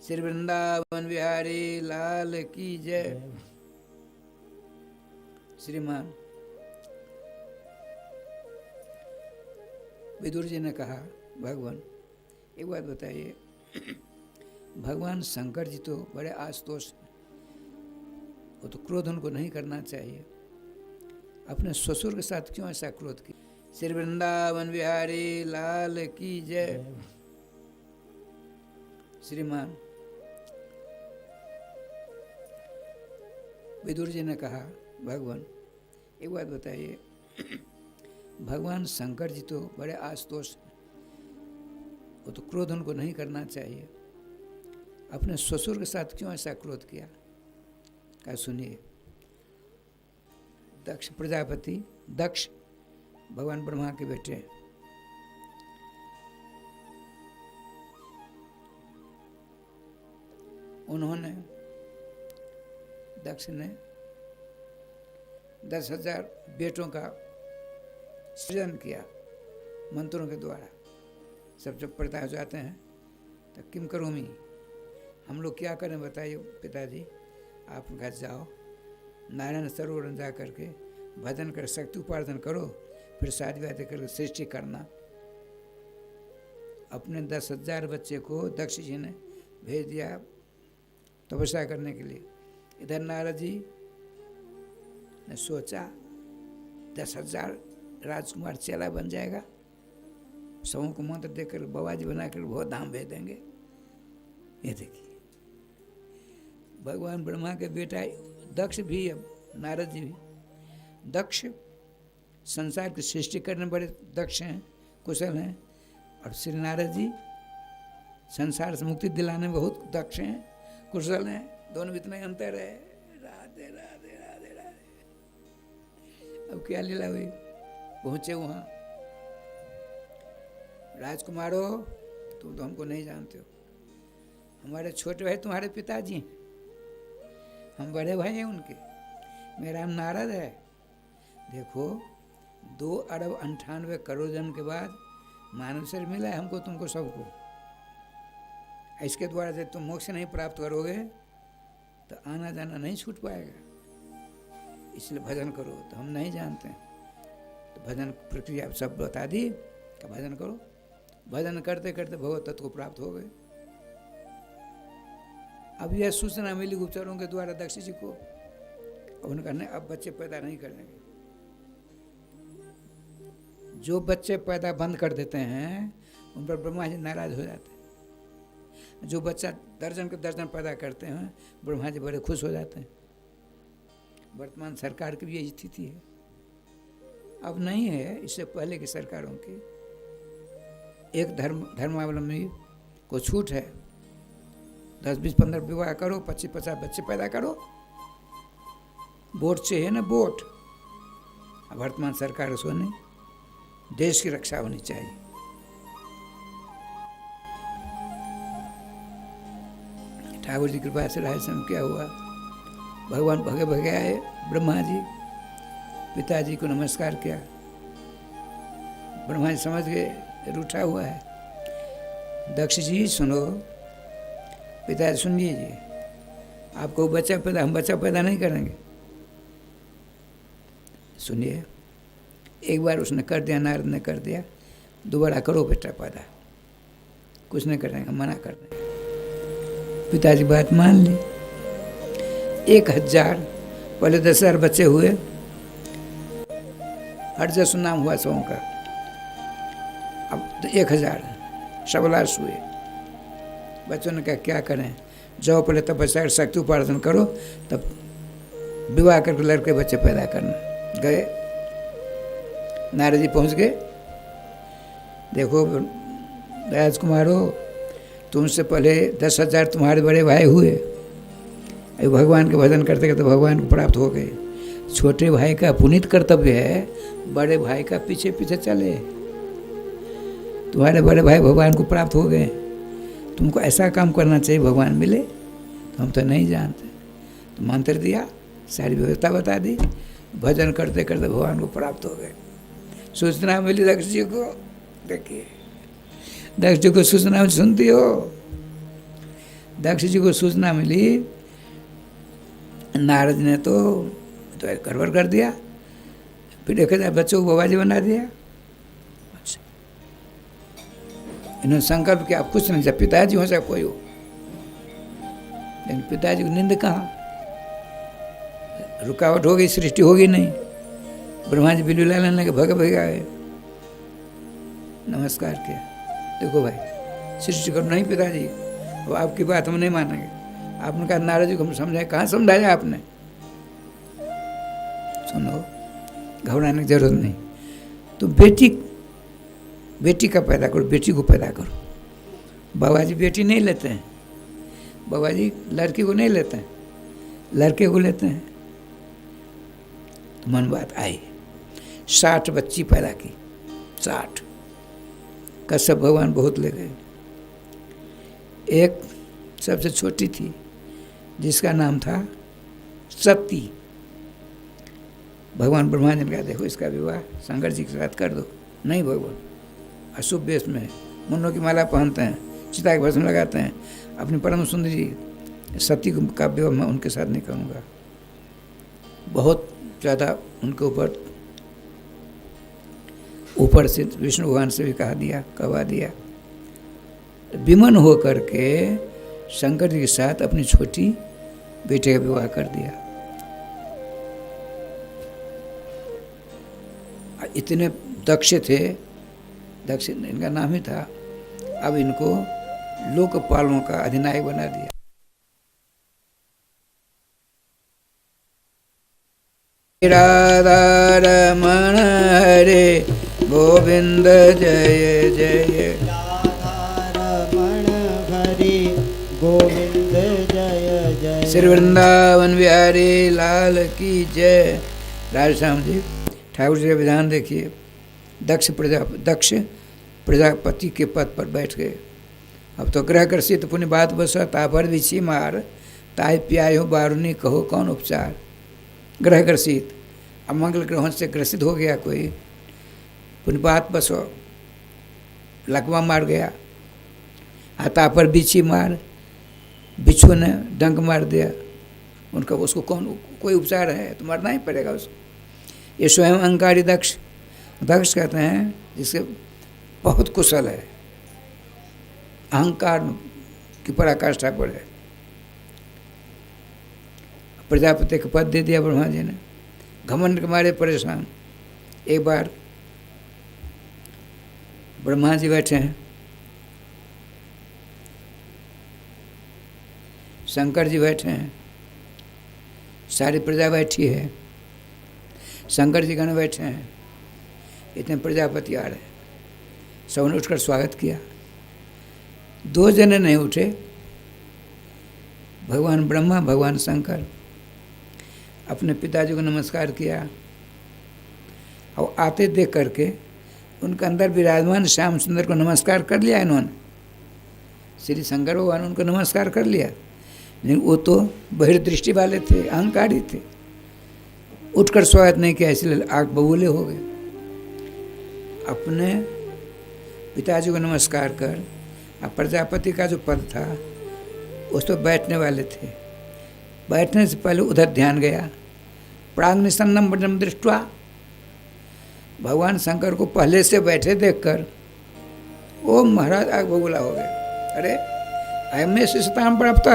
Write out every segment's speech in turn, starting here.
श्री वृंदावन बिहारी लाल की जय। श्रीमान विदुर जी ने कहा, भगवान एक बात बताइए, भगवान शंकर जी तो बड़े आशुतोष, वो तो क्रोध उनको नहीं करना चाहिए, अपने ससुर के साथ क्यों ऐसा क्रोध किया? श्री वृंदावन बिहारी लाल की जय। श्रीमान विदुर जी ने कहा, भगवान एक बात बताइए, भगवान शंकर जी तो बड़े आशुतोष, वो तो क्रोध उनको नहीं करना चाहिए, अपने ससुर के साथ क्यों ऐसा क्रोध किया? क्या सुनिए। दक्ष प्रजापति, दक्ष भगवान ब्रह्मा के बेटे, उन्होंने दक्ष ने 10,000 बेटों का सृजन किया मंत्रों के द्वारा। सब जब पैदा हो जाते हैं तो किम करोमी, हम लोग क्या करें बताइए पिताजी? आप घर जाओ, नारायण सरोवर जा करके भजन कर, शक्ति उपार्जन करो, फिर शादी वादी करके सृष्टि करना। अपने 10,000 बच्चे को दक्ष जी ने भेज दिया तपस्या करने के लिए। इधर नारद जी ने सोचा 10,000 राजकुमार चेला बन जाएगा, सबों को मंत्र देकर बाबाजी बनाकर बहुत धाम भेज देंगे। ये देखिए भगवान ब्रह्मा के बेटा दक्ष भी, अब नारद जी भी, दक्ष संसार की सृष्टि करने बड़े दक्ष हैं, कुशल हैं, और श्री नारद जी संसार से मुक्ति दिलाने में बहुत दक्ष हैं, कुशल हैं। दोनों में इतना अंतर है। राधे राधे राधे राधे। अब क्या लीला हुई? पहुंचे वहां, राजकुमारों तुम तो हमको नहीं जानते हो, हमारे छोटे भाई तुम्हारे पिताजी हैं, हम बड़े भाई हैं उनके, मेरा नाम नारद है। देखो 2,98,00,000,000 जन्म के बाद मानव शरीर मिला है हमको, तुमको सबको। इसके द्वारा जब तुम मोक्ष नहीं प्राप्त करोगे तो आना जाना नहीं छूट पाएगा, इसलिए भजन करो। तो हम नहीं जानते हैं, तो भजन प्रक्रिया सब बता दी कि भजन करो। भजन करते करते भगवत तत्व को प्राप्त हो गए। अब यह सूचना मिली गुप्तचरों के द्वारा दक्ष जी को, उन्होंने कहा अब बच्चे पैदा नहीं करेंगे। जो बच्चे पैदा बंद कर देते हैं उन पर ब्रह्मा जी नाराज हो जाते हैं। जो बच्चा दर्जन के दर्जन पैदा करते हैं ब्रह्मा जी बड़े खुश हो जाते हैं। वर्तमान सरकार की भी यही स्थिति है, अब नहीं है, इससे पहले की सरकारों की। एक धर्मावलंबी को छूट है, 10, 20, 15 विवाह करो, 25, 50 बच्चे पैदा करो, वोट चाहिए ना, वोट। अब वर्तमान सरकार उसको नहीं, देश की रक्षा होनी चाहिए। ठाकुर जी कृपा से रहस्य में क्या हुआ, भगवान भगे भगे आए, ब्रह्मा जी पिताजी को नमस्कार किया। ब्रह्मा जी समझ गए रूठा हुआ है। दक्ष जी सुनो, पिताजी सुन लीजिए, आपको बच्चा पैदा, हम बच्चा पैदा नहीं करेंगे। सुनिए, एक बार उसने कर दिया, नारद ने कर दिया, दोबारा करो बेटा पैदा, कुछ नहीं करेंगे, मना कर देंगे। पिताजी बात मान ली। 1,000 पहले 10,000 बच्चे हुए, हरजस नाम हुआ सबों का। अब तो 1,000 सबलाश हुए। बच्चों ने कहा क्या करें, जाओ पहले तपस्या शक्ति उपार्जन करो, तब विवाह करके लड़के बच्चे पैदा करना। गए, नारद जी पहुंच गए। देखो राजकुमारों, तुमसे पहले 10,000 तुम्हारे बड़े भाई हुए, भगवान के भजन करते करते भगवान को प्राप्त हो गए। छोटे भाई का पुनीत कर्तव्य है बड़े भाई का पीछे पीछे चले। तुम्हारे बड़े भाई भगवान को प्राप्त हो गए, तुमको ऐसा काम करना चाहिए भगवान मिले। तो हम तो नहीं जानते, तो मंत्र दिया, सारी व्यवस्था बता दी, भजन करते करते भगवान को प्राप्त हो गए। सूचना मिली दक्ष जी को, देखिए दक्ष जी को सूचना सुनती हो, दक्ष जी को सूचना मिली, नारद ने तो गड़बड़ कर दिया, फिर 1000 बच्चों को बाबाजी बना दिया। अच्छा, इन्होंने संकल्प किया, आप कुछ नहीं, चाहे पिताजी हो चाहे कोई हो, लेकिन पिताजी को नींद कहाँ, रुकावट हो गई, सृष्टि होगी नहीं। ब्रह्मा जी बिल्ली लाने लगे, भग आए, नमस्कार किया, देखो भाई सृष्टि करो, नहीं पिताजी अब आपकी बात हम नहीं मानेंगे। आपने कहा नारद जी को हम समझाए, कहाँ समझाया आपने? सुनो, घबराने की जरूरत नहीं। तो बेटी का पैदा करो, बेटी को पैदा करो। बाबा जी बेटी नहीं लेते हैं, बाबा जी लड़की को नहीं लेते हैं, लड़के को लेते हैं। तो मन बात आई, 60 बच्ची पैदा की, 60। कश्यप भगवान बहुत ले गए। एक सबसे छोटी थी जिसका नाम था सती। भगवान ब्रह्मा जी ने कहा, देखो इसका विवाह शंकर जी के साथ कर दो। नहीं भगवान, अशुभ वेश में मुन्नों की माला पहनते हैं, चिता के भस्म लगाते हैं, अपनी परम सुंदरी सती का विवाह मैं उनके साथ नहीं करूँगा। बहुत ज़्यादा उनके ऊपर से विष्णु भगवान से भी कहवा दिया। विमन हो करके शंकर जी के साथ अपनी छोटी बेटे का विवाह कर दिया। इतने दक्ष थे, दक्ष इनका नाम ही था। अब इनको लोकपालों का अधिनायक बना दिया। राधा रमण हरे गोविंद जय जय, गोविंद जय जय, श्री वृंदावन बिहारी लाल की जय। राधेश्याम जी, ठाकुर जी का विधान देखिए। दक्ष प्रजापति के पद पर बैठ गए। अब तो ग्रह ग्रसित पुण्य बात बसा, तापर बिछी मार, ताय प्यायो बारुनी कहो कौन उपचार। ग्रह ग्रसित, अब मंगल ग्रहों से ग्रसित हो गया कोई, पुण्य बात बसो, लकवा मार गया। आता पर बिछी मार, बिच्छू ने डंक मार दिया उनका, उसको कौन कोई उपचार है? तो मरना ही पड़ेगा उसको। ये स्वयं अहंकारी दक्ष कहते हैं जिसके बहुत कुशल है, अहंकार की पराकाष्ठा पर है। प्रजापति का पद दे दिया ब्रह्मा जी ने, घमंड के मारे परेशान। एक बार ब्रह्मा जी बैठे हैं, शंकर जी बैठे हैं, सारी प्रजा बैठी है, शंकर जी गण बैठे हैं, इतने प्रजापति आ रहे, सबने उठकर स्वागत किया। 2 जने नहीं उठे, भगवान ब्रह्मा भगवान शंकर। अपने पिताजी को नमस्कार किया और आते देख करके उनके अंदर विराजमान श्याम सुंदर को नमस्कार कर लिया इन्होंने। श्री शंकर भगवान उनको नमस्कार कर लिया, लेकिन वो तो बहिर्दृष्टि वाले थे, अहंकारी थे, उठकर स्वागत नहीं किया, इसलिए आग बबूले हो गए। अपने पिताजी को नमस्कार कर, अब प्रजापति का जो पद था उस पर बैठने वाले थे, बैठने से पहले उधर ध्यान गया। प्राग निसन्नम वज्रम दृष्ट्वा, भगवान शंकर को पहले से बैठे देखकर ओ महाराज आग बबूला हो गए। अरे अयमे शिष्यताम प्राप्त,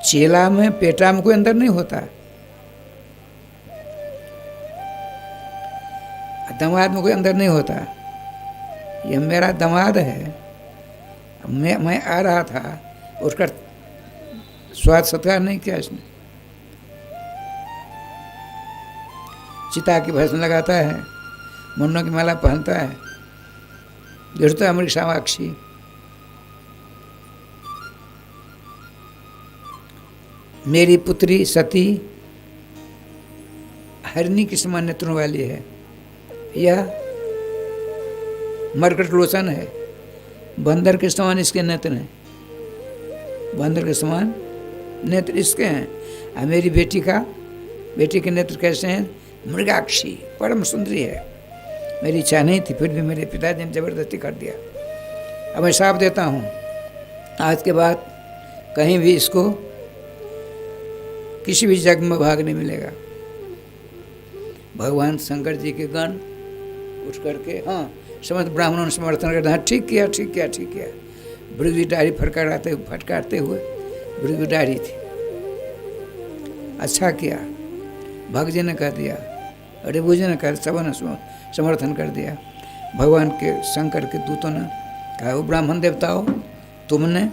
चेला में पेटा में कोई अंदर नहीं होता, दमाद में कोई अंदर नहीं होता। ये मेरा दमाद है, मैं आ रहा था, उसका स्वाद सत्कार नहीं किया इसने। चिता की भस्म लगाता है, मुन्नों की माला पहनता है, दृढ़ता अमृत सामाक्षी। मेरी पुत्री सती हरनी के समान नेत्रों वाली है, यह मरकट लोचन है, बंदर के समान इसके नेत्र हैं, बंदर के समान नेत्र इसके हैं। और मेरी बेटी के नेत्र कैसे हैं? मृगाक्षी, परम सुंदरी है। मेरी इच्छा नहीं थी, फिर भी मेरे पिताजी ने जबरदस्ती कर दिया। अब मैं साफ देता हूँ, आज के बाद कहीं भी इसको किसी भी जग में भाग नहीं मिलेगा। भगवान शंकर जी के गण उठ करके हाँ समस्त ब्राह्मणों ने समर्थन कर दिया, ठीक किया ठीक किया ठीक किया। वृद्ध की दाढ़ी फटकारते हुए वृद्ध की दाढ़ी थी, अच्छा किया। भक्त जी ने कह दिया, अरे बुझे ने कहा, सब ने समर्थन कर दिया। भगवान के शंकर के दूतों ने कहा, वो ब्राह्मण देवताओं, तुमने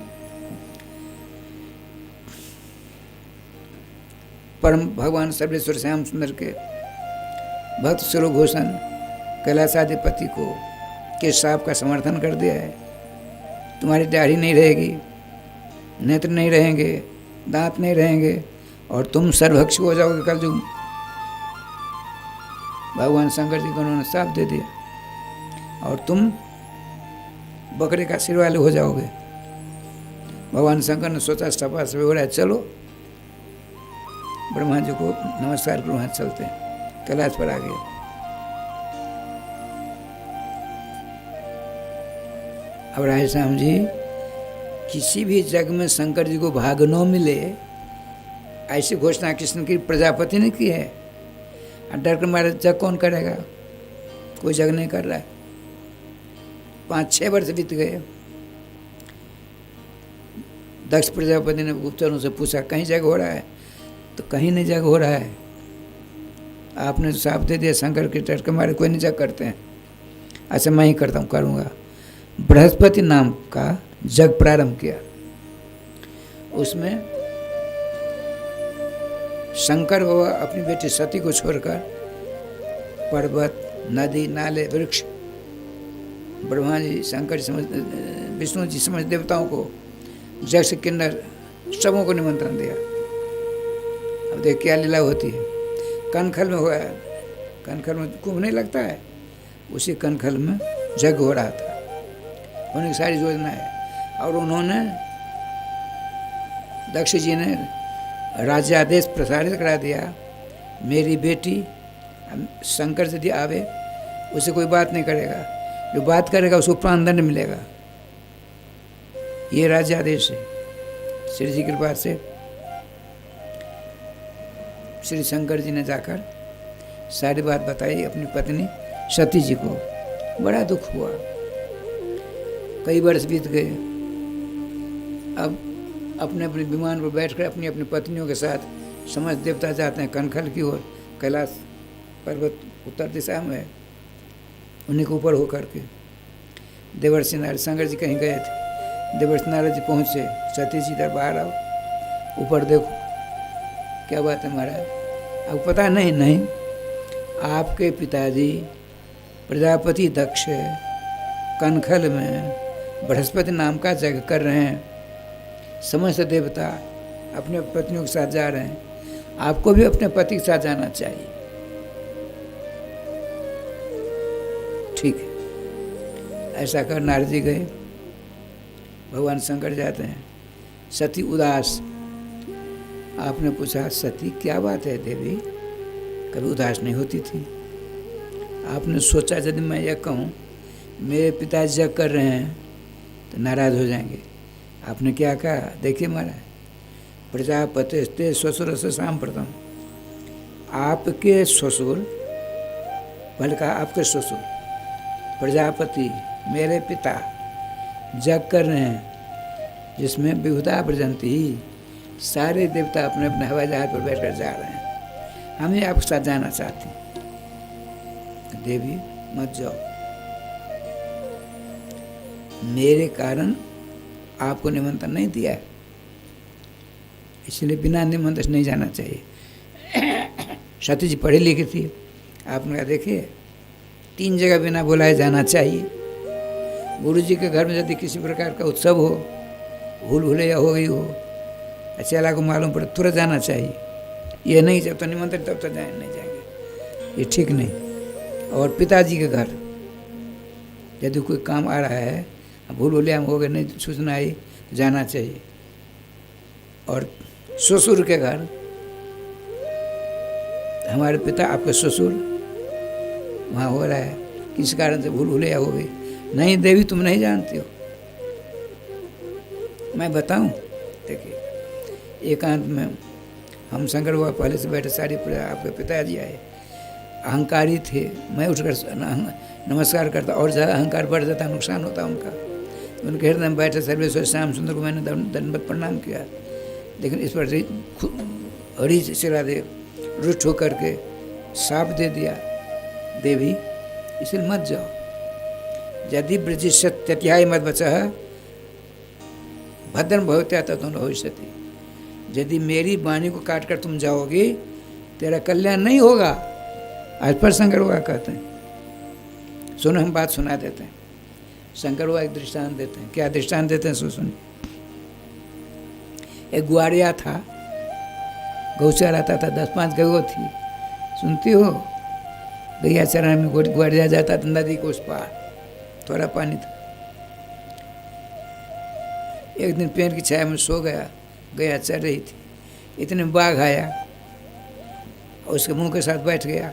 परम भगवान सर्वेश्वर श्याम सुंदर के भक्त शिरोघोषण कैलाशाधिपति को के साप का समर्थन कर दिया है। तुम्हारी दाढ़ी नहीं रहेगी, नेत्र नहीं रहेंगे, दांत नहीं रहेंगे और तुम सर्वभक्षी हो जाओगे कल जो। भगवान शंकर जी को उन्होंने साप दे दिया और तुम बकरे का सिर वाले हो जाओगे। भगवान शंकर ने सोचा सपा से हो रहा है, चलो ब्रह्मा जी को नमस्कार करो, वहाँ चलते हैं। कैलाश पर आ गए। अब राय श्याम जी, किसी भी जग में शंकर जी को भाग न मिले ऐसी घोषणा कृष्ण की प्रजापति ने की है। डर के मारे जग कौन करेगा? कोई जग नहीं कर रहा है। 5-6 वर्ष बीत गए। दक्ष प्रजापति ने गुप्तचरों से पूछा, कहीं जग हो रहा है? तो कहीं नहीं जग हो रहा है। आपने साफ दे दिया शंकर के डर के मारे कोई नहीं जग करते हैं। अच्छा मैं ही करता हूँ, करूँगा। बृहस्पति नाम का जग प्रारंभ किया। उसमें शंकर बाबा अपनी बेटी सती को छोड़कर पर्वत, नदी, नाले, वृक्ष, ब्रह्मा जी, शंकर जी समझ, विष्णु जी समझ देवताओं को, जक्ष, किन्नर सबों को निमंत्रण दिया। अब देख क्या लीला होती है। कनखल में हुआ, कनखल में कुंभ नहीं लगता है, उसी कनखल में जग हो रहा था। होने की सारी योजना है। और उन्होंने दक्ष जी ने राज्यादेश प्रसारित करा दिया, मेरी बेटी शंकर यदि आवे उसे कोई बात नहीं करेगा, जो बात करेगा उसको प्राणदंड मिलेगा। ये राज्यादेश है। श्री जी की कृपा से श्री शंकर जी ने जाकर सारी बात बताई अपनी पत्नी सती जी को। बड़ा दुख हुआ। कई वर्ष बीत गए। अब अपने अपने विमान पर बैठकर अपनी अपनी पत्नियों के साथ समस्त देवता जाते हैं कनखल की ओर। कैलाश पर्वत उत्तर दिशा में है, उन्हीं के ऊपर होकर के देवर्षि नारद, शंकर जी कहीं गए थे, देवर्षि नारद जी पहुँचे, सती जी इधर बाहर आओ, ऊपर देखो क्या बात है महाराज? आपको पता नहीं? नहीं, आपके पिताजी प्रजापति दक्ष कनखल में बृहस्पति नाम का यज्ञ कर रहे हैं। समस्त देवता अपने पत्नियों के साथ जा रहे हैं, आपको भी अपने पति के साथ जाना चाहिए। ठीक है, ऐसा कर नारद जी गए। भगवान शंकर जाते हैं। सती उदास। आपने पूछा, सती क्या बात है देवी? कभी उदास नहीं होती थी। आपने सोचा यदि मैं यह कहूँ मेरे पिताजी यज्ञ कर रहे हैं तो नाराज हो जाएंगे। आपने क्या कहा? देखिए महाराज, प्रजापति ससुर से सांप्रतम, आपके ससुर, पहले कहा आपके ससुर प्रजापति मेरे पिता यज्ञ कर रहे हैं जिसमें विहुता प्रजंती ही, सारे देवता अपने अपने हवाई जहाज पर बैठकर जा रहे हैं, हमें आपके साथ जाना चाहते हैं। देवी मत जाओ, मेरे कारण आपको निमंत्रण नहीं दिया है, इसलिए बिना निमंत्रण नहीं जाना चाहिए। सती जी पढ़ी लिखी थी। आपने कहा देखिए 3 जगह बिना बुलाए जाना चाहिए। गुरु जी के घर में यदि किसी प्रकार का उत्सव हो, भूल भुलैया हो गई हो, चेला को मालूम पड़े, तुरंत जाना चाहिए। ये नहीं जब तक निमंत्रण तब तक नहीं जाएंगे, ये ठीक नहीं। और पिताजी के घर यदि कोई काम आ रहा है, भूल भुलैया हो गए, नहीं सूचना आई, जाना चाहिए। और ससुर के घर, हमारे पिता आपके ससुर वहाँ हो रहा है, किस कारण से भूल भुलैया हो गई, नहीं देवी तुम नहीं जानती हो, मैं बताऊं, देखिए एकांत में हम शंकर बाबा पहले से बैठे, सारी पूरा आपके पिताजी आए, अहंकारी थे। मैं उठकर नमस्कार करता, और ज़्यादा अहंकार बढ़ जाता, नुकसान होता उनका। उनके हृदय में बैठे सर्वेश्वर श्याम सुंदर को मैंने दंडवत प्रणाम किया, लेकिन इस पर हरी चला दे रुष्ट होकर के साप दे दिया, देवी इसलिए मत जाओ। यदि ब्रजिष्यत त्यत्याय मत बचा भद्रम भवत्या ततो न भविष्यति। यदि मेरी वाणी को काट कर तुम जाओगे, तेरा कल्याण नहीं होगा। आज पर शंकर बाबा कहते हैं, सुनो हम बात सुना देते हैं। शंकर बाबा एक दृष्टांत देते हैं। क्या दृष्टांत देते हैं सुनिए। एक ग्वारिया था, गौ चराता था, 10-5 गौ थी, सुनती हो। गैया चराने में ग्वारिया जाता था नदी को उस पार, थोड़ा पानी था। एक दिन पेड़ की छाया में सो गया, गैया चर रही थी। इतने में बाघ आया और उसके मुंह के साथ बैठ गया।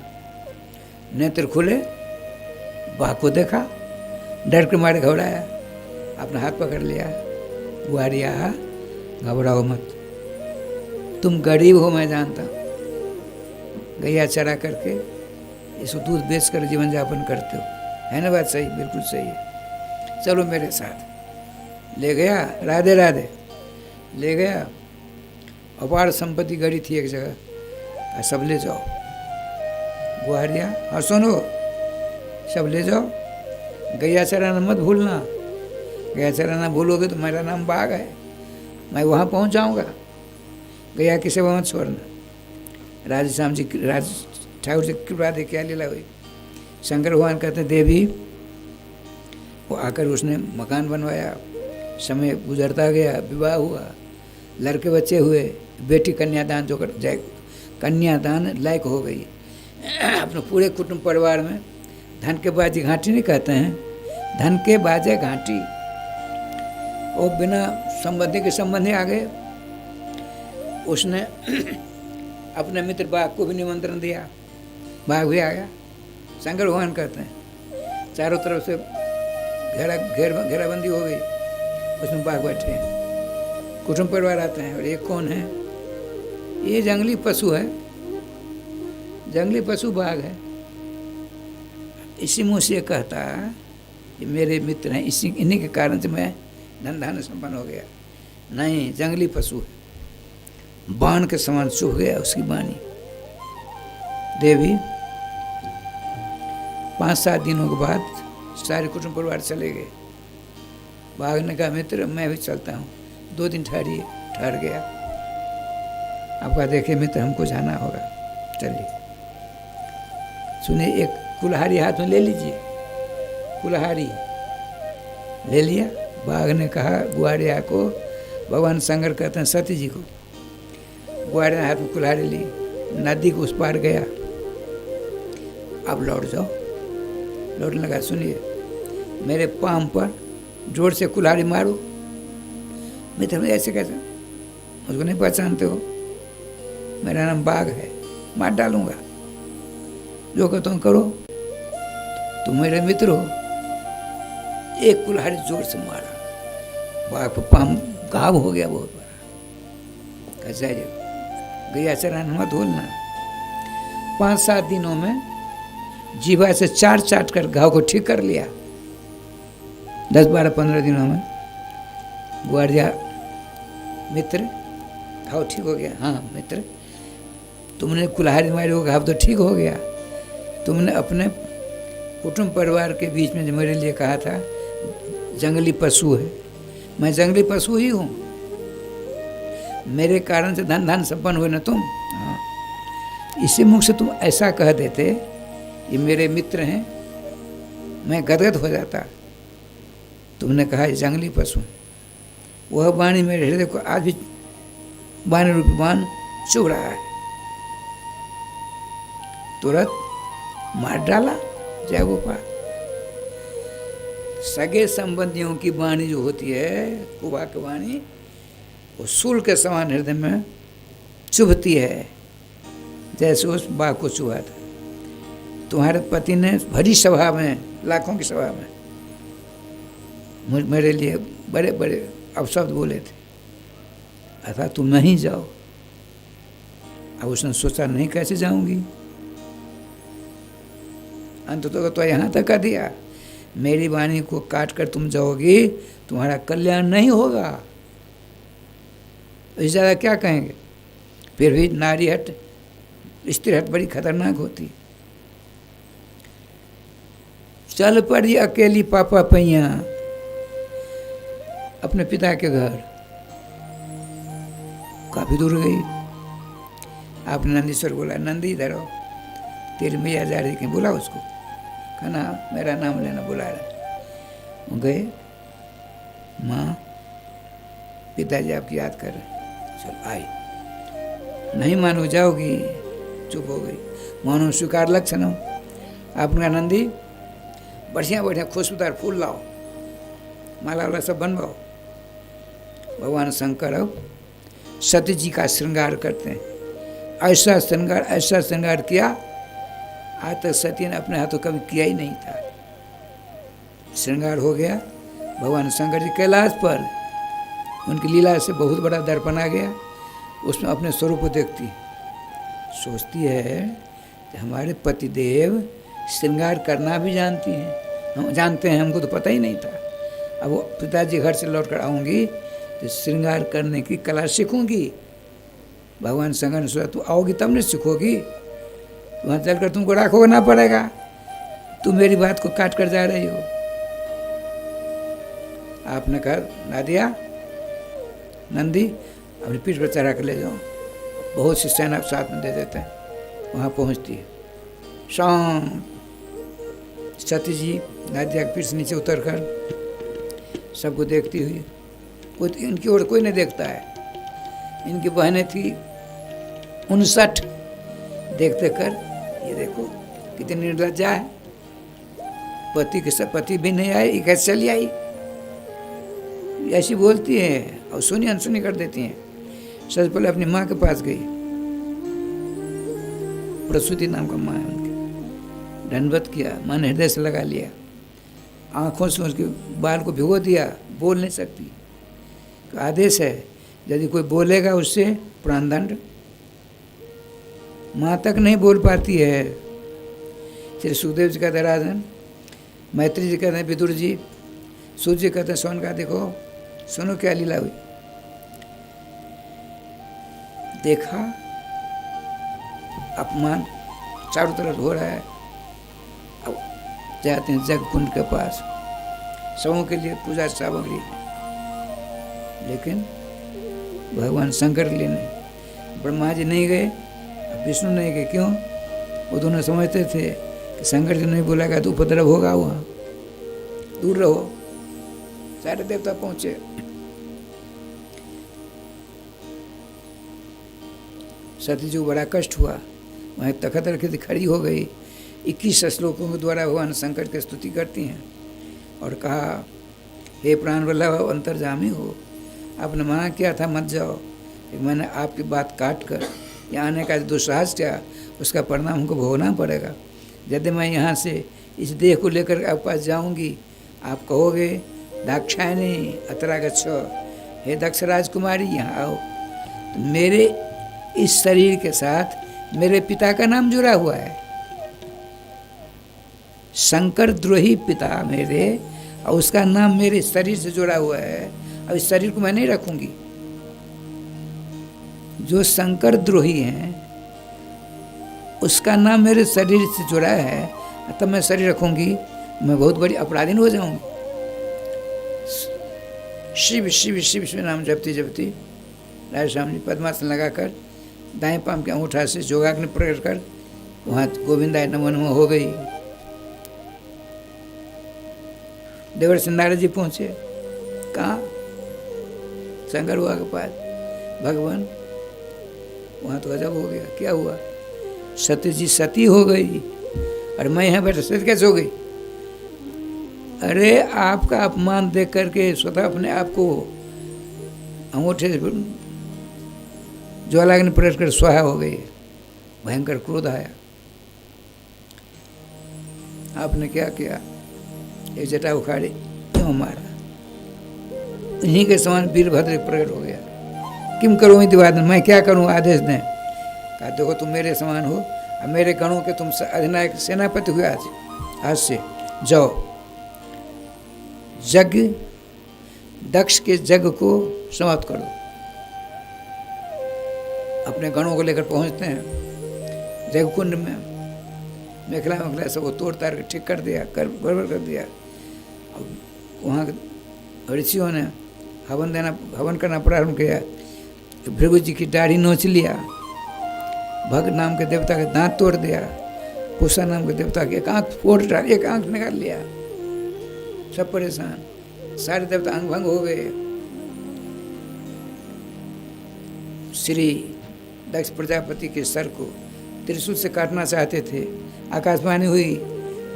नेत्र खुले, बाघ को देखा, डर के मारे घबराया, अपना हाथ पकड़ लिया। ग्वारिया घबराओ मत, तुम गरीब हो मैं जानता हूँ, गैया चरा करके इसको दूध बेच कर जीवन यापन करते हो, है ना बात सही? बिल्कुल सही है। चलो मेरे साथ। ले गया, राधे राधे ले गया। अपार संपत्ति गड़ी थी एक जगह, सब ले जाओ। ग्वारिया, हाँ सुनो, सब ले जाओ, गैया चराना मत भूलना। गैया चराना भूलोगे तो मेरा नाम बाघ है, मैं वहाँ पहुँच जाऊँगा। गैया की सेवा मत छोड़ना। राधे श्याम जी, राज ठाकुर जी कृपा दे, क्या लीला हुई। शंकर भगवान कहते देवी, वो आकर उसने मकान बनवाया, समय गुजरता गया, विवाह हुआ, लड़के बच्चे हुए, बेटी कन्यादान जो कर जाए, कन्यादान लायक हो गई। अपने पूरे कुटुंब परिवार में धन के बाजी घाटी नहीं कहते हैं, धन के बाजे घाटी। और बिना संबंधी के संबंधी आ गए। उसने अपने मित्र बाघ को भी निमंत्रण दिया, बाघ भी आ गया। शंकर भगवान कहते हैं चारों तरफ से घेराबंदी हो गई, उसमें बाघ बैठे हैं, कुटुंब परिवार आते हैं। और ये कौन है? ये जंगली पशु है, जंगली पशु बाघ है। इसी मुँह से कहता ये मेरे मित्र हैं, इसी इन्हीं के कारण से मैं धन धान्य संपन्न हो गया। नहीं, जंगली पशु है, बाण के समान चुभ गया उसकी वाणी। देवी 5-7 दिनों के बाद सारे कुटुंब परिवार चले गए। बाघ ने कहा मित्र मैं भी चलता हूँ, 2 दिन ठहरिए। ठहर गया। आपका देखिए मित्र, हमको जाना होगा, चलिए। सुनिए, एक कुल्हाड़ी हाथ में ले लीजिए। कुल्हाड़ी ले लिया। बाघ ने कहा ग्वारिया को, भगवान शंकर कहते हैं सती जी को, ग्वारिया ने हाथ में कुल्हाड़ी ली, नदी को उस पार गया। अब लौट जाओ। लौटने लगा। सुनिए, मेरे पाँव पर जोर से कुल्हाड़ी मारो। मित्र ऐसे कैसे, मुझको नहीं पहचानते हो, मेरा नाम बाघ है, मार डालूंगा, जो कहता हूँ करो, तुम मेरे मित्र हो। एक कुल्हाड़ी जोर से मारा, बाघ पर पाम घाव हो गया बहुत बड़ा। कैसा गैया चराना मत भूलना। 5-7 दिनों में जीवा से 4 चाट कर घाव को ठीक कर लिया। 10-12-15 दिनों में ग्वारिया मित्र, घाव ठीक हो गया। हाँ मित्र, तुमने कुल्हाड़ी मारी हो, घाव तो ठीक हो गया। तुमने अपने कुटुंब परिवार के बीच में जो मेरे लिए कहा था जंगली पशु है, मैं जंगली पशु ही हूँ। मेरे कारण से धन धन संपन्न हुए ना तुम। हाँ, इसी मुख से तुम ऐसा कह देते ये मेरे मित्र हैं, मैं गदगद हो जाता। तुमने कहा ये जंगली पशु, वह वाणी मेरे हृदय को आज भी वाणी रूपी बाण चुभ रहा है। तुरंत मार डाला। जय गोपाल। सगे संबंधियों की वाणी जो होती है, कुबा की वाणी, वो सूल के समान हृदय में चुभती है, जैसे उस बाघ को चुभा था। तुम्हारे पति ने भरी सभा में, लाखों की सभा में मेरे लिए बड़े बड़े अपशब्द बोले थे, अर्थात तुम नहीं जाओ। अब उसने सोचा नहीं, कैसे जाऊंगी, अंत तो यहाँ तक कह दिया, मेरी वाणी को काट कर तुम जाओगी, तुम्हारा कल्याण नहीं होगा। इससे ज़्यादा क्या कहेंगे। फिर भी नारी हट, स्त्री हट बड़ी खतरनाक होती। चल पड़ी अकेली पापा पैया अपने पिता के घर, काफी दूर गई। आपने नंदीश्वर बोला, नंदी इधर आओ, तेरी मैया जा रही, कहीं बुला उसको, कहना मेरा नाम लेना, बुला रहा। वो गए, माँ पिताजी आपकी याद कर रहे, चल आई। नहीं मानो जाओगी, चुप हो गई। मानो स्वीकार लक्षण हो। आपने कहा नंदी बढ़िया बढ़िया खुशबूदार फूल लाओ, माला वाला सब बनवाओ। भगवान शंकर अब सती जी का श्रृंगार करते हैं। ऐसा श्रृंगार किया, आज तक सती ने अपने हाथों कभी किया ही नहीं था। श्रृंगार हो गया, भगवान शंकर जी कैलाश पर, उनकी लीला से बहुत बड़ा दर्पण आ गया, उसमें अपने स्वरूप को देखती, सोचती है कि हमारे पतिदेव श्रृंगार करना भी जानती हैं, हम जानते हैं, हमको तो पता ही नहीं था। अब वो पिताजी घर से लौट कर आऊँगी तो श्रृंगार करने की कला सीखूंगी। भगवान शंकर ने सोचा तू आओगी तब नहीं सीखोगी, वहाँ चलकर तुमको राख होना पड़ेगा, तुम मेरी बात को काट कर जा रही हो। आपने कहा नादिया नंदी अपनी पीठ पर चढ़ा कर ले जाओ, बहुत सी सेना साथ में दे देते हैं। वहाँ पहुँचती है, शाम सती जी नादिया के पीठ से नीचे उतर कर सबको देखती हुई, कोई इनकी ओर कोई नहीं देखता है। इनकी बहनें थी 59, देखते कर ये देखो कितनी निर्लज्जा है, पति के सब पति भी नहीं आए, ये कैसे चली आई, ऐसी बोलती है और सुनी अनसुनी कर देती हैं। सबसे पहले अपनी माँ के पास गई, प्रसूति नाम का माँ है उनकी, दंडवत किया, माँ ने हृदय से लगा लिया, आँखों से उसके बाल को भिगो दिया, बोल नहीं सकती। तो आदेश है यदि कोई बोलेगा उससे प्राणदंड। माँ तक नहीं बोल पाती है। श्री सुखदेव जी कहते हैं राजन, मैत्री जी कहते हैं विदुर जी, सूर्य जी कहते हैं सोन का देखो, सुनो क्या लीला हुई। देखा अपमान चारों तरफ हो रहा है, अब जाते हैं जग कुंड के पास, सबों के लिए पूजा सामग्री, लेकिन भगवान शंकर के लिए नहीं। ब्रह्मा जी नहीं गए, विष्णु नहीं गए, क्यों? वो दोनों समझते थे कि शंकर जी नहीं बुलाएगा तो उपद्रव होगा, वहाँ दूर रहो। सारे देवता पहुंचे, सती जी को बड़ा कष्ट हुआ, वहाँ तखत रखी थी, खड़ी हो गई, 21 श्लोकों के द्वारा भगवान शंकर की स्तुति करती हैं और कहा हे प्राण वल्लभ अंतर्जामी हो, आपने मना किया था मत जाओ, लेकिन मैंने आपकी बात काट कर यहाँ आने का दुस्साहस किया, उसका परिणाम हमको भोगना पड़ेगा। यदि मैं यहाँ से इस देह को लेकर आपके पास जाऊँगी, आप कहोगे दाक्षायणी अतरा गच्छो, हे दक्ष राजकुमारी यहाँ आओ, तो मेरे इस शरीर के साथ मेरे पिता का नाम जुड़ा हुआ है, शंकर द्रोही पिता मेरे, और उसका नाम मेरे शरीर से जुड़ा हुआ है। अब इस शरीर को मैं नहीं रखूंगी, जो शंकर द्रोही हैं उसका नाम मेरे शरीर से जुड़ा है, तब मैं शरीर रखूंगी, मैं बहुत बड़ी अपराधीन हो जाऊंगी। शिव शिव शिव शिव नाम जपती जपती राजा श्याम जी पद्मासन लगाकर दाएं पांव के अंगूठा से जोगाग्नि प्रकट कर वहाँ गोविंदाय नमो नमो हो गई। देवर से नारद जी पहुँचे, कहाँ? शंकर हुआ के पास। भगवान वहाँ तो गजब हो गया, क्या हुआ? सती जी सती हो गई और मैं यहाँ बैठा, सती कैसे हो गई? अरे आपका अपमान देख करके स्वतः अपने आप को अंगूठे से ज्वालाग्नि प्रकट कर स्वाहा हो गई, भयंकर क्रोध आया। आपने क्या किया? एक जटा उखाड़ी क्यों मारा? इन्हीं के समान वीरभद्र प्रकट हो गया। किम करूँ दिवादन, मैं क्या करूँ, आदेश दें। कहा देखो तुम मेरे समान हो, अब मेरे गणों के तुम अधिनायक सेनापति हुए आज से जाओ, यज्ञ दक्ष के यज्ञ को समाप्त करो। अपने गणों को लेकर पहुंचते हैं यज्ञ कुंड में, मेखला सब वो तोड़ तार के ठीक कर दिया, गड़बड़ कर दिया। अब वहाँ ऋषियों ने हवन करना प्रारंभ किया। भृगु जी की दाढ़ी नोच लिया, भग नाम के देवता का दांत तोड़ दिया, पुषा नाम के देवता की एक आंख फोड़ डाल, एक आंख निकाल लिया। सब परेशान, सारे देवता अंग भंग हो गए। श्री दक्ष प्रजापति के सर को त्रिशूल से काटना चाहते थे। आकाशवाणी हुई,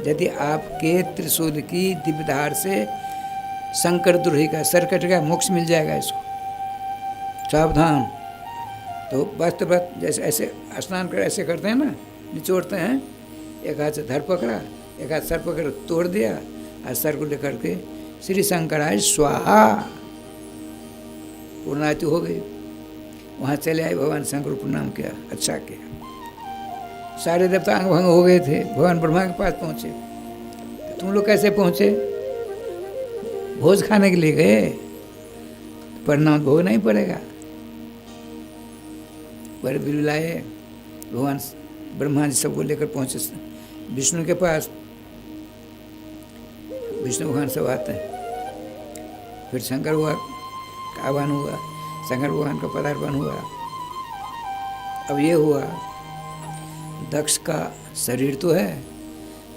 यदि आपके त्रिशूल की दिव्यधार से शंकर दुर्हिका सर कटेगा, मोक्ष मिल जाएगा इसको, सावधान। तो वास्तव जैसे ऐसे स्नान कर ऐसे करते हैं ना, निचोड़ते हैं, एक हाथ से धड़ पकड़ा, एक हाथ सर पकड़ तोड़ दिया, और सर को लेकर के श्री शंकराय स्वाहा पूर्णाहुति हो गई। वहाँ चले आए, भगवान शंकर को प्रणाम किया, अच्छा किया। सारे देवता अंग भंग हो गए थे, भगवान ब्रह्मा के पास पहुँचे। तो तुम लोग कैसे पहुँचे? भोज खाने के लिए गए, परिणाम भोगना ही पड़ेगा। पर बिललाए, भगवान ब्रह्मा जी सबको लेकर पहुँचे विष्णु के पास। विष्णु भगवान सब आते हैं। फिर शंकर हुआ का आह्वान हुआ, शंकर भगवान का पदार्पण हुआ। अब ये हुआ, दक्ष का शरीर तो है,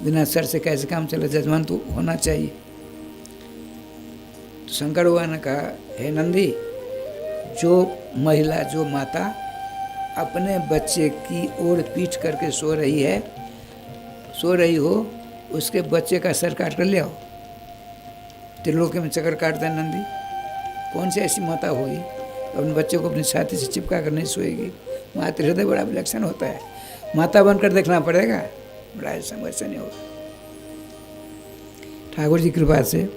बिना सर से कैसे काम चले, जजमान तो होना चाहिए। तो शंकर भगवान ने कहा, हे नंदी, जो महिला, जो माता अपने बच्चे की ओर पीठ करके सो रही हो, उसके बच्चे का सर काट कर ले आओ। त्रिलोकी में चक्कर काटता है नंदी। कौन सी ऐसी माता होगी अपने बच्चे को अपनी छाती से चिपका कर नहीं सोएगी? मातृ हृदय बड़ा विलक्षण होता है, माता बनकर देखना पड़ेगा, बड़ा समस्या नहीं होगा। ठाकुर जी की कृपा से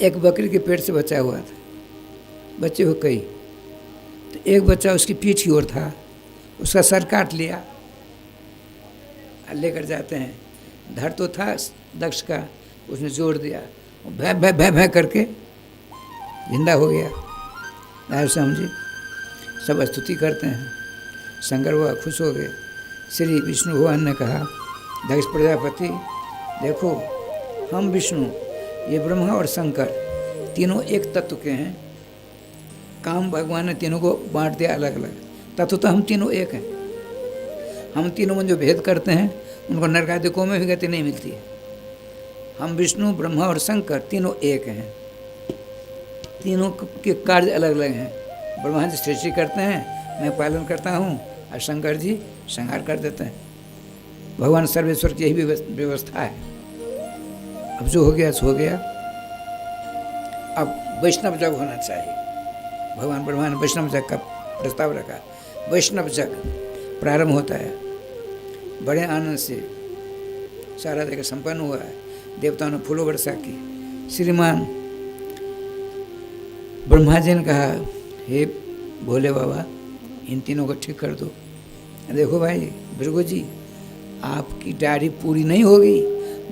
एक बकरी के पेट से बचा हुआ था, बच्चे हो कई, तो एक बच्चा उसकी पीठ की ओर था, उसका सर काट लिया, लेकर जाते हैं। धड़ तो था दक्ष का, उसने जोड़ दिया, भै भै भै भै करके जिंदा हो गया। नारायण समझी, सब स्तुति करते हैं। शंकर हुआ खुश हो गए। श्री विष्णु भगवान ने कहा, दक्ष प्रजापति देखो, हम विष्णु, ये ब्रह्मा और शंकर तीनों एक तत्व के हैं। काम भगवान ने तीनों को बांट दिया अलग अलग, तत्व तो हम तीनों एक हैं। हम तीनों में जो भेद करते हैं, उनको नरकादिकों में भी गति नहीं मिलती है। हम विष्णु, ब्रह्मा और शंकर तीनों एक हैं। तीनों के कार्य अलग अलग हैं। ब्रह्मा जी सृष्टि करते हैं, मैं पालन करता हूँ, और शंकर जी संहार कर देते हैं। भगवान सर्वेश्वर की यही व्यवस्था है। अब जो हो गया सो हो गया। अब वैष्णव जग होना चाहिए। भगवान ब्रह्मा ने वैष्णव जग का प्रस्ताव रखा। वैष्णव जग प्रारंभ होता है, बड़े आनंद से सारा जगह संपन्न हुआ है। देवताओं ने फूलों वर्षा की। श्रीमान ब्रह्मा जी ने कहा, हे भोले बाबा, इन तीनों को ठीक कर दो। देखो भाई भृगु जी, आपकी दाढ़ी पूरी नहीं होगी,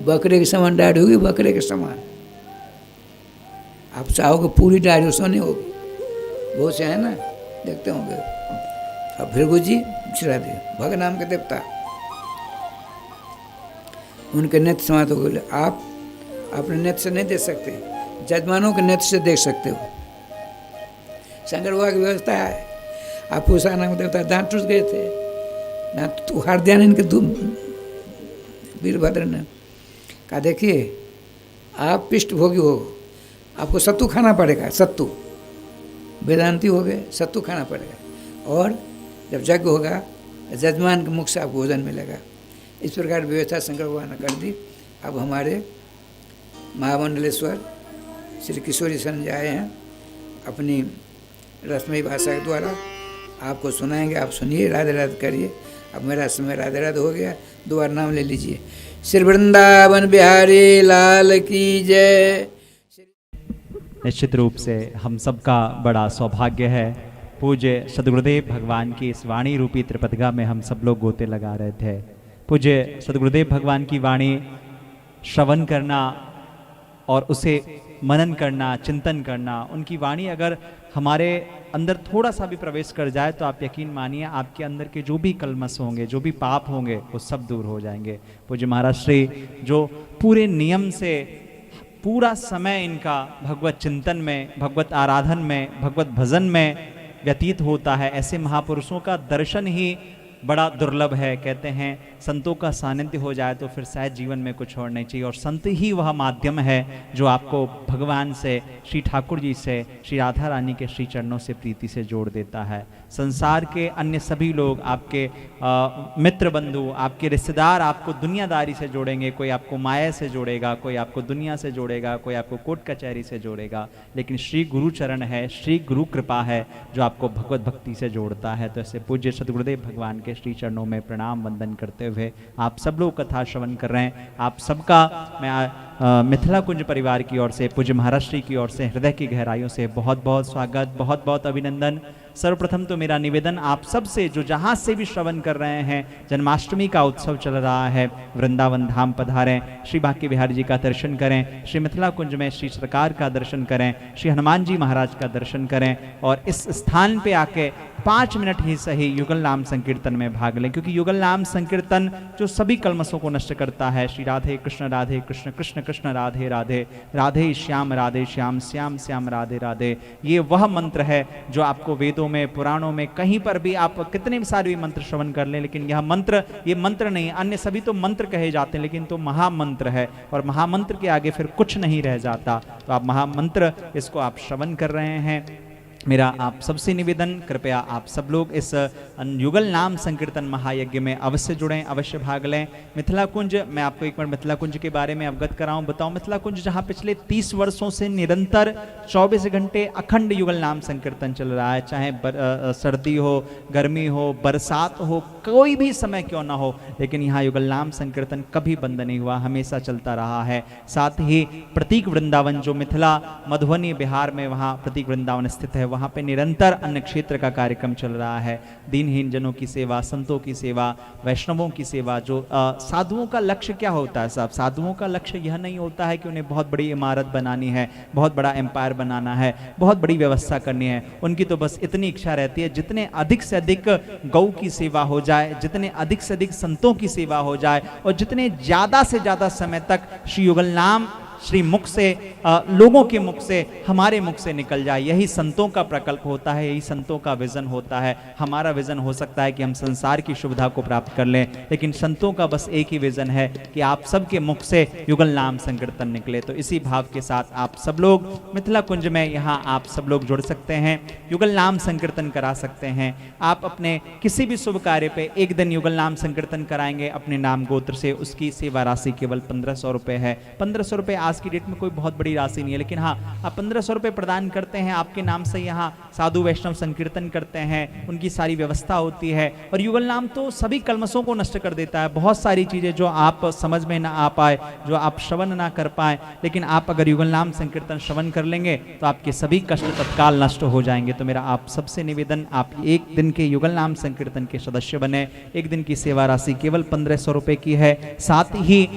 बकरे के समान दाढ़ी होगी, बकरे के समान। आप चाहोगे पूरी दाढ़ी उसमें नहीं होगी, बहुत से है ना, देखते होंगे। अब भृगु जी छिड़ा दे, भग नाम के देवता, उनके नेत्र समाप्त हो गए। आप अपने नेत्र से नहीं देख सकते, जजमानों के नेत्र से देख सकते हो। शंकर भगवान की व्यवस्था है। आप पूषा नाम के देवता, दांत टूट गए थे, दांत तो हार दिया इनके वीरभद्र ने कहा, देखिए आप पृष्ठभोगी हो, आपको सत्तू खाना पड़ेगा। सत्तू, वेदांती हो गए, सत्तू खाना पड़ेगा। और जब यज्ञ होगा, जजमान के मुख से आपको भोजन मिलेगा। इस प्रकार व्यवस्था शंकर भगवान ने कर दी। अब हमारे महामंडलेश्वर श्री किशोरी शरण जी आए हैं, अपनी रसमयी भाषा के द्वारा आपको सुनाएंगे। आप सुनिए, राधे राधे करिए। अब मेरा समय राधे राधे हो गया, दोबारा नाम ले लीजिए। श्री वृंदावन बिहारी लाल की जय। निश्चित रूप से हम सबका बड़ा सौभाग्य है। पूज्य सद्गुरुदेव भगवान की इस वाणी रूपी त्रिपदगा में हम सब लोग गोते लगा रहे थे। पूज्य सद्गुरुदेव भगवान की वाणी श्रवण करना और उसे मनन करना, चिंतन करना, उनकी वाणी अगर हमारे अंदर थोड़ा सा भी प्रवेश कर जाए तो आप यकीन मानिए आपके अंदर के जो भी कलमश होंगे, जो भी पाप होंगे, वो सब दूर हो जाएंगे। पूज्य महाराज श्री जो पूरे नियम से पूरा समय इनका भगवत चिंतन में, भगवत आराधन में, भगवत भजन में व्यतीत होता है, ऐसे महापुरुषों का दर्शन ही बड़ा दुर्लभ है। कहते हैं संतों का सानिध्य हो जाए तो फिर शायद जीवन में कुछ और नहीं चाहिए, और संत ही वह माध्यम है जो आपको भगवान से, श्री ठाकुर जी से, श्री राधा रानी के श्री चरणों से प्रीति से जोड़ देता है। संसार के अन्य सभी लोग, आपके मित्र बंधु, आपके रिश्तेदार आपको दुनियादारी से जोड़ेंगे, कोई आपको माया से जोड़ेगा, कोई आपको दुनिया से जोड़ेगा, कोई आपको कोर्ट कचहरी से जोड़ेगा, लेकिन श्री गुरु चरण है, श्री गुरु कृपा है जो आपको भगवत भक्ति से जोड़ता है। तो ऐसे पूज्य सद्गुरुदेव भगवान के श्री चरणों में प्रणाम वंदन करते हुए आप सब लोग कथा श्रवण कर रहे हैं। आप सबका मैं मिथिला कुंज परिवार की ओर से, पूज्य महाराज श्री की ओर से हृदय की गहराइयों से बहुत बहुत स्वागत, बहुत बहुत अभिनंदन। सर्वप्रथम तो मेरा निवेदन आप सब से, जो जहाँ से भी श्रवण कर रहे हैं, जन्माष्टमी का उत्सव चल रहा है, वृंदावन धाम पधारें, श्री बांके बिहारी जी का दर्शन करें, श्री मिथिला कुंज में श्री सरकार का दर्शन करें, श्री हनुमान जी महाराज का दर्शन करें, और इस स्थान पे आके 5 मिनट ही सही युगल नाम संकीर्तन में भाग लें, क्योंकि युगल नाम संकीर्तन जो सभी कलमशों को नष्ट करता है। श्री राधे कृष्ण कृष्ण कृष्ण राधे राधे, राधे श्याम श्याम श्याम राधे राधे, ये वह मंत्र है जो आपको वेदों में, पुराणों में, कहीं पर भी आप कितने भी सारे मंत्र श्रवण कर लें, लेकिन यह मंत्र, ये मंत्र नहीं, अन्य सभी तो मंत्र कहे जाते हैं, लेकिन तो महामंत्र है, और महामंत्र के आगे फिर कुछ नहीं रह जाता। तो आप महामंत्र इसको आप श्रवण कर रहे हैं। मेरा आप सबसे निवेदन, कृपया आप सब लोग इस युगल नाम संकीर्तन महायज्ञ में अवश्य जुड़ें, अवश्य भाग लें। मिथिला कुंज, मैं आपको एक बार मिथिला कुंज के बारे में अवगत कराऊं, बताऊं। मिथिला कुंज जहां पिछले 30 वर्षों से निरंतर 24 घंटे अखंड युगल नाम संकीर्तन चल रहा है, चाहे सर्दी हो, गर्मी हो, बरसात हो, कोई भी समय क्यों ना हो, लेकिन यहाँ युगल नाम संकीर्तन कभी बंद नहीं हुआ, हमेशा चलता रहा है। साथ ही प्रतीक वृंदावन जो मिथिला मधुबनी बिहार में, वहाँ प्रतीक वृंदावन स्थित है, वहाँ पे निरंतर अन्य क्षेत्र का कार्यक्रम चल रहा है। दीनहीन जनों की सेवा, संतों की सेवा, वैष्णवों की सेवा। जो साधुओं का लक्ष्य क्या होता है साहब? साधुओं का लक्ष्य यह नहीं होता है कि उन्हें बहुत बड़ी इमारत बनानी है, बहुत बड़ा एम्पायर बनाना है, बहुत बड़ी व्यवस्था करनी है। उनकी तो बस इतनी इच्छा रहती है जितने अधिक से अधिक गौ की सेवा हो जाए, जितने अधिक से अधिक संतों की सेवा हो जाए, और जितने ज़्यादा से ज़्यादा समय तक श्री युगल नाम श्री मुख से, लोगों के मुख से, हमारे मुख से निकल जाए। यही संतों का प्रकल्प होता है, यही संतों का विजन होता है। हमारा विजन हो सकता है कि हम संसार की सुविधा को प्राप्त कर लें, लेकिन संतों का बस एक ही विजन है कि आप सबके मुख से युगल नाम संकीर्तन निकले। तो इसी भाव के साथ आप सब लोग मिथिला कुंज में यहाँ आप सब लोग जुड़ सकते हैं, युगल नाम संकीर्तन करा सकते हैं। आप अपने किसी भी शुभ कार्य पे एक दिन युगल नाम संकीर्तन कराएंगे अपने नाम गोत्र से, उसकी सेवा राशि केवल 1500 रुपये है। 1500 रुपये आज की डेट में कोई बहुत बड़ी राशि नहीं है, लेकिन हाँ, आप 1500 रुपये प्रदान करते हैं, आपके नाम से यहाँ साधु वैष्णव संकीर्तन करते हैं, उनकी सारी व्यवस्था होती है। और युगल नाम तो सभी कलमशों को नष्ट कर देता है। बहुत सारी चीज़ें जो आप समझ में ना आ पाए, जो आप श्रवण ना कर पाए, लेकिन आप अगर युगल नाम संकीर्तन श्रवण कर लेंगे तो आपके सभी कष्ट तत्काल नष्ट हो जाएंगे। तो मेरा आप सबसे निवेदन, आप एक दिन के युगल नाम संकीर्तन के सदस्य बने। एक दिन की सेवा राशि केवल 1500 रुपये की है। साथ ही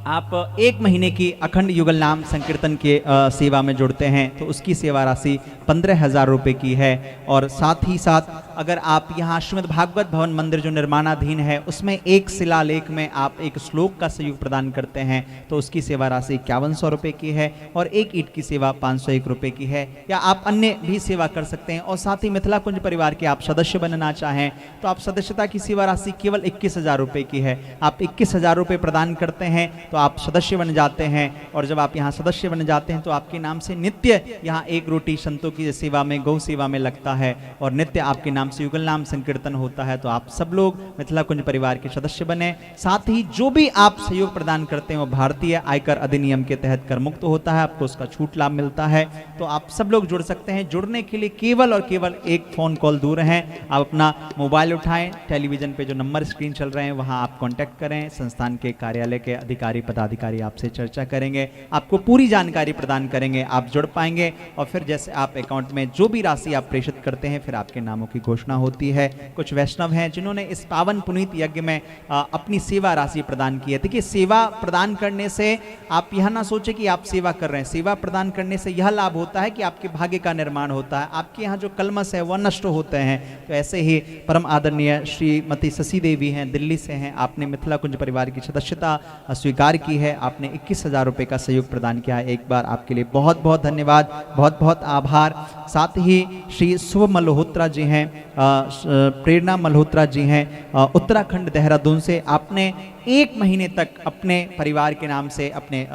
आप एक महीने की अखंड युगल नाम संकीर्तन के सेवा में जुड़ते हैं तो उसकी सेवा राशि 15,000 रुपये की है। और साथ ही साथ अगर आप यहाँ श्रीमद् भागवत भवन मंदिर जो निर्माणाधीन है उसमें एक शिलालेख में आप एक श्लोक का सहयोग प्रदान करते हैं तो उसकी सेवा राशि 5100 रुपये की है। और एक ईंट की सेवा 501 रुपये की है। या आप अन्य भी सेवा कर सकते हैं। और साथ ही मिथिला कुंज परिवार के आप सदस्य बनना चाहें तो आप सदस्यता की सेवा राशि केवल 21,000 रुपये की है। आप 21,000 रुपये प्रदान करते हैं तो आप सदस्य बन जाते हैं। और जब आप यहाँ सदस्य बन जाते हैं तो आपके नाम से नित्य यहाँ एक रोटी संतों की सेवा में, गौ सेवा में लगता है और नित्य आपके नाम से युगल नाम संकीर्तन होता है। तो आप सब लोग मिथिला कुंज परिवार के सदस्य बने। साथ ही जो भी आप सहयोग प्रदान करते हैं वो भारतीय आयकर अधिनियम के तहत कर मुक्त होता है, आपको उसका छूट लाभ मिलता है। तो आप सब लोग जुड़ सकते हैं। जुड़ने के लिए केवल और केवल एक फोन कॉल दूर है। आप अपना मोबाइल उठाएं, टेलीविजन पे जो नंबर स्क्रीन चल रहे हैं वहां आप कांटेक्ट करें, संस्थान के कार्यालय के अधिकारी कार्यकारी पदाधिकारी आपसे चर्चा करेंगे, आपको पूरी जानकारी प्रदान करेंगे, आप जुड़ पाएंगे और फिर जैसे आप अकाउंट में जो भी राशि आप प्रेषित करते हैं फिर आपके नामों की घोषणा होती है। कुछ वैष्णव हैं जिन्होंने इस पावन पुनीत यज्ञ में अपनी सेवा राशि प्रदान की है। देखिए, सेवा प्रदान करने से आप यह ना सोचे कि आप सेवा कर रहे हैं, सेवा प्रदान करने से यह लाभ होता है कि आपके भाग्य का निर्माण होता है, आपके यहाँ जो कलमश है वह नष्ट होते हैं। तो ऐसे ही परम आदरणीय श्रीमती शशि देवी हैं, दिल्ली से हैं, आपने मिथिला कुंज परिवार की सदस्यता स्वीकार की है, आपने 21,000 रुपये का सहयोग प्रदान किया है। एक बार आपके लिए बहुत बहुत धन्यवाद, बहुत बहुत आभार। साथ ही श्री शुभ मल्होत्रा जी हैं, प्रेरणा मल्होत्रा जी हैं, उत्तराखंड देहरादून से, आपने 1 महीने तक अपने परिवार के नाम से, अपने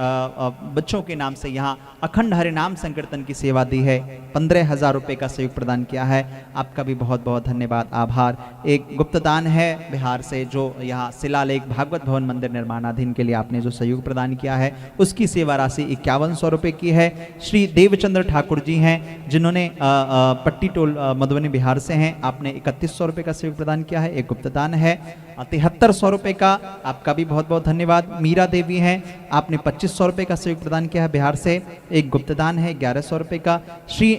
बच्चों के नाम से यहाँ अखंड हरिनाम संकीर्तन की सेवा दी है, 15,000 रुपये का सहयोग प्रदान किया है। आपका भी बहुत बहुत धन्यवाद, आभार। एक गुप्तदान है बिहार से, जो यहाँ शिलालेख भागवत भवन मंदिर निर्माणाधीन के लिए आपने जो सहयोग प्रदान किया है उसकी सेवा राशि 5100 रुपये की है। श्री देवचंद्र ठाकुर जी हैं जिन्होंने पट्टी टोल मधुबनी बिहार से हैं, आपने 3100 रुपये का सहयोग प्रदान किया है। एक गुप्तदान है 7300 रुपये का, आपका भी बहुत बहुत धन्यवाद। मीरा देवी हैं, आपने 2500 रुपये का सहयोग प्रदान किया है बिहार से। एक गुप्तदान है 1100 रुपये का। श्री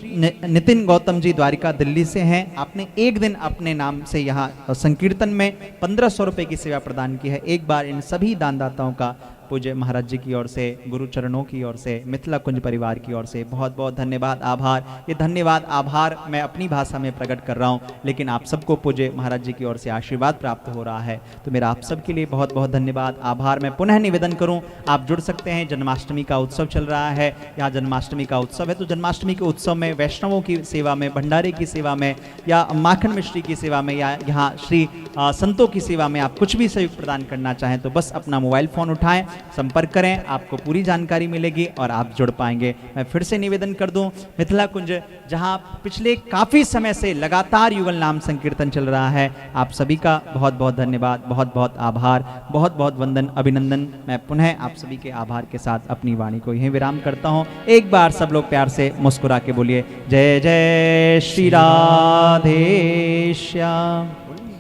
नितिन गौतम जी द्वारिका दिल्ली से हैं, आपने एक दिन अपने नाम से यहाँ संकीर्तन में 1500 रुपये की सेवा प्रदान की है। एक बार इन सभी दानदाताओं का पूज्य महाराज जी की ओर से, गुरु चरणों की ओर से, मिथिला कुंज परिवार की ओर से बहुत बहुत धन्यवाद, आभार। ये धन्यवाद आभार मैं अपनी भाषा में प्रकट कर रहा हूँ, लेकिन आप सबको पूज्य महाराज जी की ओर से आशीर्वाद प्राप्त हो रहा है, तो मेरा आप सबके लिए बहुत बहुत धन्यवाद, आभार। मैं पुनः निवेदन करूँ, आप जुड़ सकते हैं। जन्माष्टमी का उत्सव चल रहा है, यहाँ जन्माष्टमी का उत्सव है, तो जन्माष्टमी के उत्सव में वैष्णवों की सेवा में, भंडारे की सेवा में, या माखन मिश्री की सेवा में, या यहाँ श्री संतों की सेवा में आप कुछ भी सहयोग प्रदान करना चाहें तो बस अपना मोबाइल फ़ोन उठाएं, संपर्क करें, आपको पूरी जानकारी मिलेगी और आप जुड़ पाएंगे। मैं फिर से निवेदन कर दूं, मिथिला कुंज जहां पिछले काफ़ी समय से लगातार युगल नाम संकीर्तन चल रहा है, आप सभी का बहुत बहुत धन्यवाद, बहुत बहुत आभार, बहुत बहुत वंदन, अभिनंदन। मैं पुनः आप सभी के आभार के साथ अपनी वाणी को यहीं विराम करता हूं। एक बार सब लोग प्यार से मुस्कुरा के बोलिए, जय जय श्री राधे श्याम।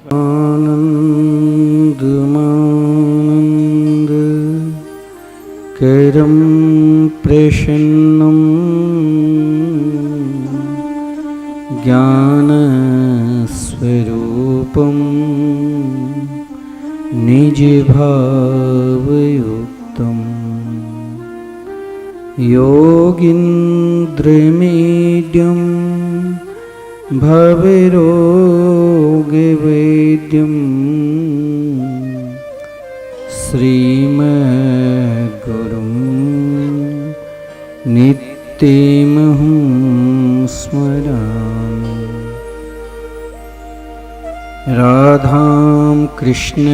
आनंद मानंद करम प्रसन्नम ज्ञान स्वरूपम निज भावयुक्तम योगीन्द्रमीड्यम भवरोगवेद्यम श्रीमद्गुरुं नित्यमहं स्मरामि। राधां कृष्णस्वरूपाम्बे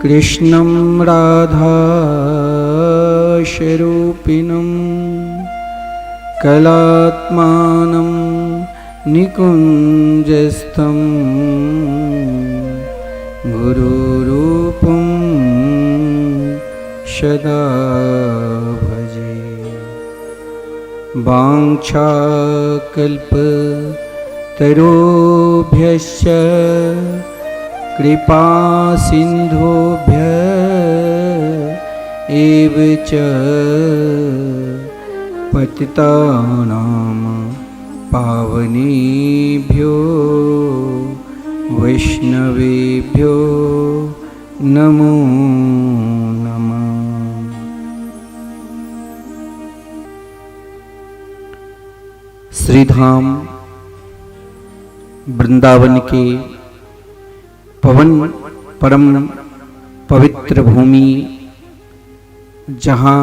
कृष्णं राधास्वरूपिणं कलात्मानं निकुञ्जस्थं गुरुरूपं सदा भजे। वाञ्छाकल्पतरुभ्यश्च कृपासिन्धुभ्य एव च पतितानां पावनेभ्यो वैष्णवेभ्यो नमो नमः। श्रीधाम वृंदावन के पवन परम पवित्र भूमि, जहाँ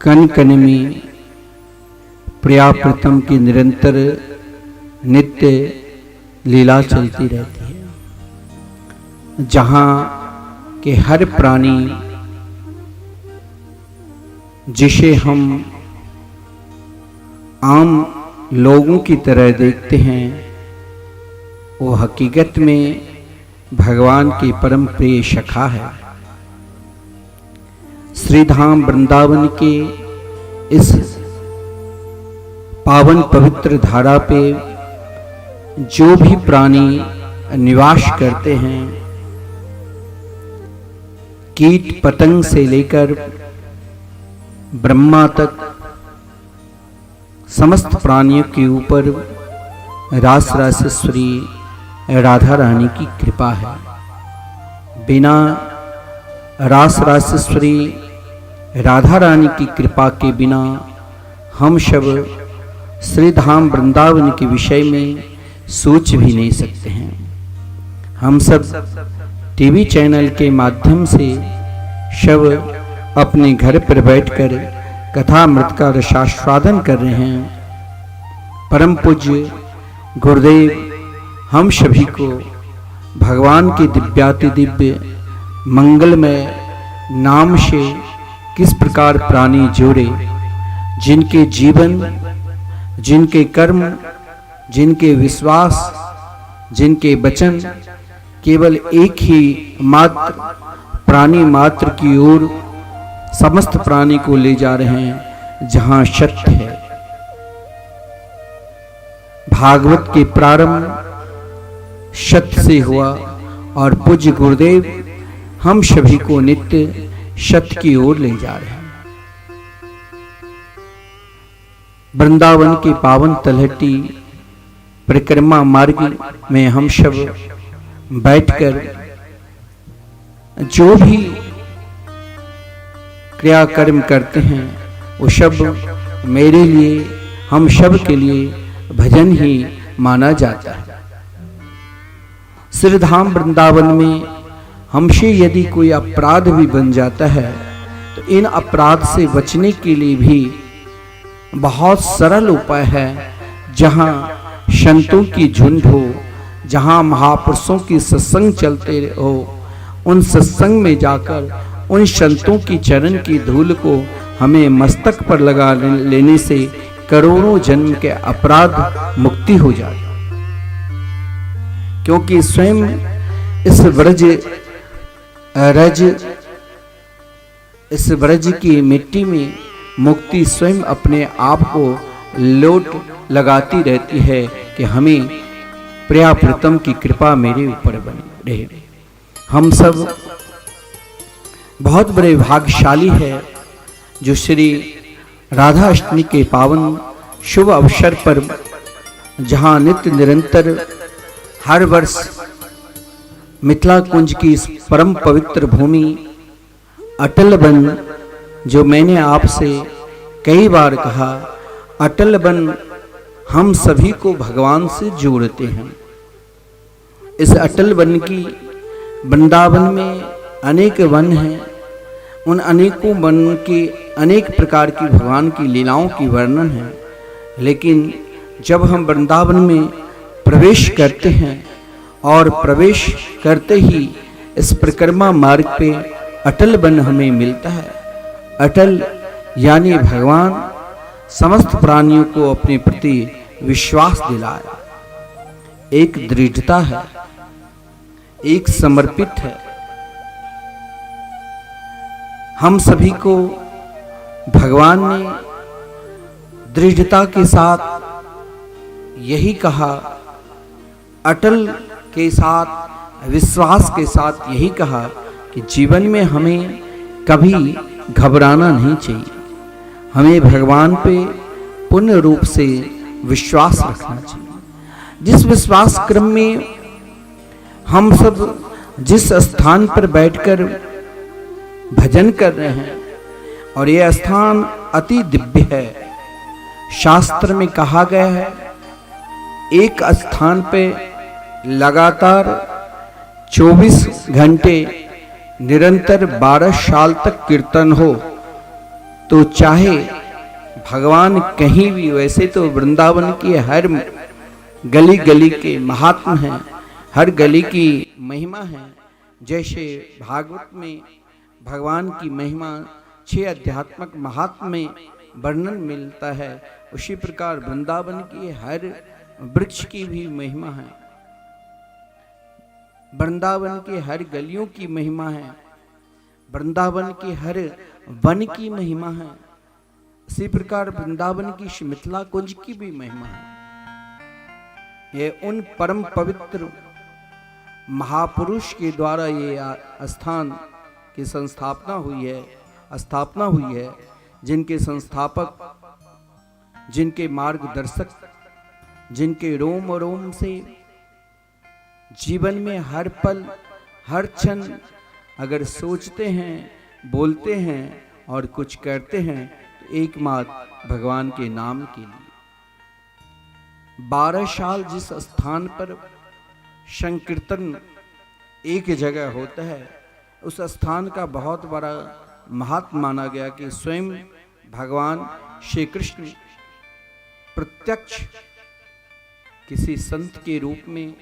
कण कण में प्रिया प्रीतम की निरंतर नित्य लीला चलती रहती है, जहाँ के हर प्राणी जिसे हम आम लोगों की तरह देखते हैं, वो हकीकत में भगवान की परम प्रिय सखा है। श्रीधाम वृंदावन के इस पावन पवित्र धारा पे जो भी प्राणी निवास करते हैं, कीट पतंग से लेकर ब्रह्मा तक समस्त प्राणियों के ऊपर रास रासेश्वरी राधा रानी की कृपा है। बिना रास रासेश्वरी राधा रानी की कृपा के बिना हम सब श्री धाम वृंदावन के विषय में सोच भी नहीं सकते हैं। हम सब टीवी चैनल के माध्यम से सब अपने घर पर बैठकर कथामृत का रसास्वादन कर रहे हैं। परम पूज्य गुरुदेव हम सभी को भगवान के दिव्याति दिव्य मंगलमय नाम से किस प्रकार प्राणी जोड़े, जिनके जीवन, जिनके कर्म, जिनके विश्वास, जिनके वचन केवल एक ही मात्र प्राणी मात्र की ओर समस्त प्राणी को ले जा रहे हैं, जहां सत्य है। भागवत के प्रारंभ सत्य से हुआ और पूज्य गुरुदेव हम सभी को नित्य सत्य की ओर ले जा रहे हैं। वृंदावन के पावन तलहटी परिक्रमा मार्ग में हम सब बैठकर जो भी क्रियाकर्म करते हैं वो सब मेरे लिए, हम सब के लिए भजन ही माना जाता है। श्री धाम वृंदावन में हमसे यदि कोई अपराध भी बन जाता है तो इन अपराध से बचने के लिए भी बहुत सरल उपाय है। जहां संतों की झुंड हो, जहां महापुरुषों की सत्संग चलते हो, उन सत्संग में जाकर उन संतों की चरण की धूल को हमें मस्तक पर लगा लेने से करोड़ों जन्म के अपराध मुक्ति हो जाए। क्योंकि स्वयं इस ब्रज की मिट्टी में मुक्ति स्वयं अपने आप को लोट लगाती रहती है कि हमें प्रिया प्रीतम की कृपा मेरे ऊपर बनी रहे। हम सब बहुत बड़े भाग्यशाली है जो श्री राधा अष्टमी के पावन शुभ अवसर पर जहां नित्य निरंतर हर वर्ष मिथिला कुंज की इस परम पवित्र भूमि अटल वन, जो मैंने आपसे कई बार कहा, अटल वन हम सभी को भगवान से जोड़ते हैं। इस अटल वन की वृंदावन में अनेक वन हैं। उन अनेकों वन के अनेक प्रकार की भगवान की लीलाओं की वर्णन है। लेकिन जब हम वृंदावन में प्रवेश करते हैं और प्रवेश करते ही इस परिक्रमा मार्ग पे अटल वन हमें मिलता है। अटल यानी भगवान समस्त प्राणियों को अपने प्रति विश्वास दिलाया, एक दृढ़ता है, एक समर्पित है। हम सभी को भगवान ने दृढ़ता के साथ यही कहा, अटल के साथ, विश्वास के साथ यही कहा कि जीवन में हमें कभी घबराना नहीं चाहिए। हमें भगवान पे पूर्ण रूप से विश्वास रखना चाहिए। जिस विश्वास क्रम में हम सब जिस स्थान पर बैठकर भजन कर रहे हैं, और यह स्थान अति दिव्य है। शास्त्र में कहा गया है, एक स्थान पे लगातार 24 घंटे निरंतर 12 साल तक कीर्तन हो तो चाहे भगवान कहीं भी, वैसे तो वृंदावन की हर गली गली के महात्म हैं, हर गली की महिमा है। जैसे भागवत में भगवान की महिमा 6 अध्यात्मक महात्म में वर्णन मिलता है, उसी प्रकार वृंदावन की हर वृक्ष की भी महिमा है, वृंदावन के हर गलियों की महिमा है, वृंदावन के हर वन की महिमा है। इसी प्रकार वृंदावन की मिथिला कुंज की भी महिमा है। यह उन परम पवित्र महापुरुष के द्वारा ये स्थान की स्थापना हुई है, जिनके संस्थापक, जिनके मार्गदर्शक, जिनके रोम रोम से जीवन में हर पल हर क्षण अगर सोचते हैं, बोलते हैं और कुछ करते हैं तो एकमात्र भगवान के नाम के लिए। 12 साल जिस स्थान पर संकीर्तन एक जगह होता है, उस स्थान का बहुत बड़ा महत्व माना गया कि स्वयं भगवान श्री कृष्ण प्रत्यक्ष किसी संत के रूप में,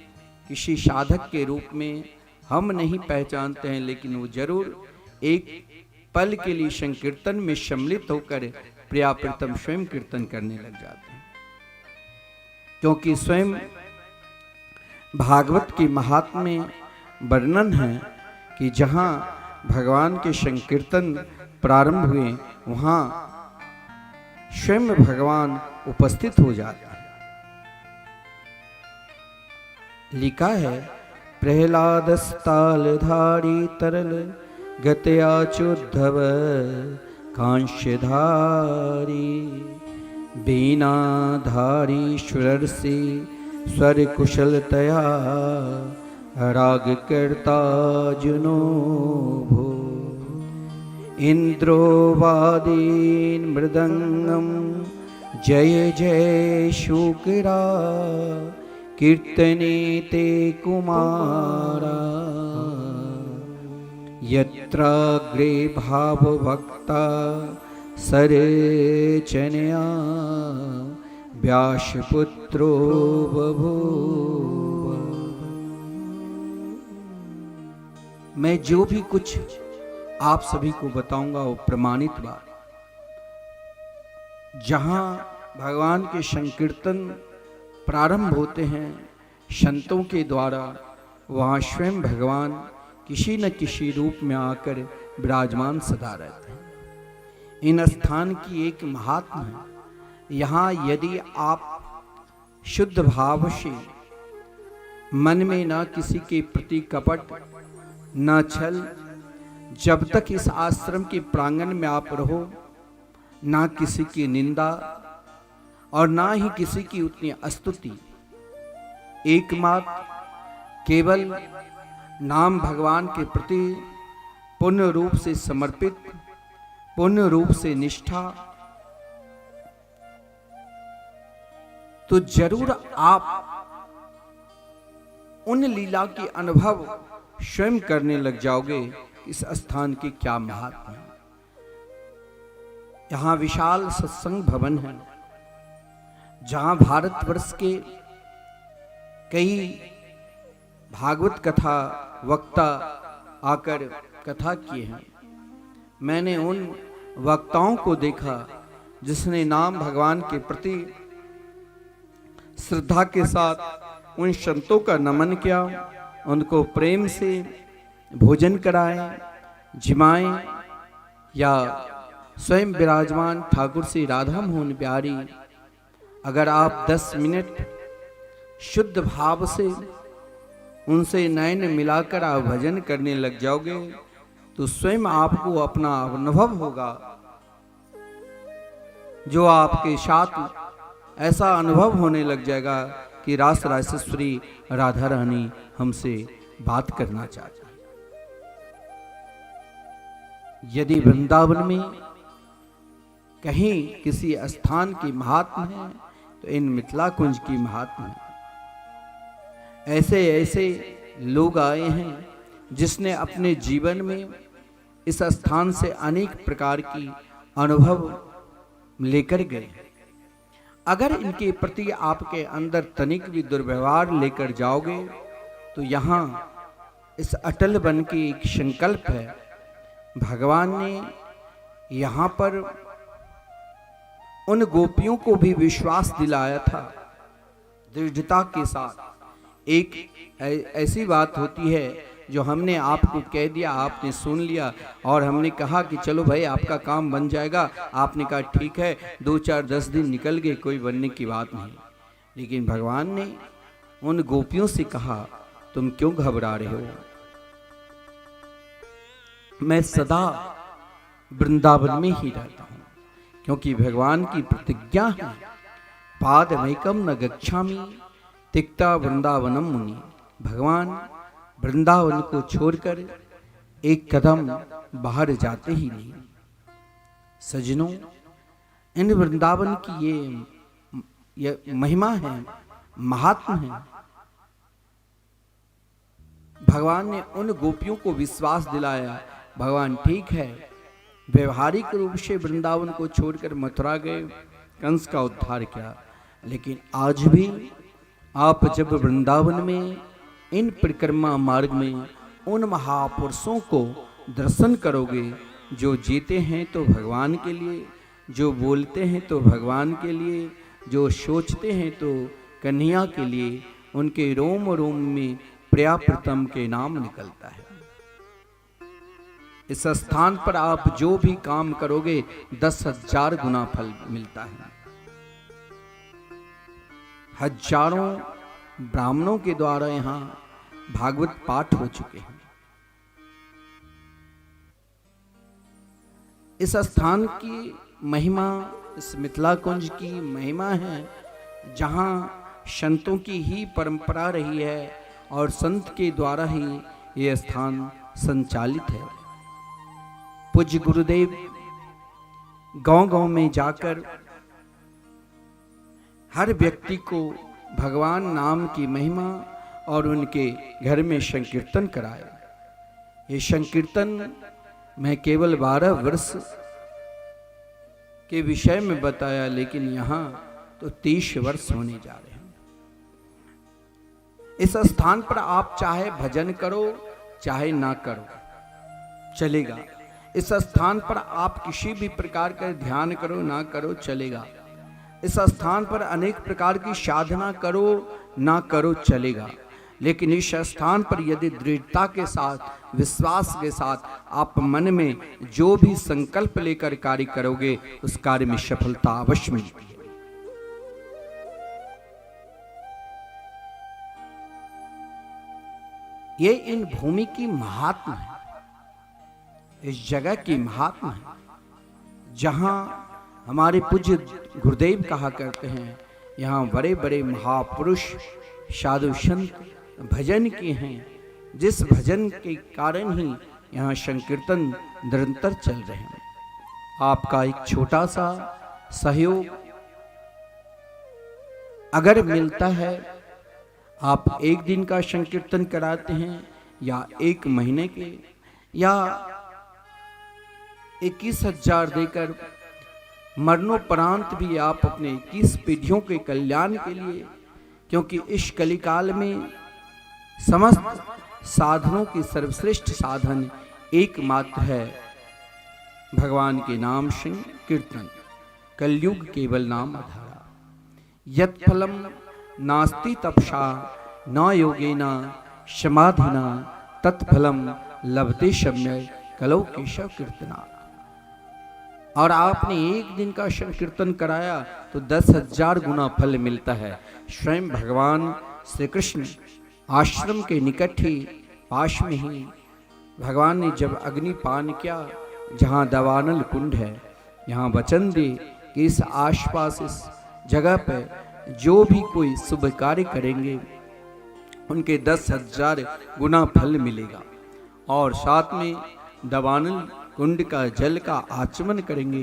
किसी साधक के रूप में हम नहीं पहचानते हैं, लेकिन वो जरूर एक पल के लिए संकीर्तन में सम्मिलित होकर प्रिया प्रीतम स्वयं कीर्तन करने लग जाते हैं। क्योंकि स्वयं भागवत के महात्म्य में वर्णन है कि जहाँ भगवान के संकीर्तन प्रारंभ हुए वहाँ स्वयं भगवान उपस्थित हो जाते हैं। लिखा है, प्रहलादस्तालधारी तरल गतयाचुद्धव कांस्यधारी बीनाधारी सुरर्षि स्वर कुशलतया राग करता जुनो भो इंद्रो वादीन मृदंगम जय जय शुक्रा कीर्तने ते कुमारा यत्राग्रे भावभक्ता सरेचनया व्यासपुत्रो बभूव। मैं जो भी कुछ आप सभी को बताऊंगा वो प्रमाणित बात। जहां भगवान के संकीर्तन प्रारंभ होते हैं संतों के द्वारा, वहाँ स्वयं भगवान किसी न किसी रूप में आकर विराजमान सदा रहते हैं। इन स्थान की एक महात्मा है। यहाँ यदि आप शुद्ध भाव से मन में ना किसी के प्रति कपट ना छल, जब तक इस आश्रम के प्रांगण में आप रहो, ना किसी की निंदा और ना ही किसी की उतनी स्तुति, एकमात्र केवल नाम भगवान के प्रति पूर्ण रूप से समर्पित, पूर्ण रूप से निष्ठा, तो जरूर आप उन लीला के अनुभव स्वयं करने लग जाओगे। इस स्थान की क्या महात्मा है। यहाँ विशाल सत्संग भवन है, जहां भारतवर्ष के कई भागवत कथा वक्ता आकर कथा किए हैं। मैंने उन वक्ताओं को देखा जिसने नाम भगवान के प्रति श्रद्धा के साथ उन संतों का नमन किया, उनको प्रेम से भोजन कराए, जिमाएं, या स्वयं विराजमान ठाकुर श्री राधा मोहन प्यारी। अगर आप 10 मिनट शुद्ध भाव से उनसे नयन मिलाकर आप भजन करने लग जाओगे तो स्वयं आपको अपना अनुभव होगा, जो आपके साथ ऐसा अनुभव होने लग जाएगा कि रास रासेश्वरी राधा रानी हमसे बात करना चाहती है। यदि वृंदावन में कहीं किसी स्थान की महात्मा है तो इन मिथिला कुंज की महात्मा है। ऐसे ऐसे लोग आए हैं जिसने अपने जीवन में इस स्थान से अनेक प्रकार की अनुभव लेकर गए। अगर इनके प्रति आपके अंदर तनिक भी दुर्व्यवहार लेकर जाओगे तो यहाँ इस अटल वन की एक संकल्प है। भगवान ने यहाँ पर उन गोपियों को भी विश्वास दिलाया था दृढ़ता के साथ। एक ऐसी बात होती है जो हमने आपको कह दिया, आपने सुन लिया और हमने कहा कि चलो भाई आपका काम बन जाएगा। आपने कहा ठीक है, 2, 4, 10 दिन निकल गए, कोई बनने की बात नहीं। लेकिन भगवान ने उन गोपियों से कहा तुम क्यों घबरा रहे हो, मैं सदा वृंदावन में ही रहता हूँ, क्योंकि भगवान की प्रतिज्ञा है, पादमेकम न गच्छामि तिक्ता वृंदावनम मुनि। भगवान वृंदावन को छोड़कर एक कदम बाहर जाते ही नहीं। सजनों, इन वृंदावन की ये महिमा है, महात्म है। भगवान ने उन गोपियों को विश्वास दिलाया, भगवान ठीक है, व्यवहारिक रूप से वृंदावन को छोड़कर मथुरा गए, कंस का उद्धार किया, लेकिन आज भी आप जब वृंदावन में इन परिक्रमा मार्ग में उन महापुरुषों को दर्शन करोगे, जो जीते हैं तो भगवान के लिए, जो बोलते हैं तो भगवान के लिए, जो सोचते हैं तो कन्हैया के लिए, उनके रोम रोम में प्रियाप्रीतम के नाम निकलता है। इस स्थान पर आप जो भी काम करोगे 10,000 गुना फल मिलता है। हजारों ब्राह्मणों के द्वारा यहाँ भागवत पाठ हो चुके हैं। इस स्थान की महिमा, इस मिथिला कुंज की महिमा है, जहाँ संतों की ही परंपरा रही है और संत के द्वारा ही ये स्थान संचालित है। पूज्य गुरुदेव गांव-गांव में जाकर हर व्यक्ति को भगवान नाम की महिमा और उनके घर में संकीर्तन कराए। ये संकीर्तन मैं केवल 12 वर्ष के विषय में बताया, लेकिन यहाँ तो 30 वर्ष होने जा रहे हैं। इस स्थान पर आप चाहे भजन करो चाहे ना करो, चलेगा। इस स्थान पर आप किसी भी प्रकार का ध्यान करो ना करो, चलेगा। इस स्थान पर अनेक प्रकार की साधना करो ना करो, चलेगा। लेकिन इस स्थान पर यदि दृढ़ता के साथ, विश्वास के साथ आप मन में जो भी संकल्प लेकर कार्य करोगे, उस कार्य में सफलता अवश्य मिलती है। ये इन भूमि की महात्मा है, इस जगह की महात्मा है, जहां हमारे पूज्य गुरुदेव कहा करते हैं, यहाँ बड़े बड़े महापुरुष साधु संत भजन किए हैं, जिस भजन के कारण ही यहाँ संकीर्तन निरंतर चल रहे हैं। आपका एक छोटा सा सहयोग अगर मिलता है, आप एक दिन का संकीर्तन कराते हैं या एक महीने के, या 21,000 देकर मरणोपरांत भी आप अपने 21 पीढ़ियों के कल्याण के लिए, क्योंकि इस कलिकाल में समस्त साधनों की सर्वश्रेष्ठ साधन एकमात्र है भगवान के नाम संकीर्तन। कलयुग केवल नाम आधारा, यत् फलम नास्ति तपसा न योगेना समाधिना तत्फलम लभते सम्यक कलौ केशव कीर्तना। और आपने एक दिन का संकीर्तन कराया तो 10,000 गुना फल मिलता है। स्वयं भगवान श्री कृष्ण आश्रम के निकट ही, पास में ही, भगवान ने जब अग्निपान किया, जहाँ दवानल कुंड है, यहाँ वचन दे कि इस आसपास इस जगह पर जो भी कोई शुभ कार्य करेंगे उनके 10,000 गुना फल मिलेगा। और साथ में दवानल कुंड का जल का आचमन करेंगे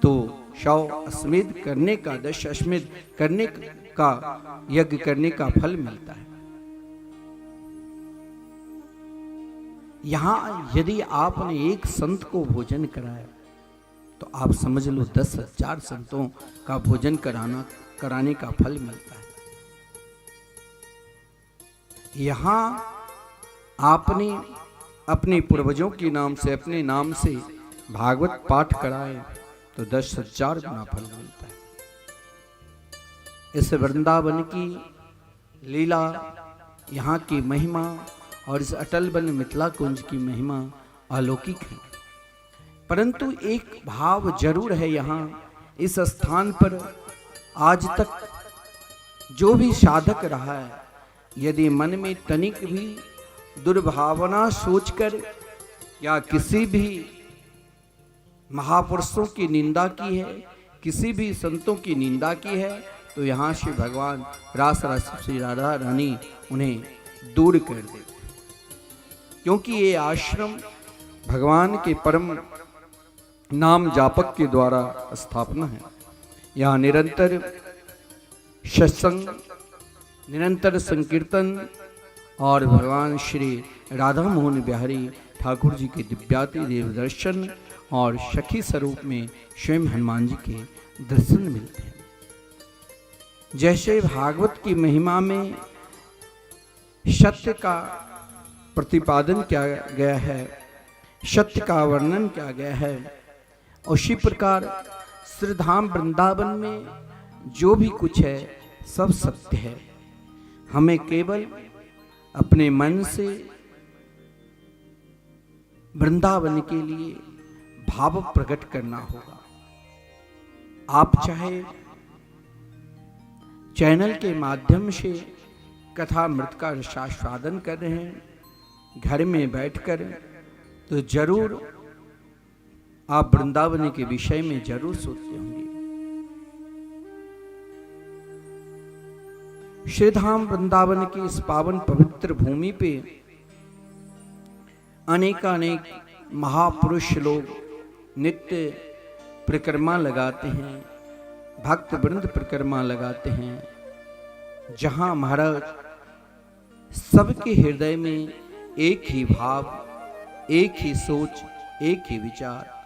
तो 100 अश्वमेध करने का, 10 अश्वमेध करने का, यज्ञ करने का फल मिलता है। यहाँ यदि आपने एक संत को भोजन कराया तो आप समझ लो 10,000 संतों का भोजन कराने का फल मिलता है। यहाँ आपने अपने पूर्वजों के नाम से, अपने नाम से भागवत पाठ कराए तो 10,000 गुना फल मिलता है। इस वृंदावन की लीला, यहाँ की महिमा और इस अटल वन मिथिला कुंज की महिमा अलौकिक है। परंतु एक भाव जरूर है यहाँ इस स्थान पर, आज तक जो भी साधक रहा है, यदि मन में तनिक भी दुर्भावना सोचकर या किसी भी महापुरुषों की निंदा की है, किसी भी संतों की निंदा की है, तो यहाँ श्री भगवान रास रस श्री राधा रानी उन्हें दूर कर दे, क्योंकि ये आश्रम भगवान के परम नाम जापक के द्वारा स्थापना है। यहाँ निरंतर सत्संग, निरंतर संकीर्तन और भगवान श्री राधा मोहन बिहारी ठाकुर जी के दिव्याति देव दर्शन और सखी स्वरूप में स्वयं हनुमान जी के दर्शन मिलते हैं। जैसे भागवत की महिमा में सत्य का प्रतिपादन किया गया है, सत्य का वर्णन किया गया है, उसी प्रकार श्रीधाम वृंदावन में जो भी कुछ है सब सत्य है। हमें केवल अपने मन से वृंदावन के लिए भाव प्रकट करना होगा। आप चाहे चैनल के माध्यम से कथा मृत का रसास्वादन कर रहे हैं घर में बैठकर, तो जरूर आप वृंदावन के विषय में जरूर सोचते होंगे। श्रीधाम वृंदावन की इस पावन पवित्र भूमि पे अनेकानेक महापुरुष लोग नित्य परिक्रमा लगाते हैं, भक्त वृंद परिक्रमा लगाते हैं, जहां महाराज सबके हृदय में एक ही भाव, एक ही सोच, एक ही विचार,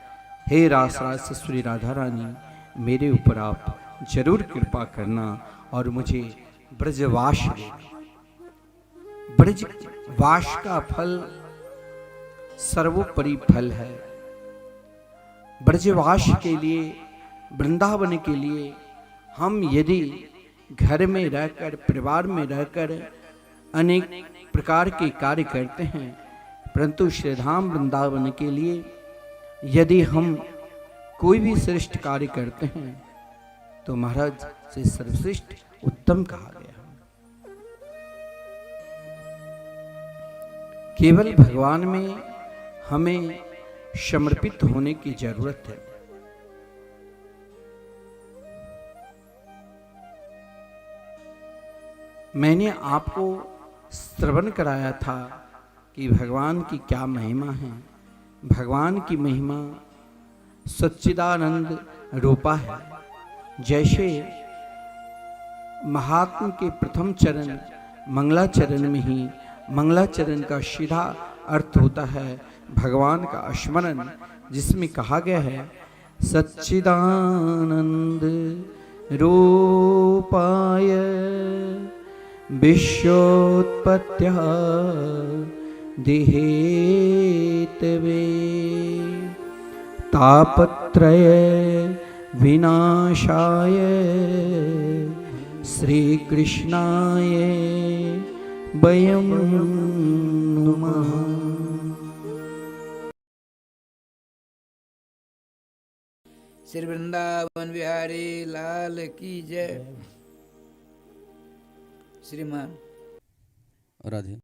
हे रास रास श्री राधा रानी, मेरे ऊपर आप जरूर कृपा करना और मुझे ब्रजवास देना। ब्रजवास का फल सर्वोपरि फल है। ब्रजवास के लिए, वृंदावन के लिए हम यदि घर में रहकर, परिवार में रहकर अनेक प्रकार के कार्य करते हैं, परंतु श्रीधाम वृंदावन के लिए यदि हम कोई भी श्रेष्ठ कार्य करते हैं तो महाराज से सर्वश्रेष्ठ उत्तम कहा गया। केवल भगवान में हमें समर्पित होने की जरूरत है। मैंने आपको श्रवण कराया था कि भगवान की क्या महिमा है। भगवान की महिमा सच्चिदानंद रूपा है। जैसे महात्मा के प्रथम चरण मंगलाचरण में ही मंगलाचरण का सीधा अर्थ होता है भगवान का स्मरण, जिसमें कहा गया है सच्चिदानंद रूपाय विश्वोत्पत्त्या देहेतवे तापत्रय विनाशाय श्री कृष्णाय वयं नमः। श्री वृंदावन बिहारी लाल की जय। श्रीमान राधे।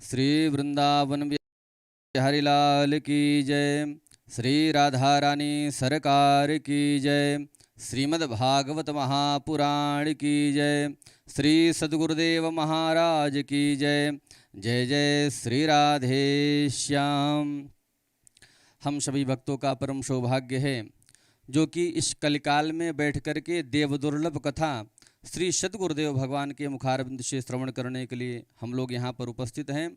श्री वृंदावन बिहारी लाल की जय। श्री राधा रानी सरकार की जय। श्रीमद् भागवत महापुराण की जय। श्री सद्गुरुदेव महाराज की जय। जय जय श्री राधे श्याम। हम सभी भक्तों का परम सौभाग्य है जो कि इस कलिकाल में बैठ कर के देव दुर्लभ कथा श्री सद्गुरुदेव भगवान के मुखारविंद से श्रवण करने के लिए हम लोग यहाँ पर उपस्थित हैं।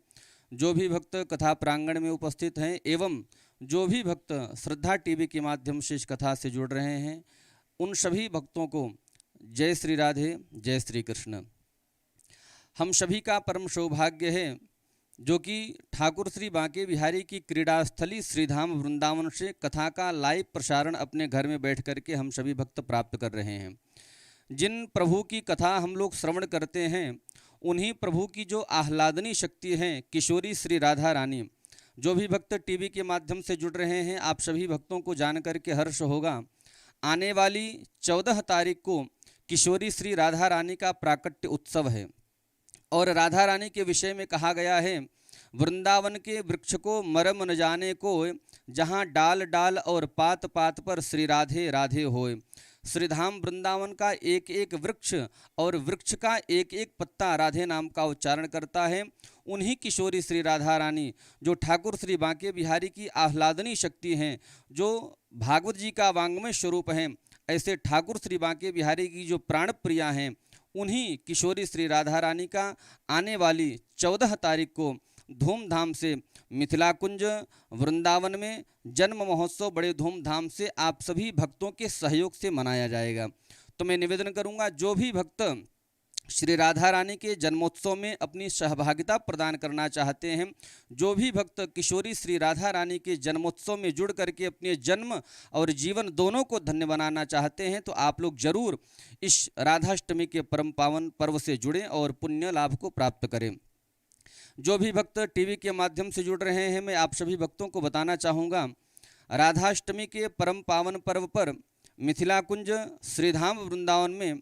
जो भी भक्त कथा प्रांगण में उपस्थित हैं एवं जो भी भक्त श्रद्धा टीवी के माध्यम से इस कथा से जुड़ रहे हैं, उन सभी भक्तों को जय श्री राधे, जय श्री कृष्ण। हम सभी का परम सौभाग्य है जो कि ठाकुर श्री बांके बिहारी की क्रीड़ास्थली श्रीधाम वृंदावन से कथा का लाइव प्रसारण अपने घर में बैठ करके हम सभी भक्त प्राप्त कर रहे हैं। जिन प्रभु की कथा हम लोग श्रवण करते हैं उन्हीं प्रभु की जो आह्लादनी शक्ति है किशोरी श्री राधा रानी, जो भी भक्त टीवी के माध्यम से जुड़ रहे हैं आप सभी भक्तों को जान करके हर्ष होगा। आने वाली 14 तारीख को किशोरी श्री राधा रानी का प्राकट्य उत्सव है और राधा रानी के विषय में कहा गया है वृंदावन के वृक्ष को मरम न जाने को, जहाँ डाल डाल और पात पात पर श्री राधे राधे होए। श्रीधाम वृंदावन का एक एक वृक्ष और वृक्ष का एक एक पत्ता राधे नाम का उच्चारण करता है। उन्हीं किशोरी श्री राधा रानी जो ठाकुर श्री बांके बिहारी की आह्लादनी शक्ति हैं, जो भागवत जी का वांग्मय स्वरूप हैं, ऐसे ठाकुर श्री बांके बिहारी की जो प्राण प्रिया हैं, उन्हीं किशोरी श्री राधा रानी का आने वाली 14 तारीख को धूमधाम से मिथिला कुंज वृंदावन में जन्म महोत्सव बड़े धूमधाम से आप सभी भक्तों के सहयोग से मनाया जाएगा। तो मैं निवेदन करूंगा, जो भी भक्त श्री राधा रानी के जन्मोत्सव में अपनी सहभागिता प्रदान करना चाहते हैं, जो भी भक्त किशोरी श्री राधा रानी के जन्मोत्सव में जुड़ करके अपने जन्म और जीवन दोनों को धन्य बनाना चाहते हैं, तो आप लोग जरूर इस राधाष्टमी के परम पावन पर्व से जुड़ें और पुण्य लाभ को प्राप्त करें। जो भी भक्त टीवी के माध्यम से जुड़ रहे हैं, मैं आप सभी भक्तों को बताना चाहूँगा, राधाष्टमी के परम पावन पर्व पर मिथिला कुंज श्रीधाम वृंदावन में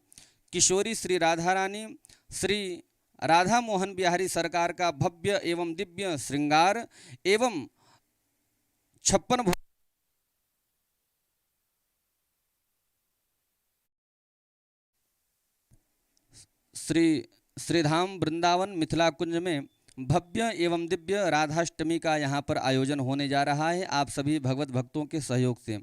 किशोरी श्री राधा रानी श्री राधा मोहन बिहारी सरकार का भव्य एवं दिव्य श्रृंगार एवं 56 श्रीधाम वृंदावन मिथिला कुंज में भव्य एवं दिव्य राधाष्टमी का यहाँ पर आयोजन होने जा रहा है, आप सभी भगवत भक्तों के सहयोग से।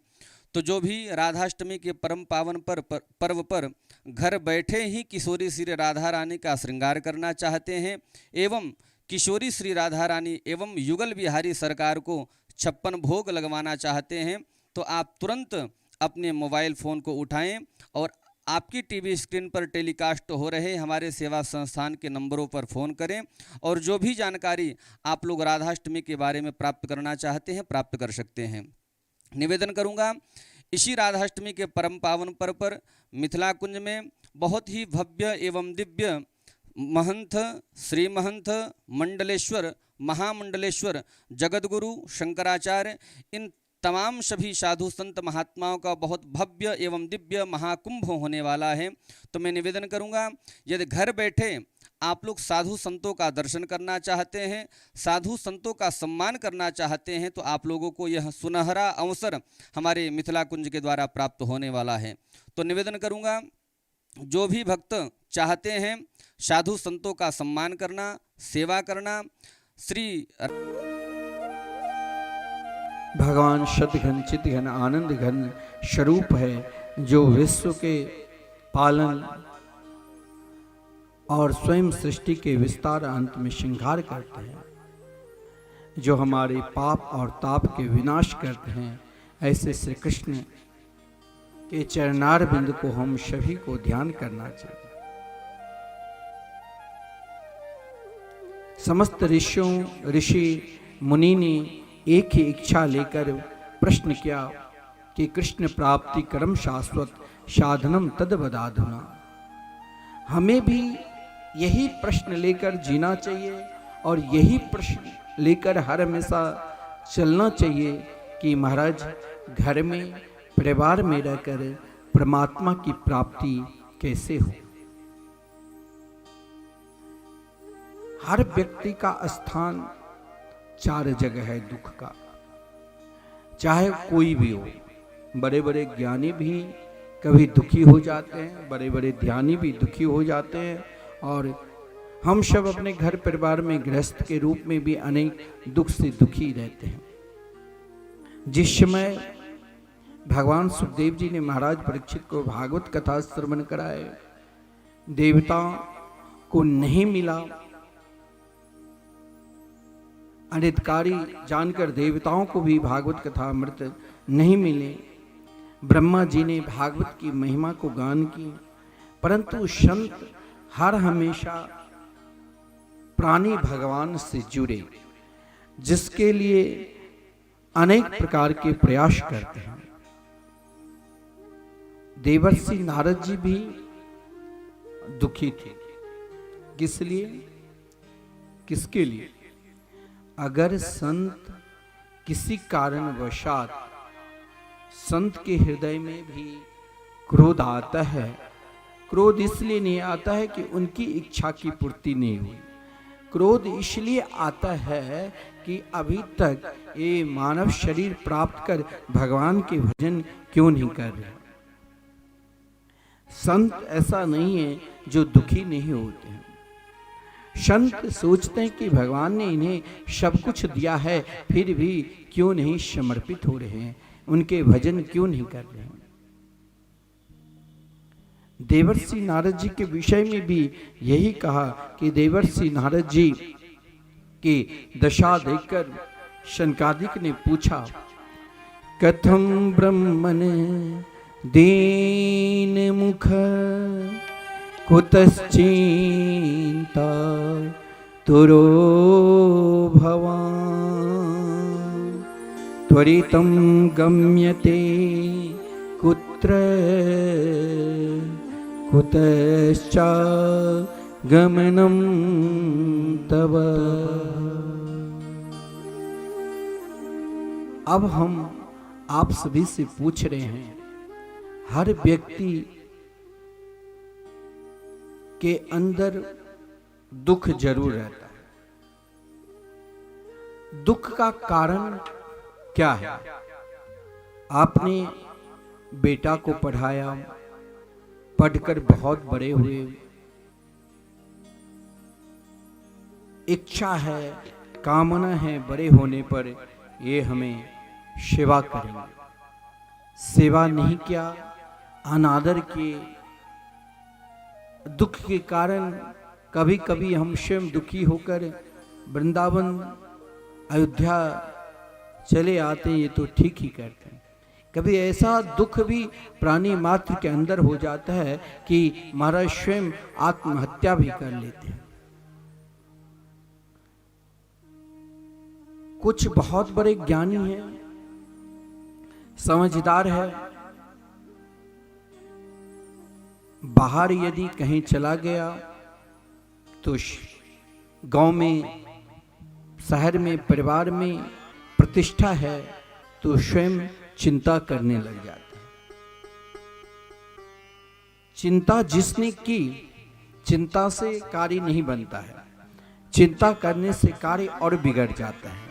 तो जो भी राधाष्टमी के परम पावन पर्व पर घर बैठे ही किशोरी श्री राधा रानी का श्रृंगार करना चाहते हैं एवं किशोरी श्री राधा रानी एवं युगल बिहारी सरकार को 56 भोग लगवाना चाहते हैं, तो आप तुरंत अपने मोबाइल फ़ोन को उठाएं और आपकी टीवी स्क्रीन पर टेलीकास्ट हो रहे हमारे सेवा संस्थान के नंबरों पर फ़ोन करें और जो भी जानकारी आप लोग राधाष्टमी के बारे में प्राप्त करना चाहते हैं प्राप्त कर सकते हैं। निवेदन करूंगा, इसी राधाष्टमी के परम पावन पर्व पर मिथिला कुंज में बहुत ही भव्य एवं दिव्य महंत श्री महंत मंडलेश्वर महामंडलेश्वर जगतगुरु शंकराचार्य इन तमाम सभी साधु संत महात्माओं का बहुत भव्य एवं दिव्य महाकुंभ होने वाला है। तो मैं निवेदन करूंगा, यदि घर बैठे आप लोग साधु संतों का दर्शन करना चाहते हैं, साधु संतों का सम्मान करना चाहते हैं, तो आप लोगों को यह सुनहरा अवसर हमारे मिथिला कुंज के द्वारा प्राप्त होने वाला है। तो निवेदन करूंगा, जो भी भक्त चाहते हैं साधु संतों का सम्मान करना, सेवा करना, श्री भगवान शतघन चितघन आनंद घन स्वरूप है, जो विश्व के पालन और स्वयं सृष्टि के विस्तार अंत में श्रृंगार करते हैं, जो हमारे पाप और ताप के विनाश करते हैं। ऐसे श्री कृष्ण के चरणार बिंद को हम सभी को ध्यान करना चाहिए। समस्त ऋषि मुनि ने एक ही इच्छा लेकर प्रश्न किया कि कृष्ण प्राप्ति कर्म शाश्वत साधनम तद बदाधुना। हमें भी यही प्रश्न लेकर जीना चाहिए और यही प्रश्न लेकर हर हमेशा चलना चाहिए कि महाराज घर में परिवार में रहकर परमात्मा की प्राप्ति कैसे हो। हर व्यक्ति का स्थान 4 जगह है दुख का, चाहे कोई भी हो। बड़े बड़े ज्ञानी भी कभी दुखी हो जाते हैं, बड़े बड़े ध्यानी भी दुखी हो जाते हैं, और हम सब अपने घर परिवार में गृहस्थ के रूप में भी अनेक दुख से दुखी रहते हैं। जिस समय भगवान सुखदेव जी ने महाराज परीक्षित को भागवत कथा श्रवण कराए, देवताओं को नहीं मिला, अनितकारी जानकर देवताओं को भी भागवत कथा अमृत नहीं मिले। ब्रह्मा जी ने भागवत की महिमा को गान की, परंतु संत हर हमेशा प्राणी भगवान से जुड़े, जिसके लिए अनेक प्रकार के प्रयास करते हैं। देवर्षि नारद जी भी दुखी थे। किस लिए? किसके लिए? अगर संत किसी कारणवशात संत के हृदय में भी क्रोध आता है, क्रोध इसलिए नहीं आता है कि उनकी इच्छा की पूर्ति नहीं हुई, क्रोध इसलिए आता है कि अभी तक ये मानव शरीर प्राप्त कर भगवान के भजन क्यों नहीं कर रहे। संत ऐसा नहीं है जो दुखी नहीं होते हैं। संत सोचते हैं कि भगवान ने इन्हें सब कुछ दिया है, फिर भी क्यों नहीं समर्पित हो रहे हैं, उनके भजन क्यों नहीं कर रहे हैं। देवर्षि नारद जी के विषय में भी यही कहा कि देवर्षि नारद जी की दशा देखकर शनकादिक ने पूछा, कथम ब्रह्मन दीन मुख कुतश्चिंता तुरो भवान त्वरितं गम्यते कुत्र कुतश्चा गमनं तव। अब हम आप सभी से पूछ रहे हैं, हर व्यक्ति के अंदर दुख जरूर रहता है। दुख का कारण क्या है? आपने बेटा को पढ़ाया, पढ़कर बहुत बड़े हुए, इच्छा है, कामना है बड़े होने पर ये हमें सेवा करेंगे। सेवा नहीं किया, अनादर किए, दुख के कारण कभी कभी हम स्वयं दुखी होकर वृंदावन अयोध्या चले आते हैं, ये तो ठीक ही करते हैं। कभी ऐसा दुख भी प्राणी मात्र के अंदर हो जाता है कि महाराज स्वयं आत्महत्या भी कर लेते हैं। कुछ बहुत बड़े ज्ञानी हैं, समझदार है, बाहर यदि कहीं चला गया तो गांव में, शहर में, परिवार में प्रतिष्ठा है तो स्वयं चिंता करने लग जाता है। चिंता जिसने की, चिंता से कार्य नहीं बनता है, चिंता करने से कार्य और बिगड़ जाता है।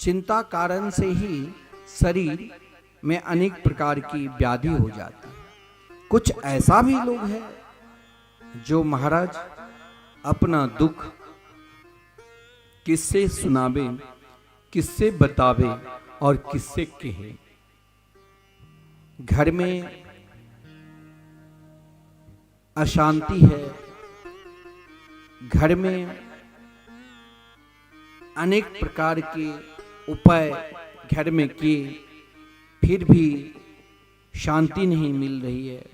चिंता कारण से ही शरीर में अनेक प्रकार की व्याधि हो जाती है। कुछ ऐसा भी लोग हैं जो महाराज अपना दुख किससे सुनावे, किससे बतावे और किससे कहे। घर में अशांति है, घर में अनेक प्रकार के उपाय घर में किए, फिर भी शांति नहीं मिल रही है।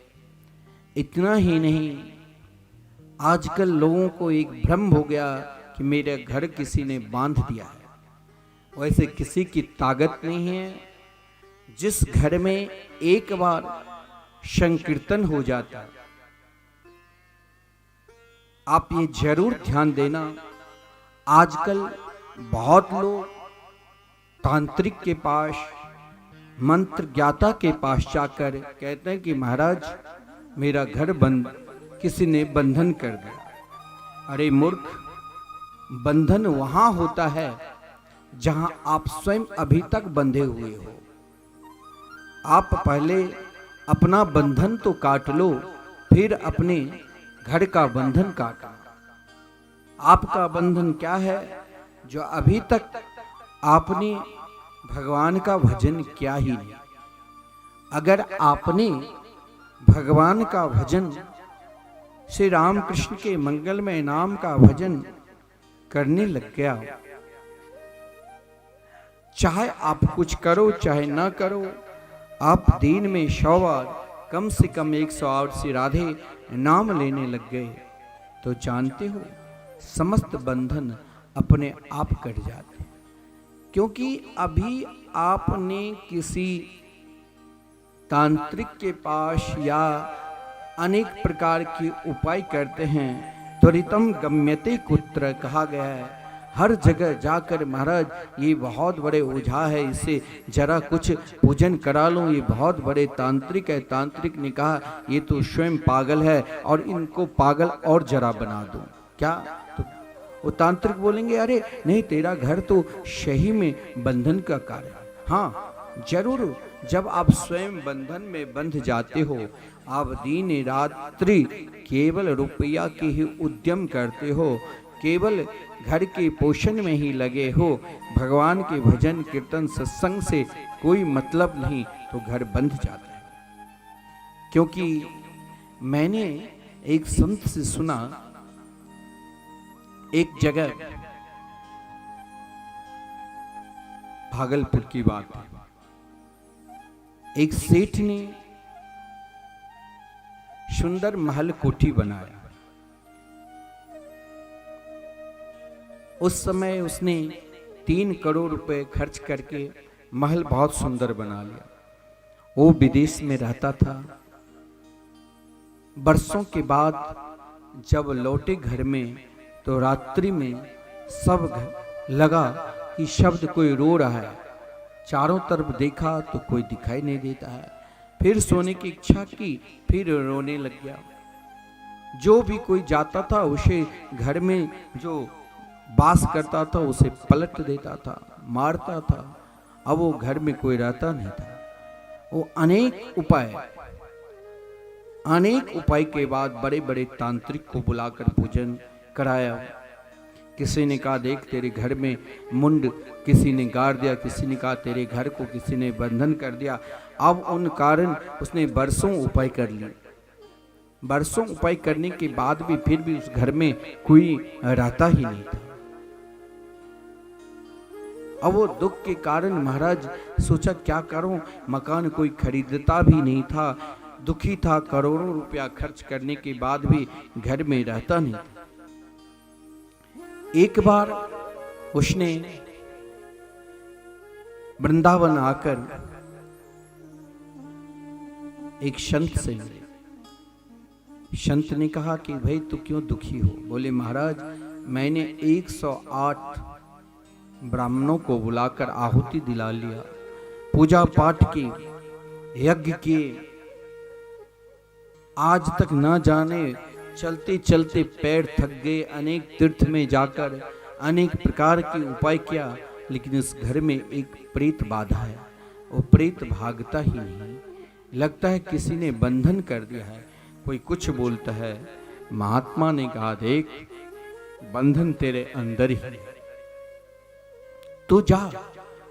इतना ही नहीं, आजकल लोगों को एक भ्रम हो गया कि मेरे घर किसी ने बांध दिया है। वैसे किसी की ताकत नहीं है। जिस घर में एक बार संकीर्तन हो जाता है, आप ये जरूर ध्यान देना, आजकल बहुत लोग तांत्रिक के पास, मंत्र ज्ञाता के पास जाकर कहते हैं कि महाराज मेरा घर बंद, किसी ने बंधन कर दिया। अरे मूर्ख, बंधन वहां होता है जहां आप स्वयं अभी तक बंधे हुए हो। आप पहले अपना बंधन तो काट लो, फिर अपने घर का बंधन काटो। आपका बंधन क्या है? जो अभी तक आपने भगवान का भजन किया ही नहीं। अगर आपने भगवान का भजन, श्री राम कृष्ण के मंगलमय नाम का भजन करने लग गया, चाहे आप कुछ करो चाहे ना करो, आप दिन में 100 बार, कम से कम 108 से राधे नाम लेने लग गए, तो जानते हो समस्त बंधन अपने आप कट जाते हैं। क्योंकि अभी आपने किसी तांत्रिक के पास या अनेक प्रकार के उपाय करते हैं। त्वरितम गम्यते कुत्र कहा गया है। हर जगह जाकर महाराज ये बहुत बड़े ओझा है, इससे जरा कुछ पूजन करा लो, ये बहुत बड़े तांत्रिक है। तांत्रिक ने कहा ये तो स्वयं पागल है और इनको पागल और जरा बना दो। क्या? तो वो तांत्रिक बोलेंगे अरे नहीं, तेरा घर तो सही में बंधन का कार्य है। हाँ जरूर, जब आप स्वयं बंधन में बंध जाते हो, आप दिन रात्रि केवल रुपया के ही उद्यम करते हो, केवल घर के पोषण में ही लगे हो, भगवान के भजन कीर्तन सत्संग से कोई मतलब नहीं, तो घर बंध जाता है। क्योंकि मैंने एक संत से सुना, एक जगह भागलपुर की बात है, एक सेठ ने सुंदर महल कोठी बनाया। उस समय उसने 3 करोड़ रुपए खर्च करके महल बहुत सुंदर बना लिया। वो विदेश में रहता था। बरसों के बाद जब लौटे घर में, तो रात्रि में सब लगा कि शब्द कोई रो रहा है। चारों तरफ देखा तो कोई दिखाई नहीं देता है। फिर सोने की इच्छा की, फिर रोने लग गया। जो भी कोई जाता था उसे घर में जो बास करता था उसे पलट देता था, मारता था। अब वो घर में कोई रहता नहीं था। वो अनेक उपाय के बाद बड़े बड़े तांत्रिक को बुलाकर पूजन कराया। किसी ने कहा देख तेरे घर में मुंड किसी ने गाड़ दिया, किसी ने कहा तेरे घर को किसी ने बंधन कर दिया। अब उन कारण उसने बरसों उपाय कर लिए। बरसों उपाय करने के बाद भी फिर भी उस घर में कोई रहता ही नहीं था। अब वो दुख के कारण महाराज सोचा क्या करूं, मकान कोई खरीदता भी नहीं था, दुखी था, करोड़ों रुपया खर्च करने के बाद भी घर में रहता नहीं था। एक बार उसने वृंदावन आकर एक संत से मिले। संत ने कहा कि भाई तू क्यों दुखी हो? बोले महाराज मैंने 108 ब्राह्मणों को बुलाकर आहुति दिला लिया, पूजा पाठ की, यज्ञ किए, आज तक न जाने चलते चलते पैर थक गए, अनेक तीर्थ में जाकर अनेक प्रकार के उपाय किया, लेकिन इस घर में एक प्रेत बाधा है। वो प्रेत भागता ही नहीं, लगता है किसी ने बंधन कर दिया है। कोई कुछ बोलता है। महात्मा ने कहा देख बंधन तेरे अंदर ही है, तो जा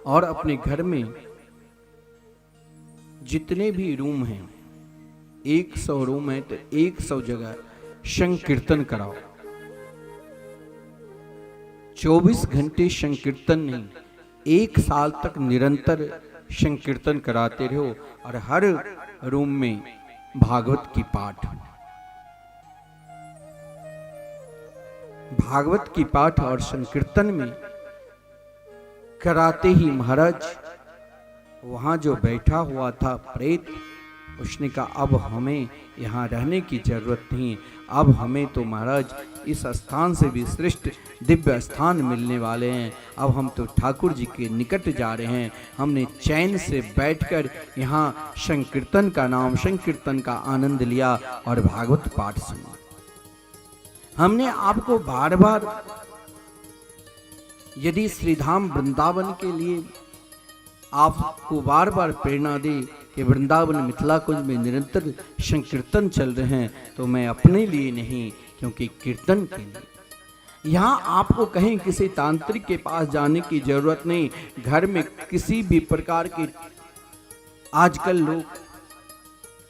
और अपने घर में जितने भी रूम हैं, 100 रूम है तो 100 जगह संकीर्तन कराओ। 24 घंटे संकीर्तन नहीं, 1 साल तक निरंतर संकीर्तन कराते रहो और हर रूम में भागवत की पाठ, भागवत की पाठ और संकीर्तन में कराते ही महाराज वहां जो बैठा हुआ था प्रेत, उसने कहा अब हमें यहाँ रहने की जरूरत नहीं, अब हमें तो महाराज इस स्थान से भी श्रेष्ठ दिव्य स्थान मिलने वाले हैं। अब हम तो ठाकुर जी के निकट जा रहे हैं। हमने चैन से बैठकर यहाँ संकीर्तन का नाम, संकीर्तन का आनंद लिया और भागवत पाठ सुना। हमने आपको बार बार यदि श्रीधाम वृंदावन के लिए आपको बार बार प्रेरणा दे कि वृंदावन मिथिला कुंज में निरंतर संकीर्तन चल रहे हैं, तो मैं अपने लिए नहीं क्योंकि कीर्तन के लिए। यहाँ आपको कहीं किसी तांत्रिक के पास जाने की जरूरत नहीं। घर में किसी भी प्रकार के आजकल लोग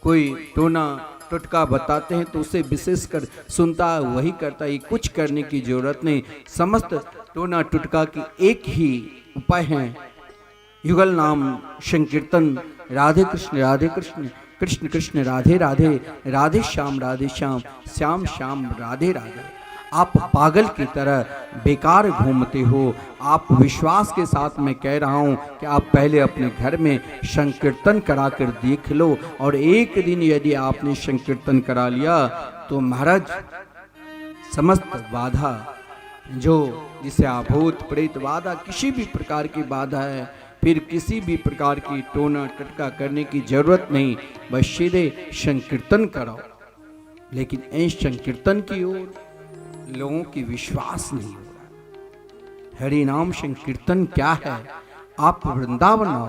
कोई टोना टुटका बताते हैं तो उसे विशेषकर सुनता है, वही करता है। कुछ करने की जरूरत नहीं। समस्त टोना टुटका की एक ही उपाय है, युगल नाम संकीर्तन, राधे कृष्ण कृष्ण कृष्ण राधे राधे, राधे श्याम श्याम श्याम राधे राधे। आप पागल की तरह बेकार घूमते हो। आप विश्वास के साथ मैं कह रहा हूं कि आप पहले अपने घर में संकीर्तन करा कर देख लो, और एक दिन यदि आपने संकीर्तन करा लिया तो महाराज समस्त बाधा, जो जिसे आप भूत प्रेत बाधा, किसी भी प्रकार की बाधा है, फिर किसी भी प्रकार की टोना टटका करने की जरूरत नहीं। बस सीधे संकीर्तन कराओ। लेकिन इस संकीर्तन की ओर लोगों की विश्वास नहीं हो रहा। हरि नाम संकीर्तन क्या है? आप वृंदावन आओ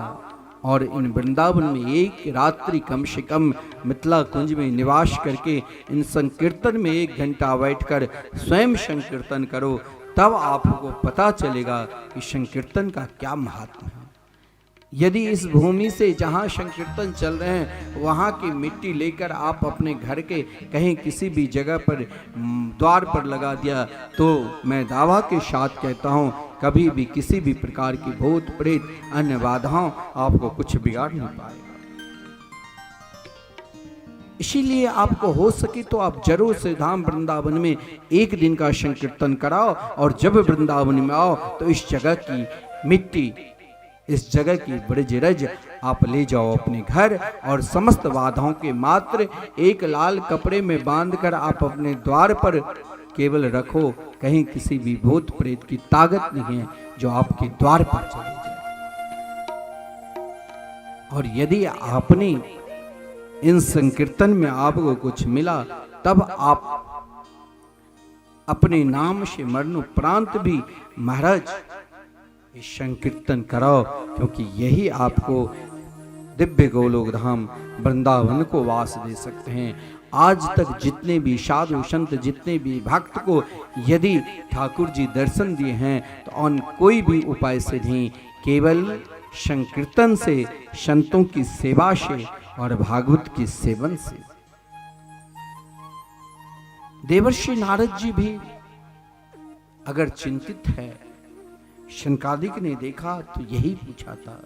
और इन वृंदावन में एक रात्रि कम से कम मिथिला कुंज में निवास करके इन संकीर्तन में 1 घंटा बैठकर स्वयं संकीर्तन करो, तब आपको पता चलेगा कि संकीर्तन का क्या महत्व है। यदि इस भूमि से जहाँ संकीर्तन चल रहे हैं वहाँ की मिट्टी लेकर आप अपने घर के कहीं किसी भी जगह पर द्वार पर लगा दिया, तो मैं दावा के साथ कहता हूँ कभी भी किसी भी प्रकार की भूत प्रेत अन्य बाधाओं आपको कुछ बिगाड़ नहीं पाएगा। इसीलिए आपको हो सके तो आप जरूर से धाम वृंदावन में 1 दिन का संकीर्तन कराओ, और जब वृंदावन में आओ तो इस जगह की मिट्टी, इस जगह की ब्रज रज आप ले जाओ अपने घर, और समस्त बाधाओं के मात्र एक लाल कपड़े में बांधकर आप अपने द्वार पर केवल रखो। कहीं किसी भी भूत प्रेत की ताकत नहीं है जो आपके द्वार पर चले जाए। और यदि आपने इन संकीर्तन में आपको कुछ मिला, तब आप अपने नाम से मरण उपरांत भी महाराज संकीर्तन कराओ, क्योंकि यही आपको दिव्य गोलोक धाम वृंदावन को वास दे सकते हैं। आज तक जितने भी साधु संत, जितने भी भक्त को यदि ठाकुर जी दर्शन दिए हैं तो और कोई भी उपाय से नहीं, केवल संकीर्तन से, संतों की सेवा से और भागवत के सेवन से। देवर्षि नारद जी भी अगर चिंतित है, शनकादिक ने देखा तो यही पूछा था,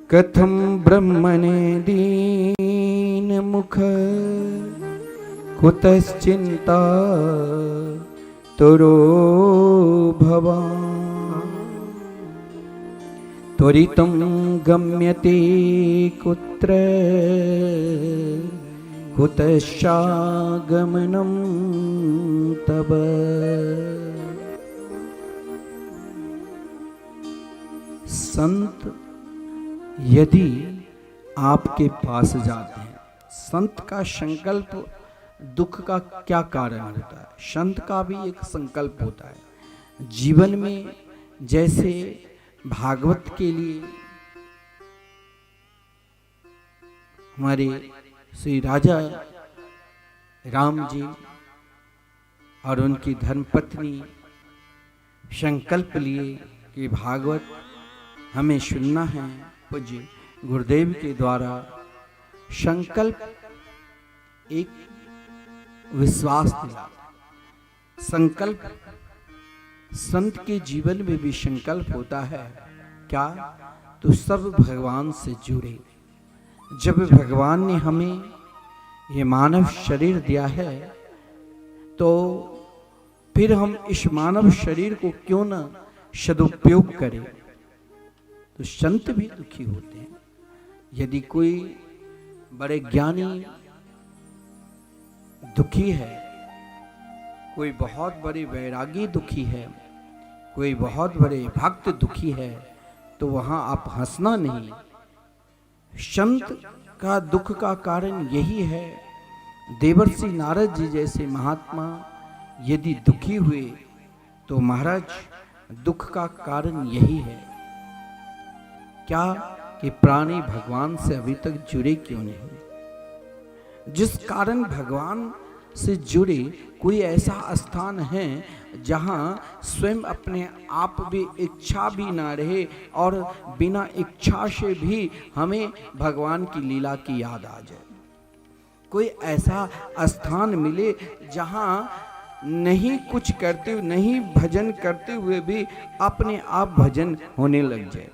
कथम ब्रह्मणे दीन मुख कुतश्चिंता तुरो भवान् त्वरितं गम्यते कुत्र कुतश्चागमनं तव। संत यदि आपके पास जाते हैं, संत का संकल्प दुख का क्या कारण होता है? संत का भी एक संकल्प होता है जीवन में। जैसे भागवत के लिए हमारे श्री राजा राम जी और उनकी धर्मपत्नी संकल्प लिए कि भागवत हमें सुनना है। पूज्य गुरुदेव के द्वारा संकल्प एक विश्वास दिला। संकल्प संत के जीवन में भी संकल्प होता है क्या? तो सब भगवान से जुड़े। जब भगवान ने हमें ये मानव शरीर दिया है तो फिर हम इस मानव शरीर को क्यों ना सदुपयोग करें। तो संत भी दुखी होते हैं। यदि कोई बड़े ज्ञानी दुखी है, कोई बहुत बड़े वैरागी दुखी है, कोई बहुत बड़े भक्त दुखी है, तो वहां आप हंसना नहीं। संत का दुख का कारण यही है। देवर्षि नारद जी जैसे महात्मा यदि दुखी हुए तो महाराज दुख का कारण यही है क्या कि प्राणी भगवान से अभी तक जुड़े क्यों नहीं। जिस कारण भगवान से जुड़े कोई ऐसा स्थान है जहां स्वयं अपने आप भी इच्छा भी ना रहे और बिना इच्छा से भी हमें भगवान की लीला की याद आ जाए। कोई ऐसा स्थान मिले जहां नहीं कुछ करते हुए, नहीं भजन करते हुए भी अपने आप भजन होने लग जाए।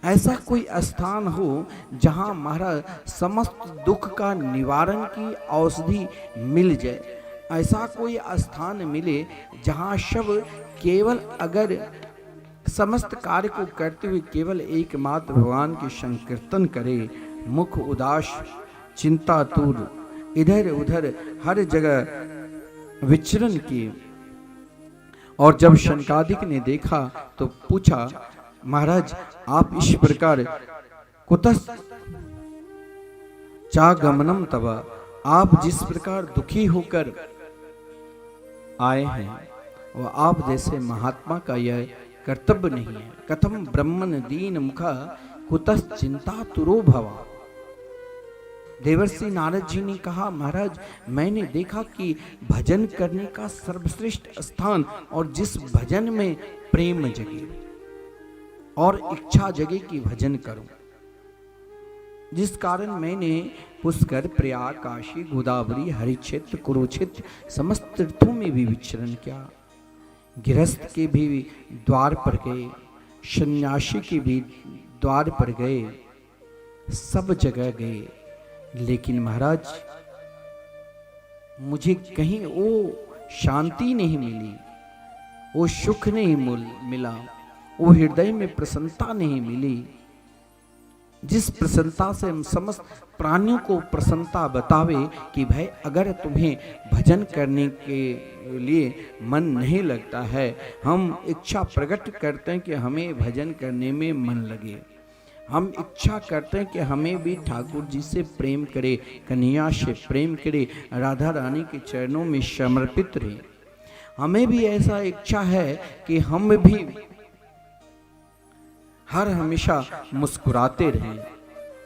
ऐसा कोई स्थान हो जहां महाराज समस्त दुख का निवारण की औषधि मिल जाए। ऐसा कोई स्थान मिले जहां सब केवल अगर समस्त कार्य को करते हुए केवल एकमात्र भगवान के संकीर्तन करे, मुख उदास चिंतातुर इधर उधर हर जगह विचरण किए। और जब शनकादिक ने देखा तो पूछा, महाराज आप इस प्रकार कुतः चागमनम तव, आप जिस प्रकार दुखी होकर आए हैं और आप जैसे महात्मा का यह कर्तव्य नहीं है। कथम ब्रह्मन दीन मुखा कुतस चिंता तुरो भवा। देवर्षि नारद जी ने कहा, महाराज मैंने देखा कि भजन करने का सर्वश्रेष्ठ स्थान और जिस भजन में प्रेम जगे और इच्छा जगे कि भजन करूं, जिस कारण मैंने पुष्कर, प्रयाग, काशी, गोदावरी, हरिक्षेत्र, कुरुक्षेत्र समस्त तीर्थों में भी विचरण किया। गृहस्थ के भी द्वार पर गए, सन्यासी के भी द्वार पर गए, सब जगह गए, लेकिन महाराज मुझे कहीं वो शांति नहीं मिली, वो सुख नहीं मिला, वो हृदय में प्रसन्नता नहीं मिली, जिस प्रसन्नता से हम समस्त प्राणियों को प्रसन्नता बतावे कि भाई अगर तुम्हें भजन करने के लिए मन नहीं लगता है, हम इच्छा प्रकट करते हैं कि हमें भजन करने में मन लगे, हम इच्छा करते हैं कि हमें भी ठाकुर जी से प्रेम करे, कन्हैया से प्रेम करे, राधा रानी के चरणों में समर्पित रहे, हमें भी ऐसा इच्छा है कि हम भी हर हमेशा मुस्कुराते रहें।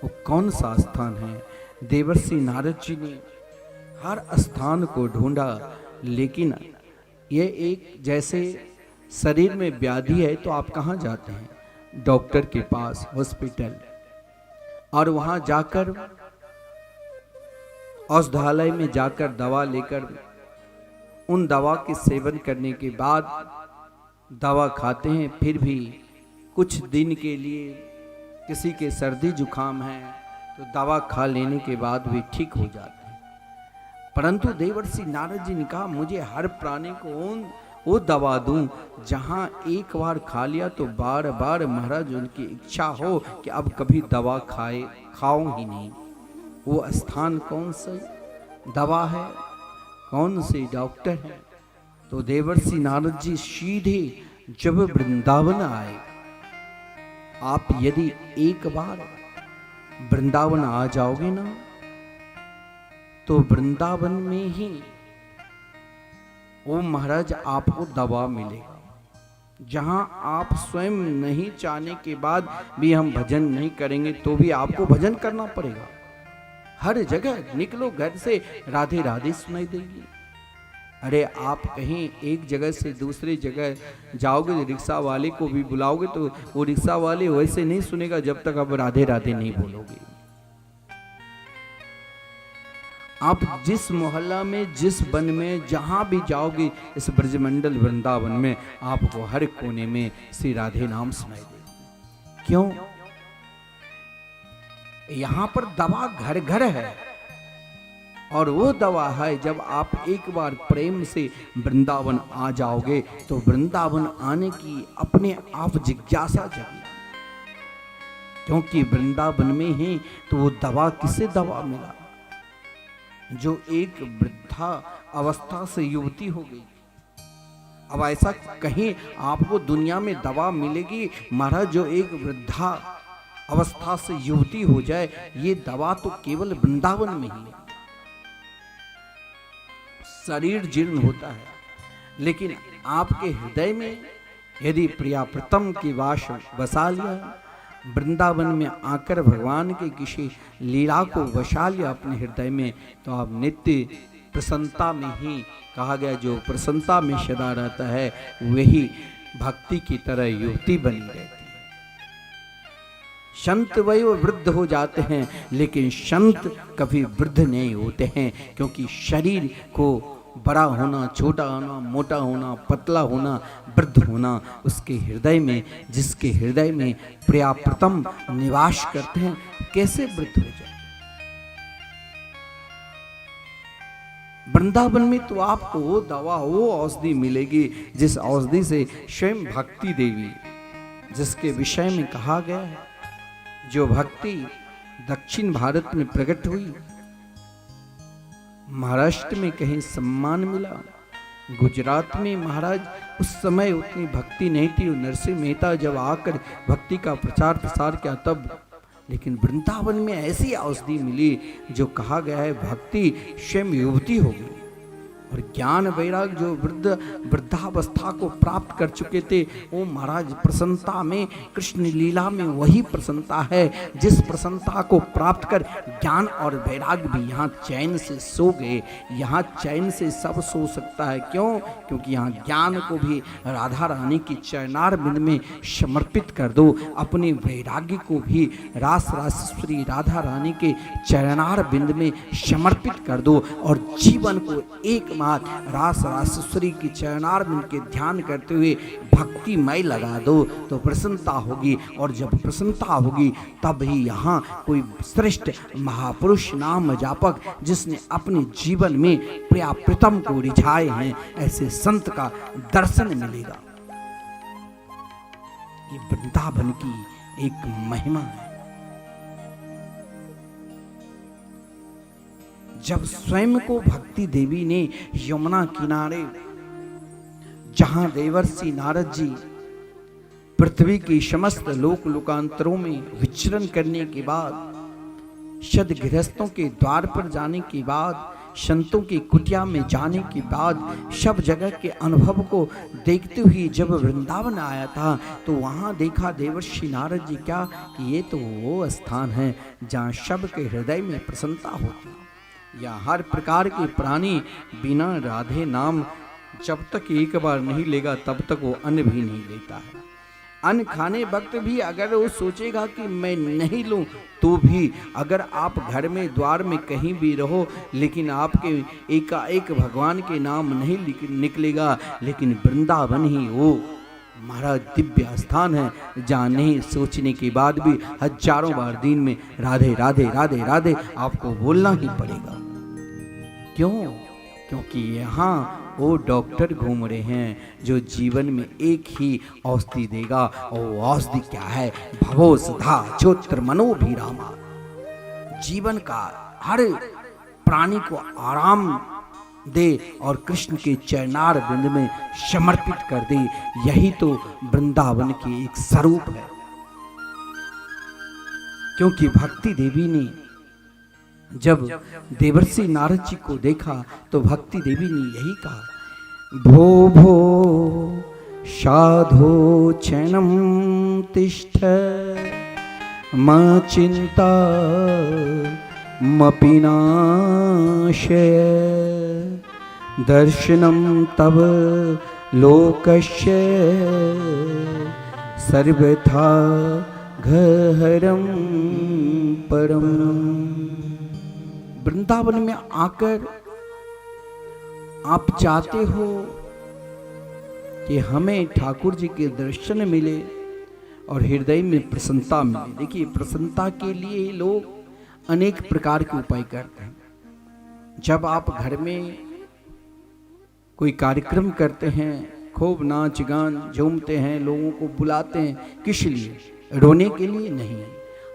वो कौन सा स्थान है? देवर्षि नारद जी ने हर स्थान को ढूंढा, लेकिन ये एक जैसे शरीर में व्याधि है तो आप कहाँ जाते हैं? डॉक्टर के पास, हॉस्पिटल, और वहां जाकर औषधालय में जाकर दवा लेकर उन दवा के सेवन करने के बाद दवा खाते हैं, फिर भी कुछ दिन के लिए किसी के सर्दी जुकाम है तो दवा खा लेने के बाद भी ठीक हो जाते हैं। परंतु देवर्षि नारद जी ने कहा, मुझे हर प्राणी को वो दवा दूं जहां एक बार खा लिया तो बार बार महाराज उनकी इच्छा हो कि अब कभी दवा खाऊं ही नहीं। वो स्थान कौन सा दवा है, कौन से डॉक्टर है? तो देवर्षि नारद जी सीधे जब वृंदावन आए, आप यदि एक बार वृंदावन आ जाओगे ना तो वृंदावन में ही वो महाराज आपको दवा मिलेगा, जहां आप स्वयं नहीं चाहने के बाद भी हम भजन नहीं करेंगे तो भी आपको भजन करना पड़ेगा। हर जगह निकलो घर से राधे राधे सुनाई देगी। अरे आप कहीं एक जगह से दूसरी जगह जाओगे, रिक्शा वाले को भी बुलाओगे तो वो रिक्शा वाले वैसे नहीं सुनेगा जब तक आप राधे राधे नहीं बोलोगे। आप जिस मोहल्ला में, जिस वन में, जहां भी जाओगे इस ब्रजमंडल वृंदावन में आपको हर कोने में श्री राधे नाम सुनाई देगा। क्यों? यहां पर दवा घर घर है, और वो दवा है जब आप एक बार प्रेम से वृंदावन आ जाओगे तो वृंदावन आने की अपने आप जिज्ञासा जगी, क्योंकि वृंदावन में ही तो वो दवा, किसे दवा मिला? जो एक वृद्धा अवस्था से युवती हो गई। अब ऐसा कहीं आपको दुनिया में दवा मिलेगी महाराज जो एक वृद्धा अवस्था से युवती हो जाए? ये दवा तो केवल वृंदावन में ही है। शरीर जीर्ण होता है, लेकिन आपके हृदय में यदि प्रिया प्रीतम की वास बसा लिया, वृंदावन में आकर भगवान के किसी लीला को बसा लिया अपने हृदय में, तो आप नित्य प्रसन्नता में ही, कहा गया जो प्रसन्नता में सदा रहता है वही भक्ति की तरह युवती बनी रहती है। संत वही वृद्ध हो जाते हैं, लेकिन संत कभी वृद्ध नहीं होते हैं, क्योंकि शरीर को बड़ा होना, छोटा होना, मोटा होना, पतला होना, वृद्ध होना, उसके हृदय में, जिसके हृदय में प्रिया प्रीतम निवास करते हैं, कैसे वृद्ध हो जाए? वृंदावन में तो आपको वो दवा, वो औषधि मिलेगी जिस औषधि से स्वयं भक्ति देवी, जिसके विषय में कहा गया है, जो भक्ति दक्षिण भारत में प्रकट हुई, महाराष्ट्र में कहीं सम्मान मिला, गुजरात में महाराज उस समय उतनी भक्ति नहीं थी, नरसिंह मेहता जब आकर भक्ति का प्रचार प्रसार किया तब, लेकिन वृंदावन में ऐसी औषधि मिली जो कहा गया है भक्ति स्वयं युवती हो गई। और ज्ञान वैराग जो वृद्धावस्था को प्राप्त कर चुके थे, वो महाराज प्रसन्नता में, कृष्ण लीला में वही प्रसन्नता है जिस प्रसन्नता को प्राप्त कर ज्ञान और वैराग भी यहाँ चैन से सो गए। यहाँ चैन से सब सो सकता है, क्यों? क्योंकि यहाँ ज्ञान को भी राधा रानी की चरणार बिंद में समर्पित कर दो, अपने वैराग्य को भी रास रासेश्वरी राधा रानी के चरणार बिंद में समर्पित कर दो और जीवन को एकमात्र रास रासेश्वरी की चरणार बिंद के ध्यान करते हुए भक्तिमय लगा दो, तो प्रसन्नता होगी। और जब प्रसन्नता होगी तब ही यहाँ कोई श्रेष्ठ महापुरुष नाम जापक जिसने अपने जीवन में प्रिया प्रीतम को रिझाए हैं, ऐसे संत का दर्शन मिलेगा। ये वृंदावन की एक महिमा है। जब स्वयं को भक्ति देवी ने यमुना किनारे, जहां देवर्षि नारद जी पृथ्वी की समस्त लोक लोकांतरों में विचरण करने के बाद, शत गृहस्थों के द्वार पर जाने के बाद, संतों की कुटिया में जाने के बाद, सब जगह के अनुभव को देखते हुए जब वृंदावन आया था, तो वहाँ देखा देवर्षि नारद जी क्या कि ये तो वो स्थान है जहाँ सब के हृदय में प्रसन्नता होती है। या हर प्रकार के प्राणी बिना राधे नाम जब तक एक बार नहीं लेगा तब तक वो अन्न भी नहीं लेता है। अन्न खाने वक्त भी अगर वो सोचेगा कि मैं नहीं लूं, तो भी अगर आप घर में द्वार में कहीं भी रहो लेकिन आपके एकाएक भगवान के नाम नहीं निकलेगा, लेकिन वृंदावन ही वो महाराज दिव्य स्थान है जहाँ नहीं सोचने के बाद भी हजारों बार दिन में राधे राधे राधे राधे आपको बोलना ही पड़ेगा। क्यों? क्योंकि यहाँ वो डॉक्टर घूम रहे हैं जो जीवन में एक ही औषधि देगा, और औषधि क्या है? भवो सदा चोत्र मनोभिरामा। जीवन का हर प्राणी को आराम दे और कृष्ण के चरणार बिंद में समर्पित कर दे। यही तो वृंदावन की एक स्वरूप है। क्योंकि भक्ति देवी ने जब देवर्षि नारद जी को देखा तो भक्ति देवी ने यही कहा, भो भो साधो क्षणं तिष्ठ मा चिंता मपि नाशय दर्शनं तव लोकस्य सर्वथा घहरं परम। वृंदावन में आकर आप चाहते हो कि हमें ठाकुर जी के दर्शन मिले और हृदय में प्रसन्नता मिले। देखिए, प्रसन्नता के लिए लोग अनेक प्रकार के उपाय करते हैं। जब आप घर में कोई कार्यक्रम करते हैं, खूब नाच गान झूमते हैं, लोगों को बुलाते हैं, किस लिए? रोने के लिए नहीं,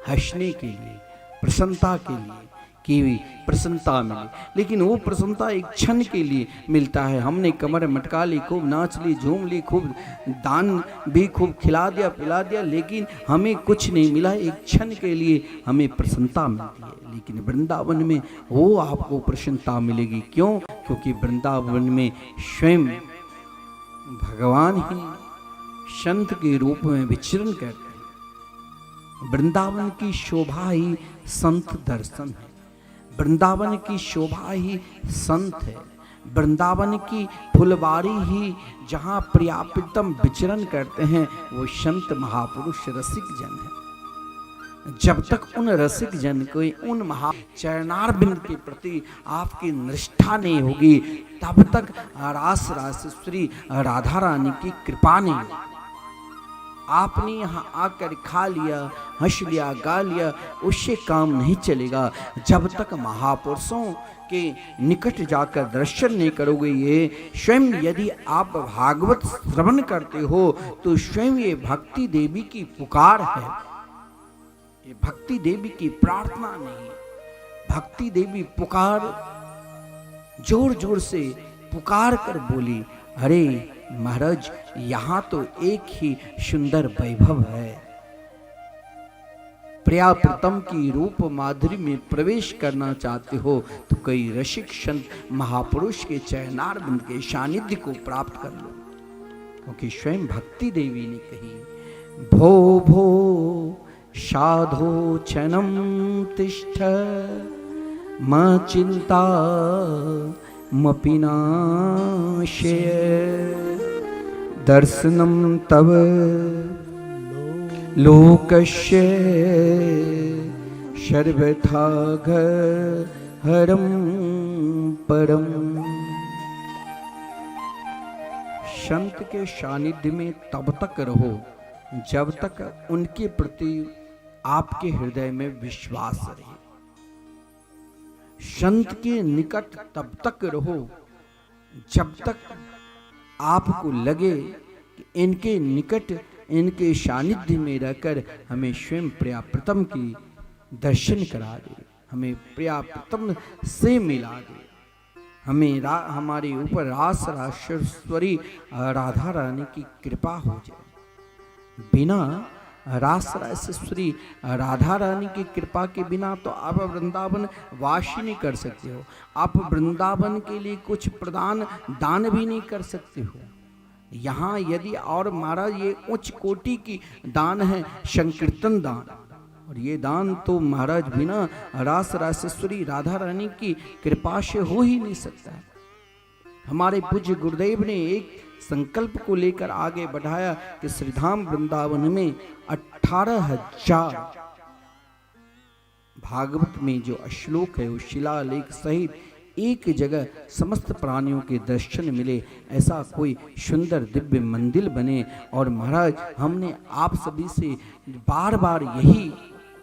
हंसने के लिए, प्रसन्नता के लिए कि प्रसन्नता मिले। लेकिन वो प्रसन्नता एक क्षण के लिए मिलता है। हमने कमर मटका ली, खूब नाच ली, झूम ली, खूब दान भी खूब खिला दिया, पिला दिया, लेकिन हमें कुछ नहीं मिला। एक क्षण के लिए हमें प्रसन्नता मिलती है। लेकिन वृंदावन में वो आपको प्रसन्नता मिलेगी। क्यों? क्योंकि वृंदावन में स्वयं भगवान ही संत के रूप में विचरण करते हैं। वृंदावन की शोभा ही संत दर्शन है। वृंदावन की शोभा ही संत है। वृंदावन की फुलवारी ही जहाँ प्रियाप्रीतम विचरण करते हैं वो संत महापुरुष रसिक जन है। जब तक उन रसिक जन को, उन महा चरणार बिंद के प्रति आपकी निष्ठा नहीं होगी, तब तक रास रासेश्वरी राधा रानी की कृपा नहीं होगी। आपने यहाँ आकर खा लिया, हंस लिया, गा लिया, उससे काम नहीं चलेगा। जब तक महापुरुषों के निकट जाकर दर्शन नहीं करोगे। ये स्वयं यदि आप भागवत श्रवण करते हो तो स्वयं ये भक्ति देवी की पुकार है। ये भक्ति देवी की प्रार्थना नहीं, भक्ति देवी पुकार, जोर जोर से पुकार कर बोली, अरे महाराज, यहाँ तो एक ही सुंदर वैभव है, प्रिया प्रीतम की रूप माधुरी में प्रवेश करना चाहते हो तो कई रसिक संत महापुरुष के चरणारविंद के सानिध्य को प्राप्त कर लो, क्योंकि स्वयं भक्ति देवी ने कही, भो भो साधो क्षणम तिष्ठ म चिंता मपि नाशय, दर्शनम तव लोकस्य सर्वथा हरम परम। संत के सानिध्य में तब तक रहो जब तक उनके प्रति आपके हृदय में विश्वास रहे। संत के निकट तब तक रहो जब तक आपको लगे कि इनके निकट, इनके सानिध्य में रहकर हमें स्वयं प्रिया प्रीतम की दर्शन करा दे, हमें प्रिया प्रीतम से मिला दे, हमें हमारे ऊपर रास राजेश्वरी राधा रानी की कृपा हो जाए। बिना रास राजेश्वरी राधा रानी की कृपा के बिना तो आप वृंदावन वासी नहीं कर सकते हो, आप वृंदावन के लिए कुछ प्रदान दान भी नहीं कर सकते हो। यहाँ यदि और महाराज ये उच्च कोटि की दान है, संकीर्तन दान, और ये दान तो महाराज बिना रास राजेश्वरी राधा रानी की कृपा से हो ही नहीं सकता है। हमारे पूज्य गुरुदेव ने एक संकल्प को लेकर आगे बढ़ाया कि श्रीधाम वृंदावन में 18,000 भागवत में जो श्लोक है, वो शिलालेख सहित एक जगह समस्त प्राणियों के दर्शन मिले, ऐसा कोई सुंदर दिव्य मंदिर बने। और महाराज हमने आप सभी से बार बार यही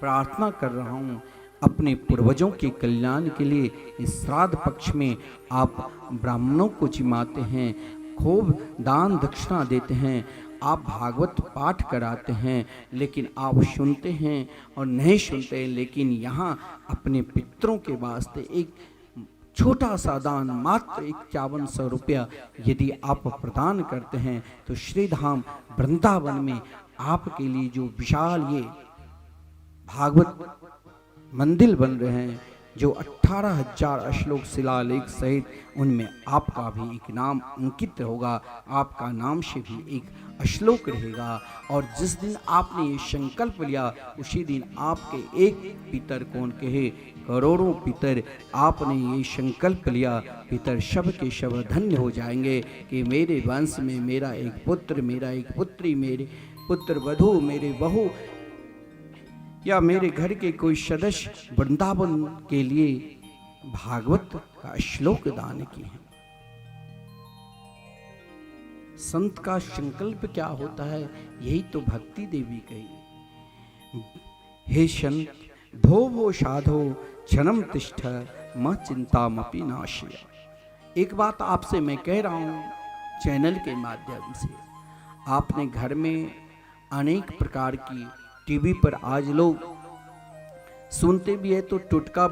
प्रार्थना कर रहा हूँ, अपने पूर्वजों के कल्याण के लिए इस श्राद्ध पक्ष में आप ब्राह्मणों को जिमाते हैं, खूब दान दक्षिणा देते हैं, आप भागवत पाठ कराते हैं, लेकिन आप सुनते हैं और नहीं सुनते, लेकिन यहाँ अपने पितरों के वास्ते एक छोटा सा दान मात्र 5100 रुपया यदि आप प्रदान करते हैं तो श्रीधाम वृंदावन में आपके लिए जो विशाल ये भागवत मंदिर बन रहे हैं, जो 18,000 श्लोक शिलालेख सहित, उनमें आपका भी एक नाम अंकित होगा, आपका नाम से भी एक श्लोक रहेगा। और जिस दिन आपने ये संकल्प लिया उसी दिन आपके एक पितर कौन कहे करोड़ों पितर, आपने ये संकल्प लिया, पितर शब के शब धन्य हो जाएंगे कि मेरे वंश में मेरा एक पुत्र, मेरा एक पुत्री, मेरे पुत्र वधू, मेरे बहू या मेरे घर के कोई सदस्य वृंदावन के लिए भागवत का श्लोक दान किए हैं। संत का संकल्प क्या होता है, यही तो भक्ति देवी कही, हे संत भो भो साधो क्षणम तिष्ठ म चिंतामपि नाशय। एक बात आपसे मैं कह रहा हूँ चैनल के माध्यम से, आपने घर में अनेक प्रकार की टीवी पर आज लोग सुनते भी है तो टुटका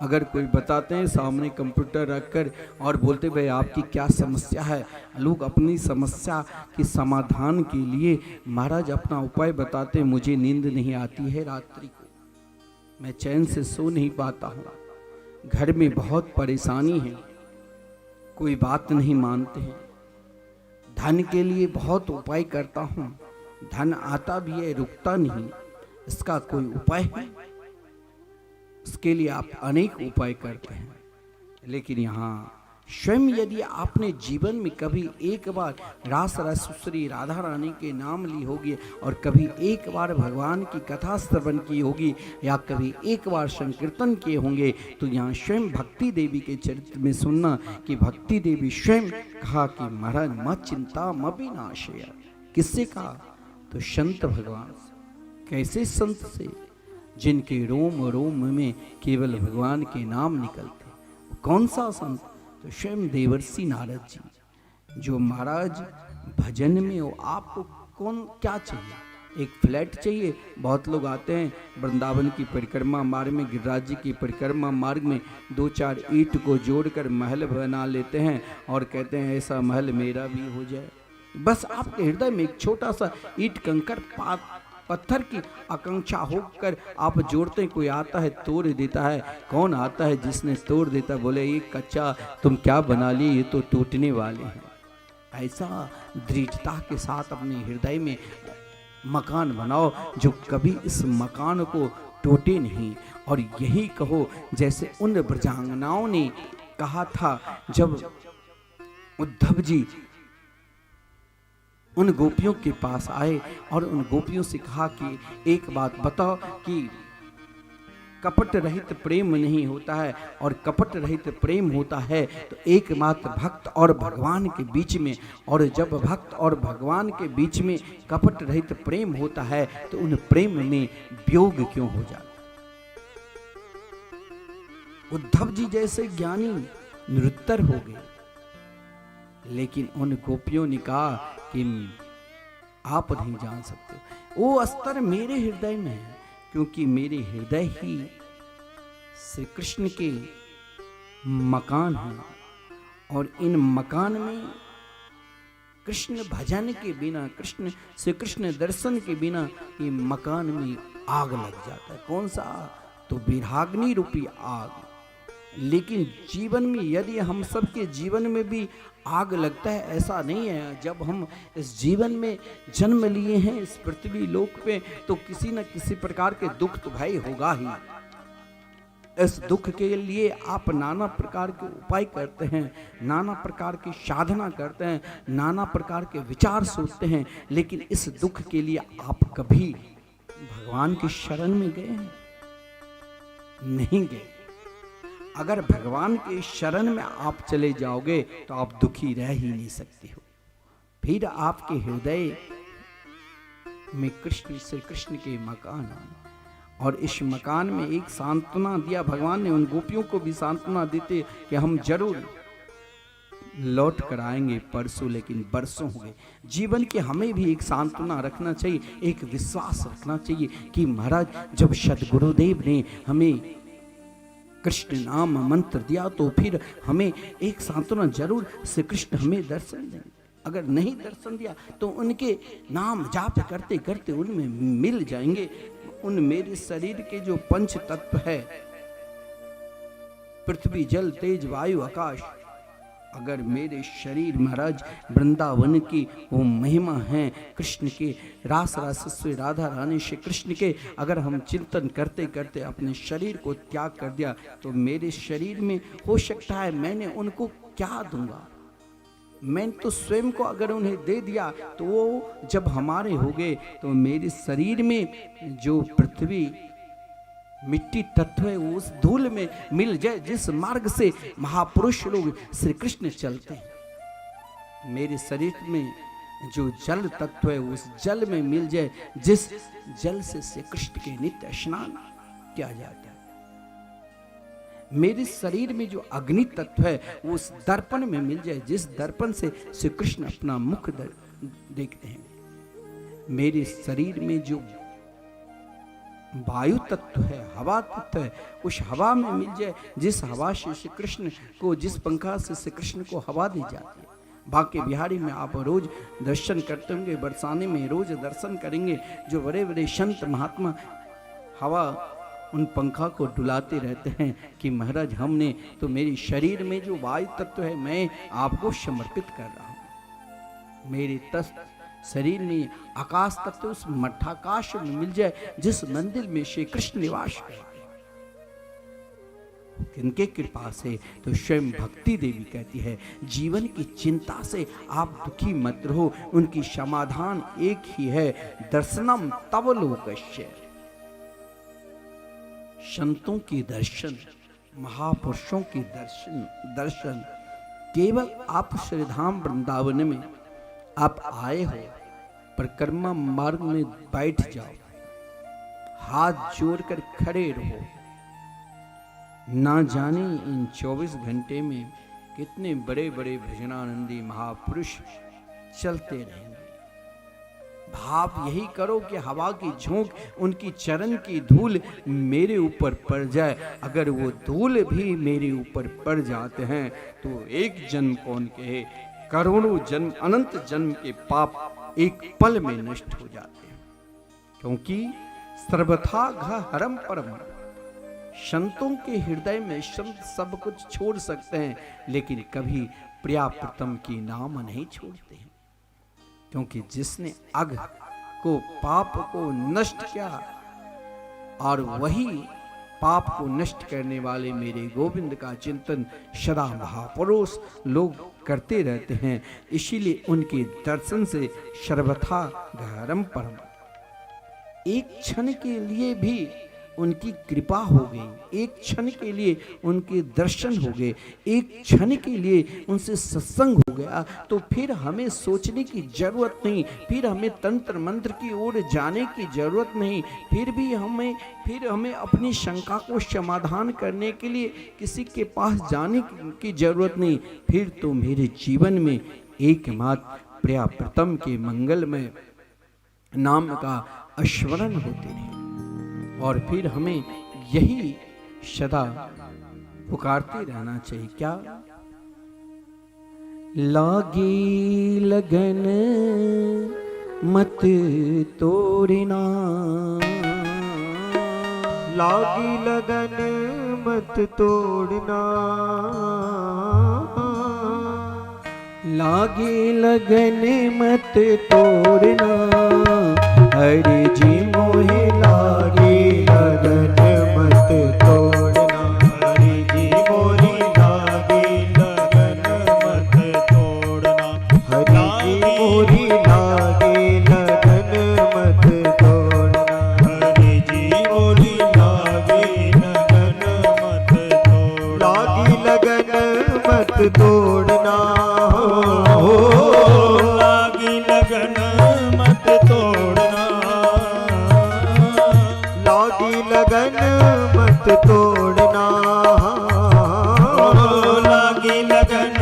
अगर कोई बताते हैं सामने कंप्यूटर रखकर और बोलते भाई आपकी क्या समस्या है, लोग अपनी समस्या के समाधान के लिए महाराज अपना उपाय बताते, मुझे नींद नहीं आती है रात्रि को, मैं चैन से सो नहीं पाता हूँ, घर में बहुत परेशानी है, कोई बात नहीं मानते हैं, धन के लिए बहुत उपाय करता हूँ, धन आता भी है रुकता नहीं, इसका कोई उपाय है? इसके लिए आप अनेक उपाय करते हैं, लेकिन यहाँ स्वयं यदि आपने जीवन में कभी एक बार रास राजेश्वरी राधा रानी के नाम ली होगी और कभी एक बार भगवान की कथा श्रवण की होगी या कभी एक बार संकीर्तन किए होंगे, तो यहाँ स्वयं भक्ति देवी के चरित्र में सुनना कि भक्ति देवी स्वयं कहा कि महाराज मत चिंता मपि नाशय। किससे कहा? तो संत भगवान से। कैसे संत से? जिनके रोम रोम में केवल भगवान के नाम निकलते। कौन सा संत? तो स्वयं देवर्षि नारद जी, जो महाराज भजन में हो। आपको कौन क्या चाहिए? एक फ्लैट चाहिए? बहुत लोग आते हैं वृंदावन की परिक्रमा मार्ग में, गिरिराज जी की परिक्रमा मार्ग में 2-4 ईंट को जोड़कर महल बना लेते हैं और कहते हैं ऐसा महल मेरा भी हो जाए। बस आपके हृदय में एक छोटा सा ईंट कंकड़ पत्थर की आकांक्षा होकर आप जोड़ते हैं। कोई आता है तोड़ देता है। कौन आता है जिसने तोड़ देता, बोले ये कच्चा तुम क्या बना लिए, ये तो टूटने वाले हैं। ऐसा दृढ़ता के साथ अपने हृदय में मकान बनाओ जो कभी इस मकान को टूटे नहीं। और यही कहो जैसे उन ब्रजांगनाओं ने कहा था जब उद्धव जी उन गोपियों के पास आए और उन गोपियों से कहा कि एक बात बताओ कि कपट रहित प्रेम नहीं होता है, और कपट रहित प्रेम होता है तो एकमात्र भक्त और भगवान के बीच में, और जब भक्त और भगवान के बीच में कपट रहित प्रेम होता है तो उन प्रेम में वियोग क्यों हो जाता। उद्धव जी जैसे ज्ञानी निरुत्तर हो गए, लेकिन उन गोपियों ने कहा कि आप नहीं जान सकते, वो स्तर मेरे हृदय में है, क्योंकि मेरे हृदय ही श्री कृष्ण के मकान हैं। और इन मकान में कृष्ण भजन के बिना, श्री कृष्ण दर्शन के बिना ये मकान में आग लग जाता है। कौन सा? तो विराग्नि रूपी आग। लेकिन जीवन में यदि हम सबके जीवन में भी आग लगता है, ऐसा नहीं है। जब हम इस जीवन में जन्म लिए हैं इस पृथ्वी लोक पे, तो किसी न किसी प्रकार के दुख तो भाई होगा ही। इस दुख के लिए आप नाना प्रकार के उपाय करते हैं, नाना प्रकार की साधना करते हैं, नाना प्रकार के विचार सोचते हैं, लेकिन इस दुख के लिए आप कभी भगवान की शरण में गए हैं? नहीं गए। अगर भगवान के शरण में आप चले जाओगे तो आप दुखी रह ही नहीं सकते हो। फिर आपके हृदय में कृष्ण, श्री कृष्ण के मकान आना, और इस मकान में एक सांत्वना दिया भगवान ने। उन गोपियों को भी सांत्वना देते कि हम जरूर लौट कर आएंगे परसों, लेकिन बरसों हो गए। जीवन के हमें भी एक सांत्वना रखना चाहिए, एक विश्वास रखना चाहिए कि महाराज जब सद्गुरुदेव ने हमें कृष्ण नाम मंत्र दिया तो फिर हमें एक सांत्वना जरूर, श्री कृष्ण हमें दर्शन देंगे। अगर नहीं दर्शन दिया तो उनके नाम जाप करते करते उनमें मिल जाएंगे। उन मेरे शरीर के जो पंच तत्व है, पृथ्वी जल तेज वायु आकाश, अगर मेरे शरीर महाराज वृंदावन की वो महिमा है कृष्ण के, रास रासस्व राधा रानी श्री कृष्ण के, अगर हम चिंतन करते करते अपने शरीर को त्याग कर दिया तो मेरे शरीर में हो सकता है मैंने उनको क्या दूंगा। मैंने तो स्वयं को अगर उन्हें दे दिया तो वो जब हमारे हो गए तो मेरे शरीर में जो पृथ्वी मिट्टी तत्व है उस धूल में मिल जाए, जिस मार्ग से महापुरुष लोग श्री कृष्ण चलते हैं। मेरे शरीर में जो जल तत्व है उस जल में मिल जाए, जिस जल से श्री कृष्ण के नित्य स्नान किया जाता है। मेरे शरीर में जो अग्नि तत्व है उस दर्पण में मिल जाए, जिस दर्पण से श्री कृष्ण अपना मुख देखते हैं। मेरे शरीर में जो वायु तत्व है, हवा तत्व है, उस हवा में मिल जाए, जिस हवा से श्री कृष्ण को, जिस पंखा से श्री कृष्ण को हवा दी जाती है। बांके बिहारी में आप रोज दर्शन करते होंगे, बरसाने में रोज दर्शन करेंगे, जो बड़े बड़े संत महात्मा हवा उन पंखा को डुलाते रहते हैं कि महाराज हमने तो मेरे शरीर में जो वायु तत्व है मैं आपको समर्पित कर रहा हूँ। मेरे तस्त शरीर में आकाश तत्व उस मठाकाश में मिल जाए, जिस मंदिर में श्री कृष्ण निवास करते। किनके कृपा से? तो स्वयं भक्ति देवी कहती है जीवन की चिंता से आप दुखी मत रहो, उनकी समाधान एक ही है, दर्शनम तव लोकस्य। संतों के दर्शन, महापुरुषों के दर्शन केवल आप श्रीधाम वृंदावन में आप आए हो, परिक्रमा मार्ग में बैठ जाओ, हाथ जोड़कर खड़े रहो। ना जाने इन 24 घंटे में कितने बड़े बड़े भजनानंदी महापुरुष चलते रहेंगे। भाव यही करो कि हवा की झोंक, उनकी चरण की धूल मेरे ऊपर पड़ जाए। अगर वो धूल भी मेरे ऊपर पड़ जाते हैं तो एक जन्म कौन कहे, करोड़ों जन्म, अनंत जन्म के पाप एक पल में नष्ट हो जाते हैं। क्योंकि सर्वथा घ हरम परम। संतों के हृदय में संत सब कुछ छोड़ सकते हैं, लेकिन कभी प्रिया प्रीतम की नाम नहीं छोड़ते हैं। क्योंकि जिसने अघ को, पाप को नष्ट किया, और वही पाप को नष्ट करने वाले मेरे गोविंद का चिंतन सदा महापुरुष लोग करते रहते हैं। इसीलिए उनके दर्शन से सर्वथा धर्म परम। एक क्षण के लिए भी उनकी कृपा हो गई, एक क्षण के लिए उनके दर्शन हो गए, एक क्षण के लिए उनसे सत्संग हो गया, तो फिर हमें सोचने की जरूरत नहीं, फिर हमें तंत्र मंत्र की ओर जाने की जरूरत नहीं, फिर हमें अपनी शंका को समाधान करने के लिए किसी के पास जाने की जरूरत नहीं। फिर तो मेरे जीवन में एकमात्र प्रिया प्रीतम के मंगलमय नाम का स्मरण होते रहे, और फिर हमें यही सदा पुकारते रहना चाहिए। क्या? लागी लगन मत तोड़ना, लागी लगन मत तोड़ना, लागी लगन मत तोड़ना, हरि जी मोहे लागी लगन मत तोड़ना, हरि जी मोरी लागी लगन मत तोड़ना, हरि जी मोरी लागी लगन मत तोड़ना, हरि जी मोरी लागी लगन मत तोड़ना, लागी लगन मत तोड़ना, लागी लगन मत तोड़ना, लागी लगन मत तोड़ना, लागी लगन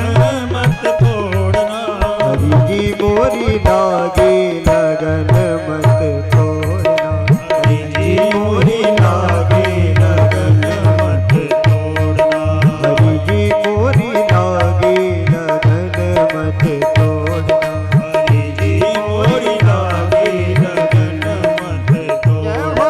मत तोड़ना, हरि जी मोरी लागी लगन मत तोड़ना, हरि जी मोरी लागी लगन मत तोड़ना, हरि जी मोरी लागी लगन मत तोड़ना, हरि जी मोरी लागी लगन मत तोड़ना।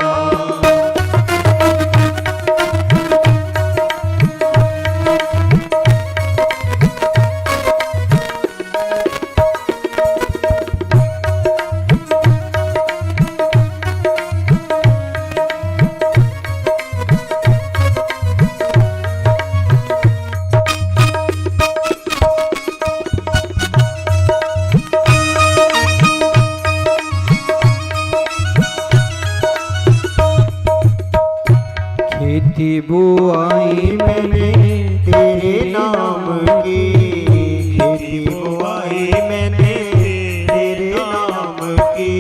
खेती बुआई मैंने तेरे नाम की, खेती बुआई मैंने तेरे नाम की,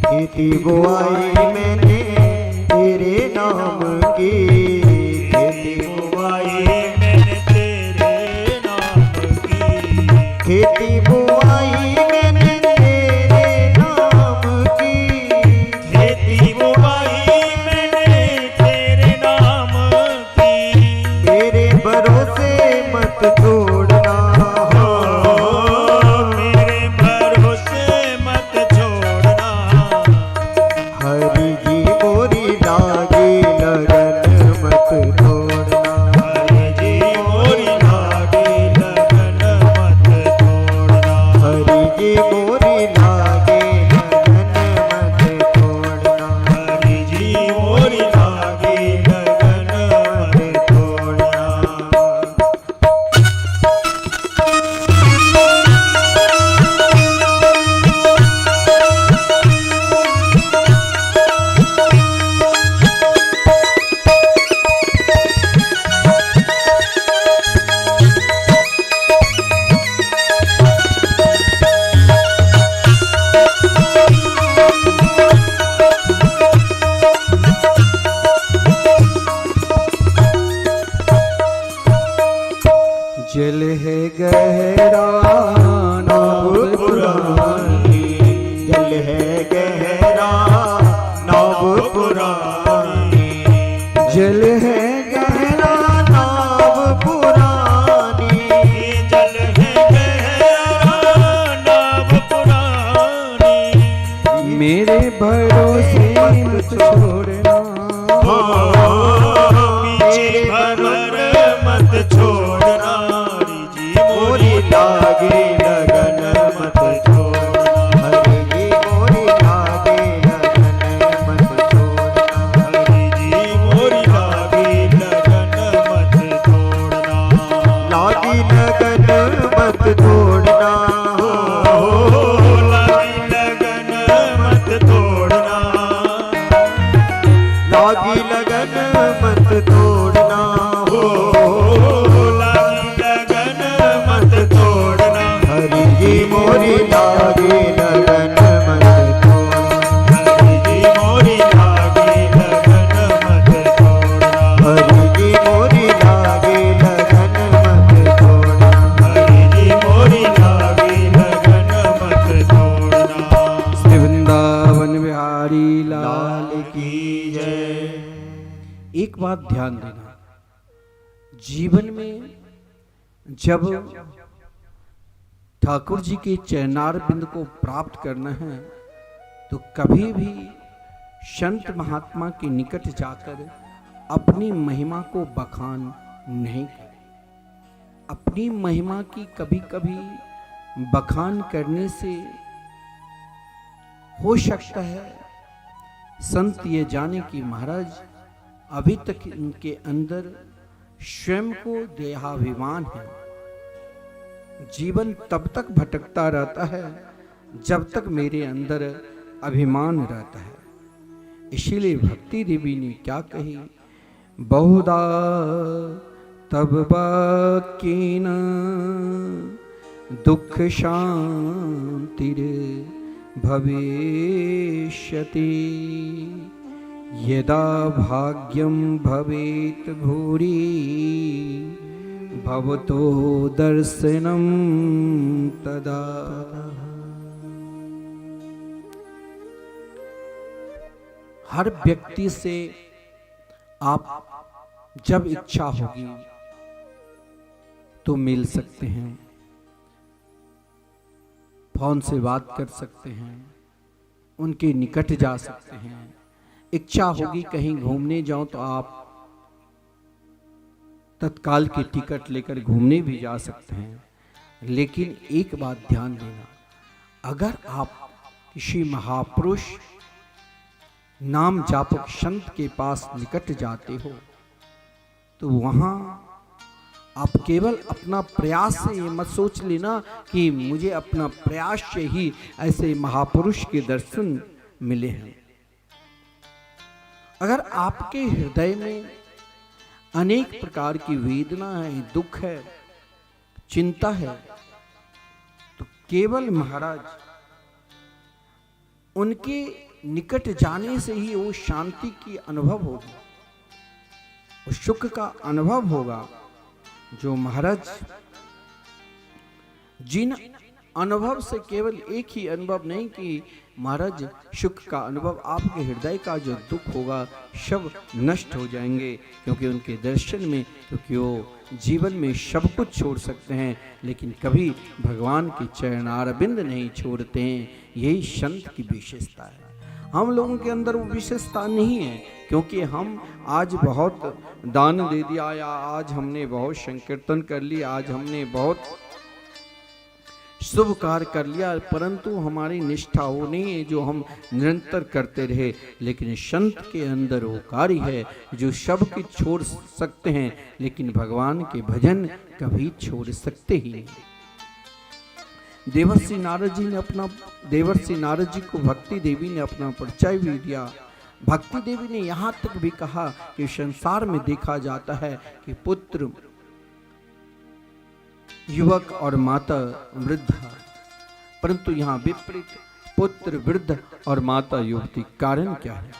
खेती बुआई मैंने तेरे नाम की, खेती बुआई मैंने तेरे नाम की, खेती बुआई मैंने तेरे नाम की, खेती बुआई मैंने तेरे नाम की, तेरे भरोसे मत छोड़ना, मेरे भरोसे मत छोड़ना, जीवन में जब ठाकुर जी के चरणार बिंद को प्राप्त करना है तो कभी भी संत महात्मा के निकट जाकर अपनी महिमा को बखान नहीं करें। अपनी महिमा की कभी कभी बखान करने से हो सकता है संत ये जाने कि महाराज अभी तक इनके अंदर स्वयं को देहाभिमान है। जीवन तब तक भटकता रहता है जब तक मेरे अंदर अभिमान रहता है। इसीलिए भक्ति देवी ने क्या कही, बहुधा तब बाकीन दुख शांतिर भविष्यति यदा भाग्यम भवेत भूरि भवतो दर्शनम तदा। हर व्यक्ति से आप जब इच्छा होगी तो मिल सकते हैं, फोन से बात कर सकते हैं, उनके निकट जा सकते हैं। इच्छा होगी कहीं घूमने जाओ तो आप तत्काल की टिकट लेकर घूमने भी जा सकते हैं। लेकिन एक बात ध्यान देना, अगर आप किसी महापुरुष नाम जापक संत के पास निकट जाते हो तो वहां आप केवल अपना प्रयास से ये मत सोच लेना कि मुझे अपना प्रयास से ही ऐसे महापुरुष के दर्शन मिले हैं। अगर आपके हृदय में अनेक प्रकार की वेदना है, दुख है, चिंता है, तो केवल महाराज उनके निकट जाने से ही वो शांति की अनुभव होगी, वो सुख का अनुभव होगा। जो महाराज जिन अनुभव से केवल एक ही अनुभव नहीं कि महाराज सुख का अनुभव, आपके हृदय का जो दुख होगा सब नष्ट हो जाएंगे, क्योंकि उनके दर्शन में, क्योंकि वो जीवन में सब कुछ छोड़ सकते हैं लेकिन कभी भगवान के चरणारविंद नहीं छोड़ते हैं। यही संत की विशेषता है। हम लोगों के अंदर वो विशेषता नहीं है, क्योंकि हम आज बहुत दान दे दिया, या आज हमने बहुत संकीर्तन कर लिया, आज हमने बहुत शुभ कार्य कर लिया, परंतु हमारी निष्ठा वो नहीं है जो हम निरंतर करते रहे। लेकिन संत के अंदर वो कार्य है जो सब कुछ छोड़ सकते हैं लेकिन भगवान के भजन कभी छोड़ सकते ही नहीं। देवर्षि नारद जी को भक्ति देवी ने अपना परिचय भी दिया। भक्ति देवी ने यहाँ तक भी कहा कि संसार में देखा जाता है कि पुत्र युवक और माता वृद्ध, परंतु यहाँ विपरीत, पुत्र वृद्ध और माता युवती। कारण क्या है?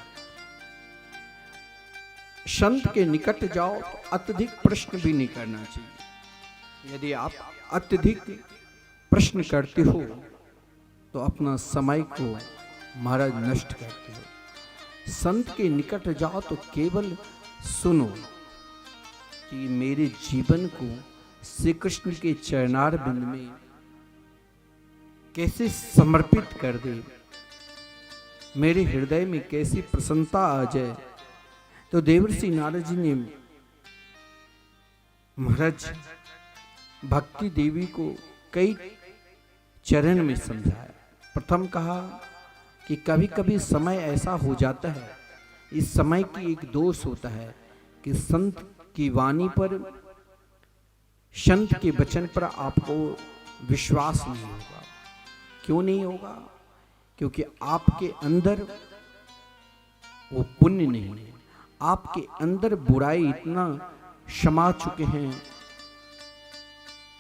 संत के निकट जाओ तो अत्यधिक प्रश्न भी नहीं करना चाहिए। यदि आप अत्यधिक प्रश्न करते हो तो अपना समय को महाराज नष्ट करते हो। संत के निकट जाओ तो केवल सुनो कि मेरे जीवन को श्री कृष्ण के चरणार बिंद में कैसे समर्पित कर दे, मेरे हृदय में कैसी प्रसन्नता आ जाए। तो देवर्षि नारद जी ने महाराज भक्ति देवी को कई चरण में समझाया। प्रथम कहा कि कभी कभी समय ऐसा हो जाता है, इस समय की एक दोष होता है कि संत की वाणी पर, संत के वचन पर आपको विश्वास नहीं होगा। क्यों नहीं होगा? क्योंकि आपके अंदर वो पुण्य नहीं है, आपके अंदर बुराई इतना समा चुके हैं,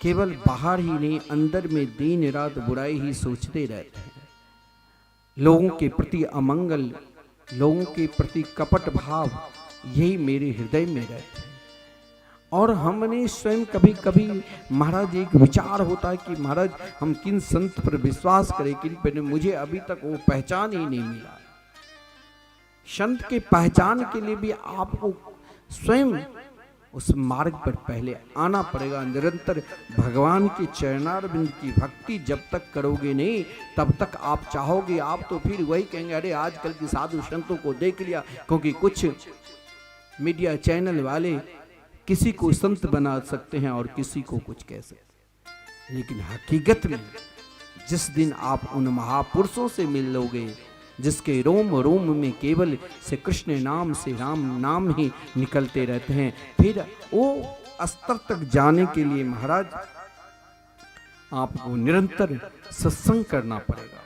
केवल बाहर ही नहीं अंदर में दिन रात बुराई ही सोचते रहते हैं। लोगों के प्रति अमंगल, लोगों के प्रति कपट भाव, यही मेरे हृदय में रहते हैं। और हमने स्वयं कभी कभी महाराज एक विचार होता है कि महाराज हम किन संत पर विश्वास करें, किन पर। मुझे अभी तक वो पहचान ही नहीं मिला। संत के पहचान के लिए भी आपको स्वयं उस मार्ग पर पहले आना पड़ेगा। निरंतर भगवान के चरणारविंद की भक्ति जब तक करोगे नहीं, तब तक आप चाहोगे, आप तो फिर वही कहेंगे अरे आजकल की साधु संतों को देख लिया। क्योंकि कुछ मीडिया चैनल वाले किसी को संत बना सकते हैं और किसी को कुछ कह सकते हैं, लेकिन हकीकत में जिस दिन आप उन महापुरुषों से मिल लोगे जिसके रोम रोम में केवल से कृष्ण नाम से राम नाम ही निकलते रहते हैं, फिर वो स्तर तक जाने के लिए महाराज आपको निरंतर सत्संग करना पड़ेगा,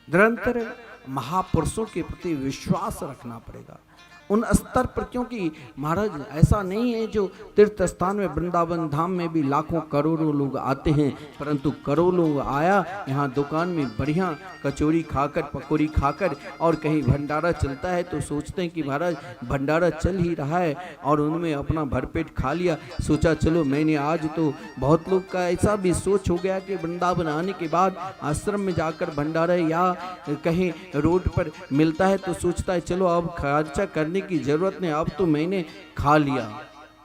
निरंतर महापुरुषों के प्रति विश्वास रखना पड़ेगा उन स्तर पर। क्योंकि महाराज ऐसा नहीं है जो तीर्थ स्थान में वृंदावन धाम में भी लाखों करोड़ों लोग आते हैं, परंतु करोड़ों लोग आया यहाँ दुकान में बढ़िया कचौरी खाकर पकौड़ी खाकर और कहीं भंडारा चलता है तो सोचते हैं कि महाराज भंडारा चल ही रहा है और उनमें अपना भरपेट खा लिया, सोचा चलो मैंने आज तो बहुत लोग का ऐसा भी सोच हो गया कि वृंदावन आने के बाद आश्रम में जाकर भंडारा या कहीं रोड पर मिलता है तो सोचता है चलो अब खर्चा करने की जरूरत नहीं, अब तो मैंने खा लिया।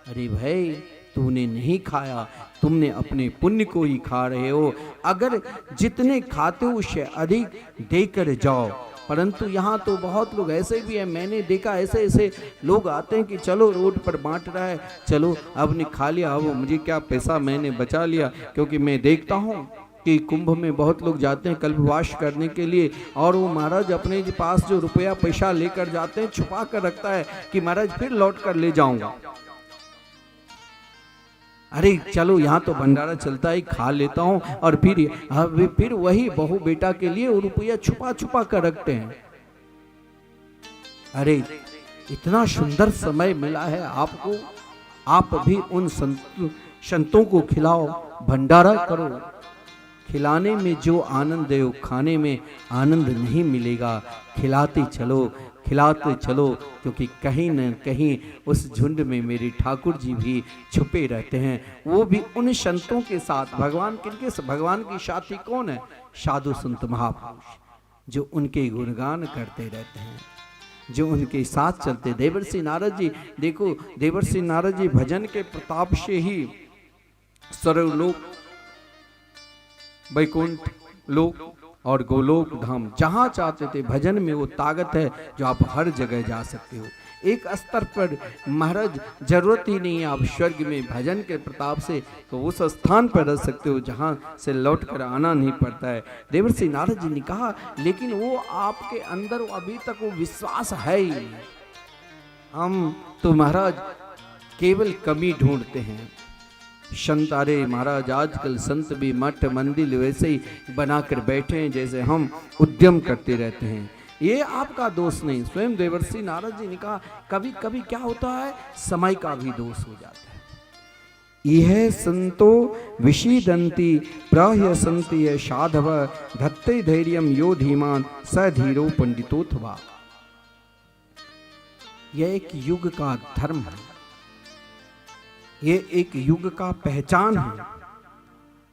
अरे भाई तूने नहीं खाया, तुमने अपने पुण्य को ही खा रहे हो। अगर जितने खाते हो उससे अधिक देकर जाओ। परंतु यहाँ तो बहुत लोग ऐसे भी हैं, मैंने देखा ऐसे ऐसे लोग आते हैं कि चलो रोड पर बांट रहा है, चलो अब ने खा लिया, अब मुझे क्या पैसा मैंने बचा लिया। क्योंकि मैं देखता हूँ कि कुंभ में बहुत लोग जाते हैं कल्पवास करने के लिए और वो महाराज अपने पास जो रुपया पैसा लेकर जाते हैं छुपा कर रखता है कि महाराज फिर लौट कर ले जाऊंगा। अरे चलो यहाँ तो भंडारा चलता है, खा लेता हूँ और फिर वही बहू बेटा के लिए वो रुपया छुपा छुपा कर रखते हैं। अरे इतना सुंदर समय मिला है आपको, आप भी उन संतों को खिलाओ, भंडारा करो। खिलाने में जो आनंद है वो खाने में आनंद नहीं मिलेगा। खिलाते चलो क्योंकि कहीं न कहीं उस झुंड में मेरे ठाकुर जी भी छुपे रहते हैं, वो भी उन संतों के साथ। भगवान भगवान की साथी कौन है? साधु संत महापुरुष जो उनके गुणगान करते रहते हैं, जो उनके साथ चलते। देवर्षि नारद जी देखो, देवर्षि नारद जी भजन के प्रताप से ही सर्वलोक वैकुंठ लोक और गोलोक धाम जहाँ चाहते थे, भजन में वो ताकत है जो आप हर जगह जा सकते हो। एक स्तर पर महाराज जरूरत ही नहीं है आप स्वर्ग में भजन के प्रताप से तो उस स्थान पर रह सकते हो जहाँ से लौट कर आना नहीं पड़ता है। देवर्षि नारद जी ने कहा लेकिन वो आपके अंदर अभी तक वो विश्वास है ही नहीं। हम तो महाराज केवल कमी ढूंढते हैं। संत, अरे महाराज आजकल संत भी मठ मंदिर वैसे ही बनाकर बैठे हैं जैसे हम उद्यम करते रहते हैं। ये आपका दोष नहीं। स्वयं देवर्षि नारद जी ने कहा कभी कभी क्या होता है समय का भी दोष हो जाता है। यह संतो विषीदंती प्रह्यसंति साधव धत्ते धैर्यम यो धीमान स धीरो पंडितोथवा। यह एक युग का धर्म है, ये एक युग का पहचान है।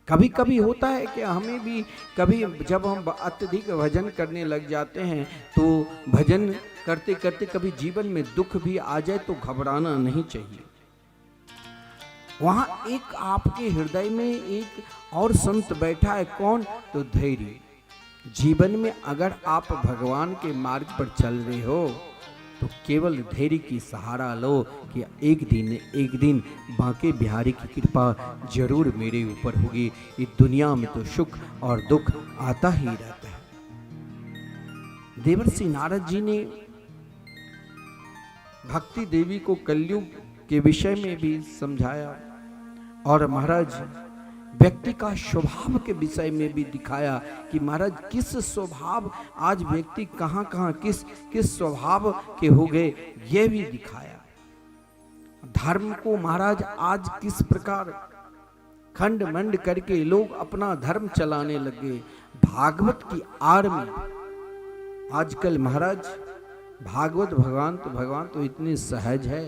कभी कभी होता है कि हमें भी कभी जब हम अत्यधिक भजन करने लग जाते हैं तो भजन करते करते कभी जीवन में दुख भी आ जाए तो घबराना नहीं चाहिए। वहां एक आपके हृदय में एक और संत बैठा है, कौन? तो धैर्य। जीवन में अगर आप भगवान के मार्ग पर चल रहे हो तो केवल धैर्य की सहारा लो कि एक दिन बांके बिहारी की कृपा जरूर मेरे ऊपर होगी। इस दुनिया में तो सुख और दुख आता ही रहता है। देवर्षि नारद जी ने भक्ति देवी को कलयुग के विषय में भी समझाया और महाराज व्यक्ति का स्वभाव के विषय में भी दिखाया कि महाराज किस स्वभाव आज व्यक्ति कहाँ कहाँ किस स्वभाव के हो गए, ये भी दिखाया। धर्म को महाराज आज किस प्रकार खंड मंड करके लोग अपना धर्म चलाने लगे भागवत की आड़ में। आजकल महाराज भागवत भगवान तो इतने सहज है,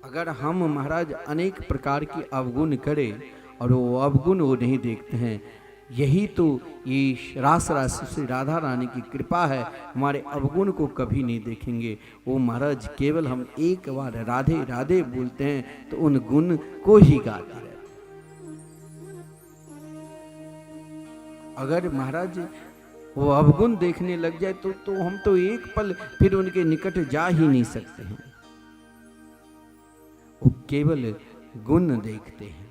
अगर हम महाराज अनेक प्रकार की अवगुण करें और वो अवगुण वो नहीं देखते हैं। यही तो ये रास राशि श्री राधा रानी की कृपा है। हमारे अवगुण को कभी नहीं देखेंगे। वो महाराज केवल हम एक बार राधे राधे बोलते हैं तो उन गुण को ही गाते रहते। अगर महाराज वो अवगुण देखने लग जाए तो हम तो एक पल फिर उनके निकट जा ही नहीं सकते हैं। वो केवल गुण देखते हैं।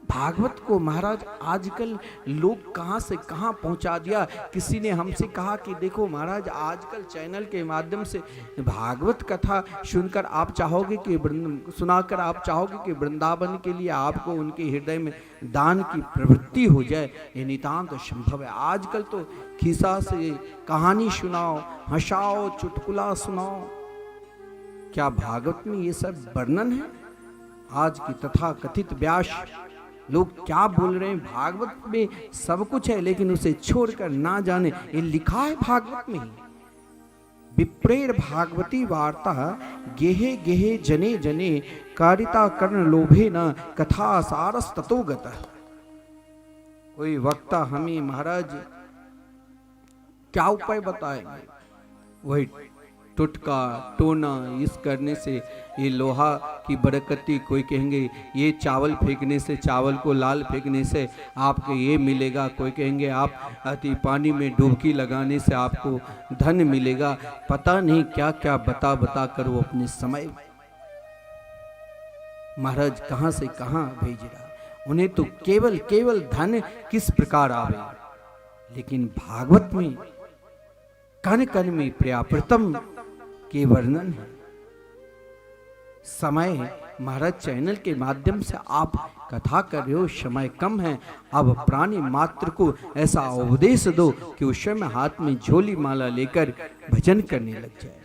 भागवत को महाराज आजकल लोग कहां से कहां पहुंचा दिया। किसी ने हमसे कहा कि देखो महाराज आजकल चैनल के माध्यम से भागवत कथा सुनकर आप चाहोगे कि सुनाकर आप चाहोगे कि वृंदावन के लिए आपको उनके हृदय में दान की प्रवृत्ति हो जाए। ये नितांत संभव है। आजकल तो खिस्सा से कहानी सुनाओ, हंसाओ, चुटकुला सुनाओ। क्या भागवत में ये सब वर्णन है? आज की तथा कथित व्यास लोग क्या बोल रहे हैं? भागवत में सब कुछ है लेकिन उसे छोड़कर ना जाने। ये लिखा है भागवत में ही, विप्रेर भागवती वार्ता गेहे गेहे जने जने कारिता कर्ण लोभे न कथा सारस ततोगत। कोई वक्ता हमें महाराज क्या उपाय बताएंगे? वही टुटका टोना इस करने से ये लोहा की बरकती, कोई कहेंगे ये चावल फेंकने से, चावल को लाल फेंकने से आपको ये मिलेगा, कोई कहेंगे आप अति पानी में डुबकी लगाने से आपको धन मिलेगा। पता नहीं क्या क्या बता बता कर वो अपने समय महाराज कहां से कहां भेज रहा। उन्हें तो केवल केवल धन किस प्रकार आवे, लेकिन भागवत में कण कण में प्रियाप्रतम के वर्णन है। समय महाराज चैनल के माध्यम से आप कथा कर रहे हो, समय कम है। अब प्राणी मात्र को ऐसा उपदेश दो कि उस समय हाथ में झोली माला लेकर भजन करने लग जाए।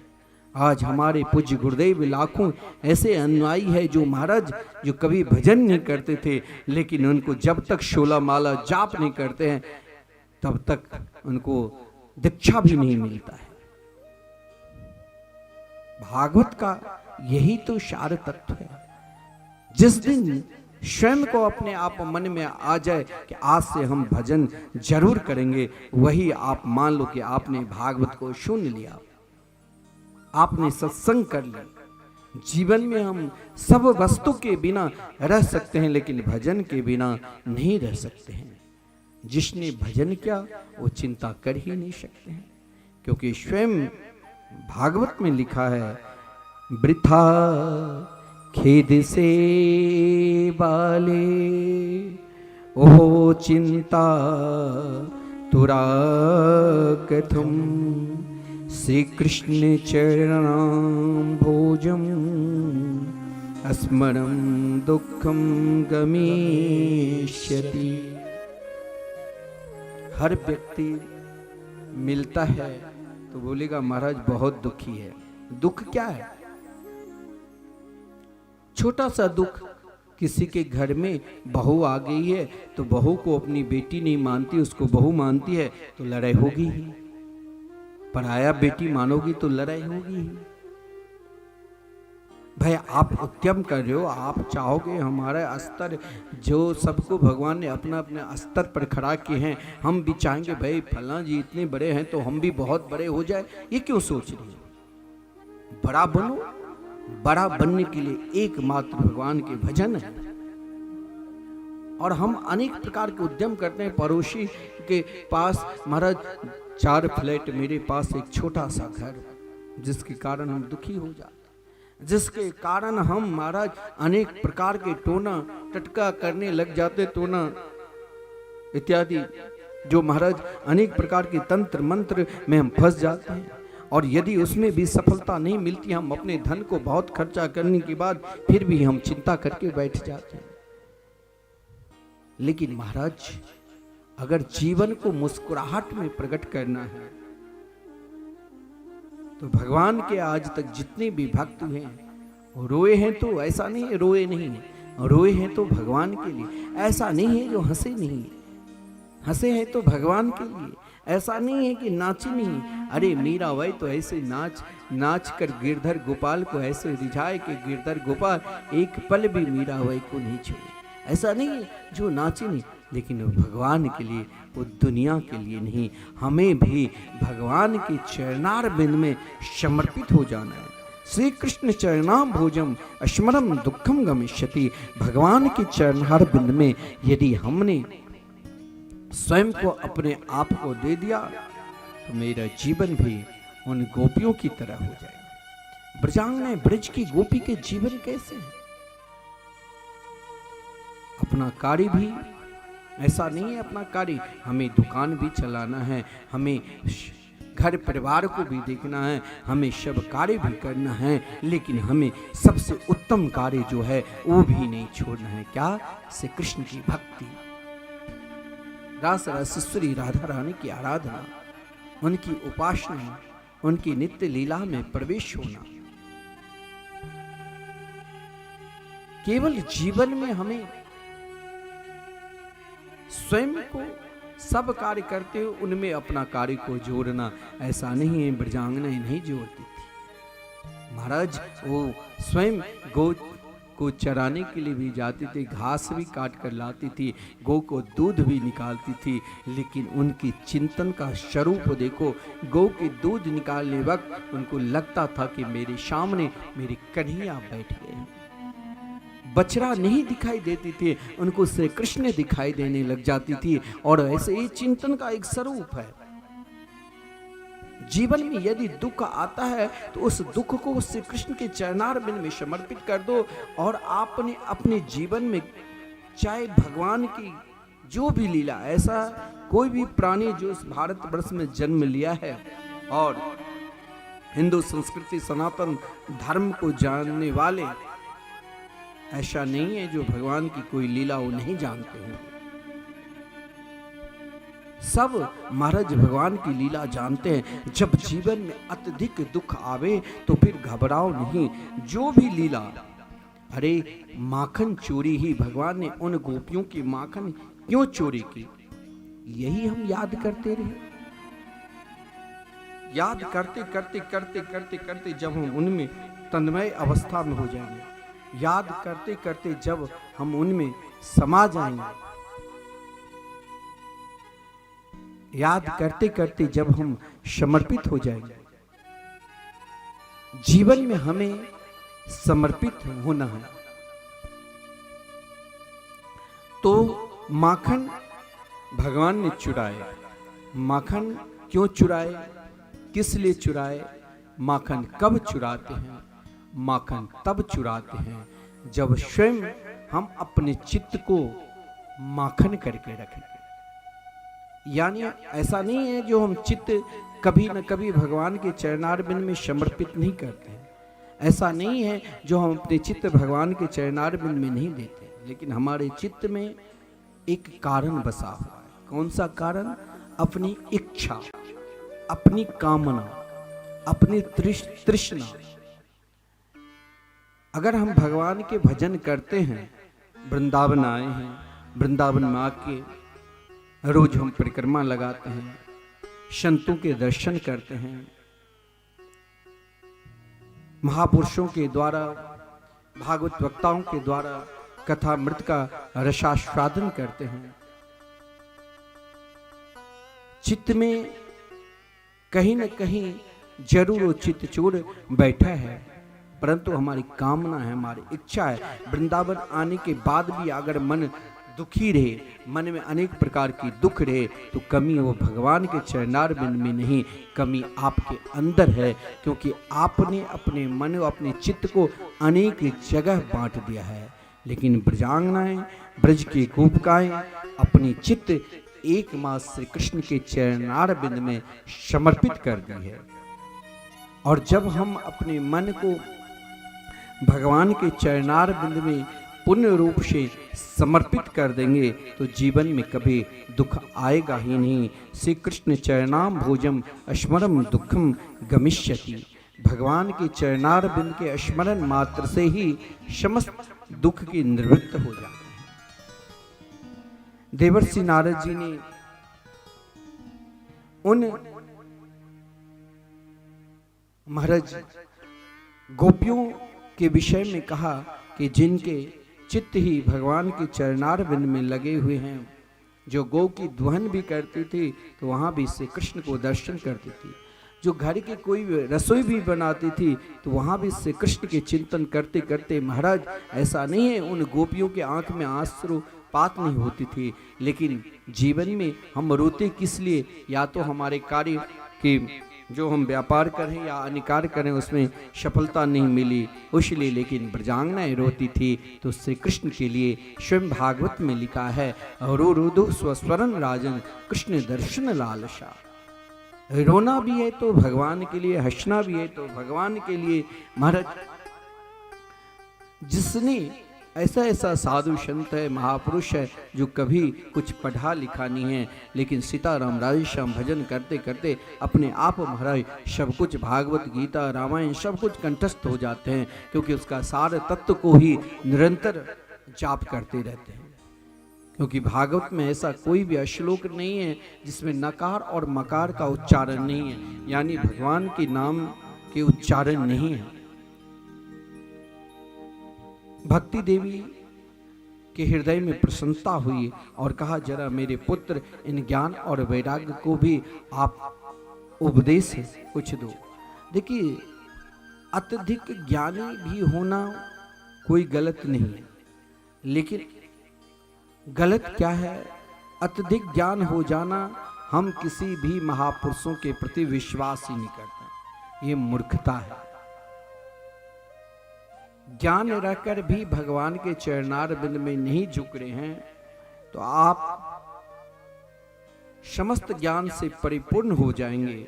आज हमारे पूज्य गुरुदेव लाखों ऐसे अनुयायी है जो महाराज जो कभी भजन नहीं करते थे, लेकिन उनको जब तक शोला माला जाप नहीं करते हैं तब तक उनको दीक्षा भी नहीं मिलता है। भागवत का यही तो सार तत्व है। जिस दिन स्वयं को अपने आप मन में आ जाए कि आज से हम भजन जरूर करेंगे, वही आप मान लो कि आपने भागवत को सुन लिया, आपने सत्संग कर लिया। जीवन में हम सब वस्तु के बिना रह सकते हैं लेकिन भजन के बिना नहीं रह सकते हैं। जिसने भजन किया वो चिंता कर ही नहीं सकते हैं, क्योंकि स्वयं भागवत में लिखा है वृथा खेद से बाले ओ चिंता तुरा कथम श्री कृष्ण चरणाम भोजम अस्मरम दुखम गमिष्यति। हर व्यक्ति मिलता है तो बोलेगा महाराज बहुत दुखी है। दुख क्या है? छोटा सा दुख, किसी के घर में बहू आ गई है तो बहू को अपनी बेटी नहीं मानती, उसको बहू मानती है तो लड़ाई होगी ही। पराया बेटी मानोगी तो लड़ाई होगी ही। भाई आप उद्यम कर रहे हो, आप चाहोगे हमारा स्तर जो सबको भगवान ने अपना अपने स्तर पर खड़ा किए हैं, हम भी चाहेंगे भाई फलां जी इतने बड़े हैं तो हम भी बहुत बड़े हो जाए। ये क्यों सोच रही हो? बड़ा बनो। बड़ा बनने के लिए एकमात्र भगवान के भजन है। और हम अनेक प्रकार के उद्यम करते हैं। पड़ोसी के पास महाराज 4 फ्लैट, मेरे पास एक छोटा सा घर, जिसके कारण हम दुखी हो जाते, जिसके कारण हम महाराज अनेक प्रकार के टोना टटका करने लग जाते, टोना इत्यादि जो महाराज अनेक प्रकार के तंत्र मंत्र में हम फंस जाते हैं। और यदि उसमें भी सफलता नहीं मिलती, हम अपने धन को बहुत खर्चा करने के बाद फिर भी हम चिंता करके बैठ जाते हैं। लेकिन महाराज अगर जीवन को मुस्कुराहट में प्रकट करना है तो भगवान के आज तक जितने भी भक्त हैं वो रोए हैं तो ऐसा नहीं है रोए नहीं है, रोए हैं तो भगवान के लिए। ऐसा नहीं है जो हंसे नहीं है, हंसे हैं तो भगवान के लिए। ऐसा नहीं है कि नाची नहीं। अरे मीरा भाई तो ऐसे नाच कर गिरधर गोपाल को ऐसे रिझाए कि गिरधर गोपाल एक पल भी मीरा भाई को नहीं छोड़े। ऐसा नहीं है जो नाचे नहीं, लेकिन वो भगवान के लिए, वो दुनिया के लिए नहीं। हमें भी भगवान के चरणार बिंद में समर्पित हो जाना है। श्री कृष्ण चरणाम भोजम स्मरम दुखम गमिष्यति। भगवान के चरणार बिंद में यदि हमने स्वयं को, अपने आप को दे दिया, तो मेरा जीवन भी उन गोपियों की तरह हो जाएगा। ब्रजांगना ब्रज की गोपी के जीवन कैसे है? अपना कार्य भी ऐसा नहीं है, अपना कार्य हमें दुकान भी चलाना है, हमें घर परिवार को भी देखना है, हमें सब कार्य भी करना है, लेकिन हमें सबसे उत्तम कार्य जो है वो भी नहीं छोड़ना है। क्या? श्री कृष्ण की भक्ति, रास रसेश्वरी राधा रानी की आराधना, उनकी उपासना, उनकी नित्य लीला में प्रवेश होना। केवल जीवन में हमें स्वयं को सब कार्य करते हुए उनमें अपना कार्य को जोड़ना, ऐसा नहीं है। ब्रजांगनाएं नहीं जोड़ती थी। महाराज वो स्वयं गौ को चराने के लिए भी जाती थी, घास भी काट कर लाती थी, गौ को दूध भी निकालती थी, लेकिन उनकी चिंतन का स्वरूप देखो। गौ के दूध निकालने वक्त उनको लगता था कि मेरे सामने मेरी कन्हैया बैठ गए, बछड़ा नहीं दिखाई देती थी, उनको श्री कृष्ण दिखाई देने लग जाती थी। और ऐसे ही चिंतन का एक स्वरूप है। जीवन में यदि दुख आता है तो उस दुख को श्री कृष्ण के चरणारविंद में समर्पित कर दो, और आपने अपने जीवन में चाहे भगवान की जो भी लीला, ऐसा कोई भी प्राणी जो इस भारतवर्ष में जन्म लिया है और हिंदू संस्कृति सनातन धर्म को जानने वाले, ऐसा नहीं है जो भगवान की कोई लीला वो नहीं जानते होंगे। सब महाराज भगवान की लीला जानते हैं। जब जीवन में अत्यधिक दुख आवे तो फिर घबराओ नहीं, जो भी लीला, अरे माखन चोरी ही, भगवान ने उन गोपियों की माखन क्यों चोरी की, यही हम याद करते रहे। याद करते करते करते करते करते जब हम उनमें तन्मय अवस्था में हो जाएंगे, याद करते करते जब हम उनमें समा जाएंगे, याद करते करते जब हम समर्पित हो जाएंगे, जीवन में हमें समर्पित होना है। तो माखन भगवान ने चुराए, माखन क्यों चुराए, किस लिए चुराए, माखन कब चुराते हैं? माखन तब चुराते हैं जब स्वयं हम अपने चित्त को माखन करके रखें। यानी ऐसा नहीं है जो हम चित्त कभी न कभी भगवान के चरणारविंद में समर्पित नहीं करते हैं, ऐसा नहीं है जो हम अपने चित्त भगवान के चरणारविंद में नहीं देते, लेकिन हमारे चित्त में एक कारण बसा हुआ है। कौन सा कारण? अपनी इच्छा, अपनी कामना, अपनी तृष्णा। अगर हम भगवान के भजन करते हैं, वृंदावन आए हैं, वृंदावन में आके रोज हम परिक्रमा लगाते हैं, संतों के दर्शन करते हैं, महापुरुषों के द्वारा, भागवत वक्ताओं के द्वारा कथामृत का रसास्वादन करते हैं, चित्त में कहीं न कहीं जरूर वो चित्त चोर बैठा है, परंतु हमारी कामना है, हमारी इच्छा है। वृंदावन आने के बाद भी अगर मन दुखी रहे, मन में अनेक प्रकार की दुख रहे, तो कमी वो भगवान के चरणारविंद में नहीं, कमी आपके अंदर है, क्योंकि आपने अपने मन और अपने चित्त को अनेक जगह बांट दिया है। लेकिन ब्रजांगनाएं, ब्रज की गोपिकाएं अपनी चित्त एकमात्र श्री कृष्ण के चरणारविंद में समर्पित कर दी है। और जब हम अपने मन को भगवान के चरणारविंद में पूर्ण रूप से समर्पित कर देंगे तो जीवन में कभी दुख आएगा ही नहीं। श्री कृष्ण चरणाम भोजम स्मरम दुखम गमिष्यति। भगवान के चरणारविंद के स्मरण मात्र से ही समस्त दुख की निवृत्त हो जाते हैं। देवर्षि नारद जी ने उन महाराज गोपियों के विषय में कहा कि जिनके चित्त ही भगवान के चरणार बिंद में लगे हुए हैं। जो गौ की दुहन भी करती थी तो वहाँ भी श्री कृष्ण को दर्शन करती थी। जो घर की कोई रसोई भी बनाती थी तो वहाँ भी श्री कृष्ण के चिंतन करते करते, महाराज ऐसा नहीं है उन गोपियों के आंख में आंसू पात नहीं होती थी, लेकिन जीवन में हम रोते किस लिए? या तो हमारे कार्य की जो हम व्यापार करें या अन्य कार्य करें उसमें सफलता नहीं मिली उसलिए, लेकिन ब्रजांगनाएं रोती थी। तो श्री कृष्ण के लिए स्वयं भागवत में लिखा है, रो रोदो स्वस्वरन राजन कृष्ण दर्शन लालसा। रोना भी है तो भगवान के लिए, हंसना भी है तो भगवान के लिए। महाराज जिसने ऐसा ऐसा साधु संत है, महापुरुष है, जो कभी कुछ पढ़ा लिखा नहीं है, लेकिन सीताराम राधेश्याम भजन करते करते अपने आप महाराज सब कुछ भागवत गीता रामायण सब कुछ कंठस्थ हो जाते हैं, क्योंकि उसका सारे तत्व को ही निरंतर जाप करते रहते हैं। क्योंकि भागवत में ऐसा कोई भी श्लोक नहीं है जिसमें नकार और मकार का उच्चारण नहीं है, यानी भगवान के नाम के उच्चारण नहीं है। भक्ति देवी के हृदय में प्रसन्नता हुई और कहा, जरा मेरे पुत्र इन ज्ञान और वैराग्य को भी आप उपदेश कुछ दो। देखिए, अत्यधिक ज्ञानी भी होना कोई गलत नहीं है, लेकिन गलत क्या है? अत्यधिक ज्ञान हो जाना, हम किसी भी महापुरुषों के प्रति विश्वास ही नहीं करते, ये मूर्खता है। ज्ञान रहकर भी भगवान के चरणार बिंद में नहीं झुक रहे हैं तो आप समस्त ज्ञान से परिपूर्ण हो जाएंगे,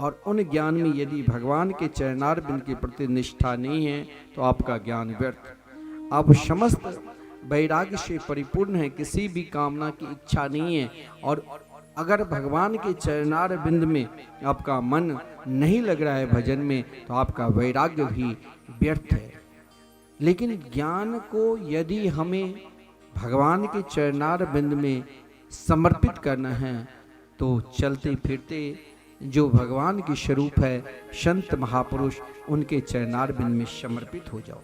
और उन ज्ञान में यदि भगवान के चरणार बिंद के प्रति निष्ठा नहीं है तो आपका ज्ञान व्यर्थ। आप समस्त वैराग्य से परिपूर्ण है, किसी भी कामना की इच्छा नहीं है, और अगर भगवान के चरणार बिंद में आपका मन नहीं लग रहा है भजन में, तो आपका वैराग्य भी व्यर्थ है। लेकिन ज्ञान को यदि हमें भगवान के चरणार बिंद में समर्पित करना है तो चलते फिरते जो भगवान की स्वरूप है संत महापुरुष, उनके चरणार बिंद में समर्पित हो जाओ।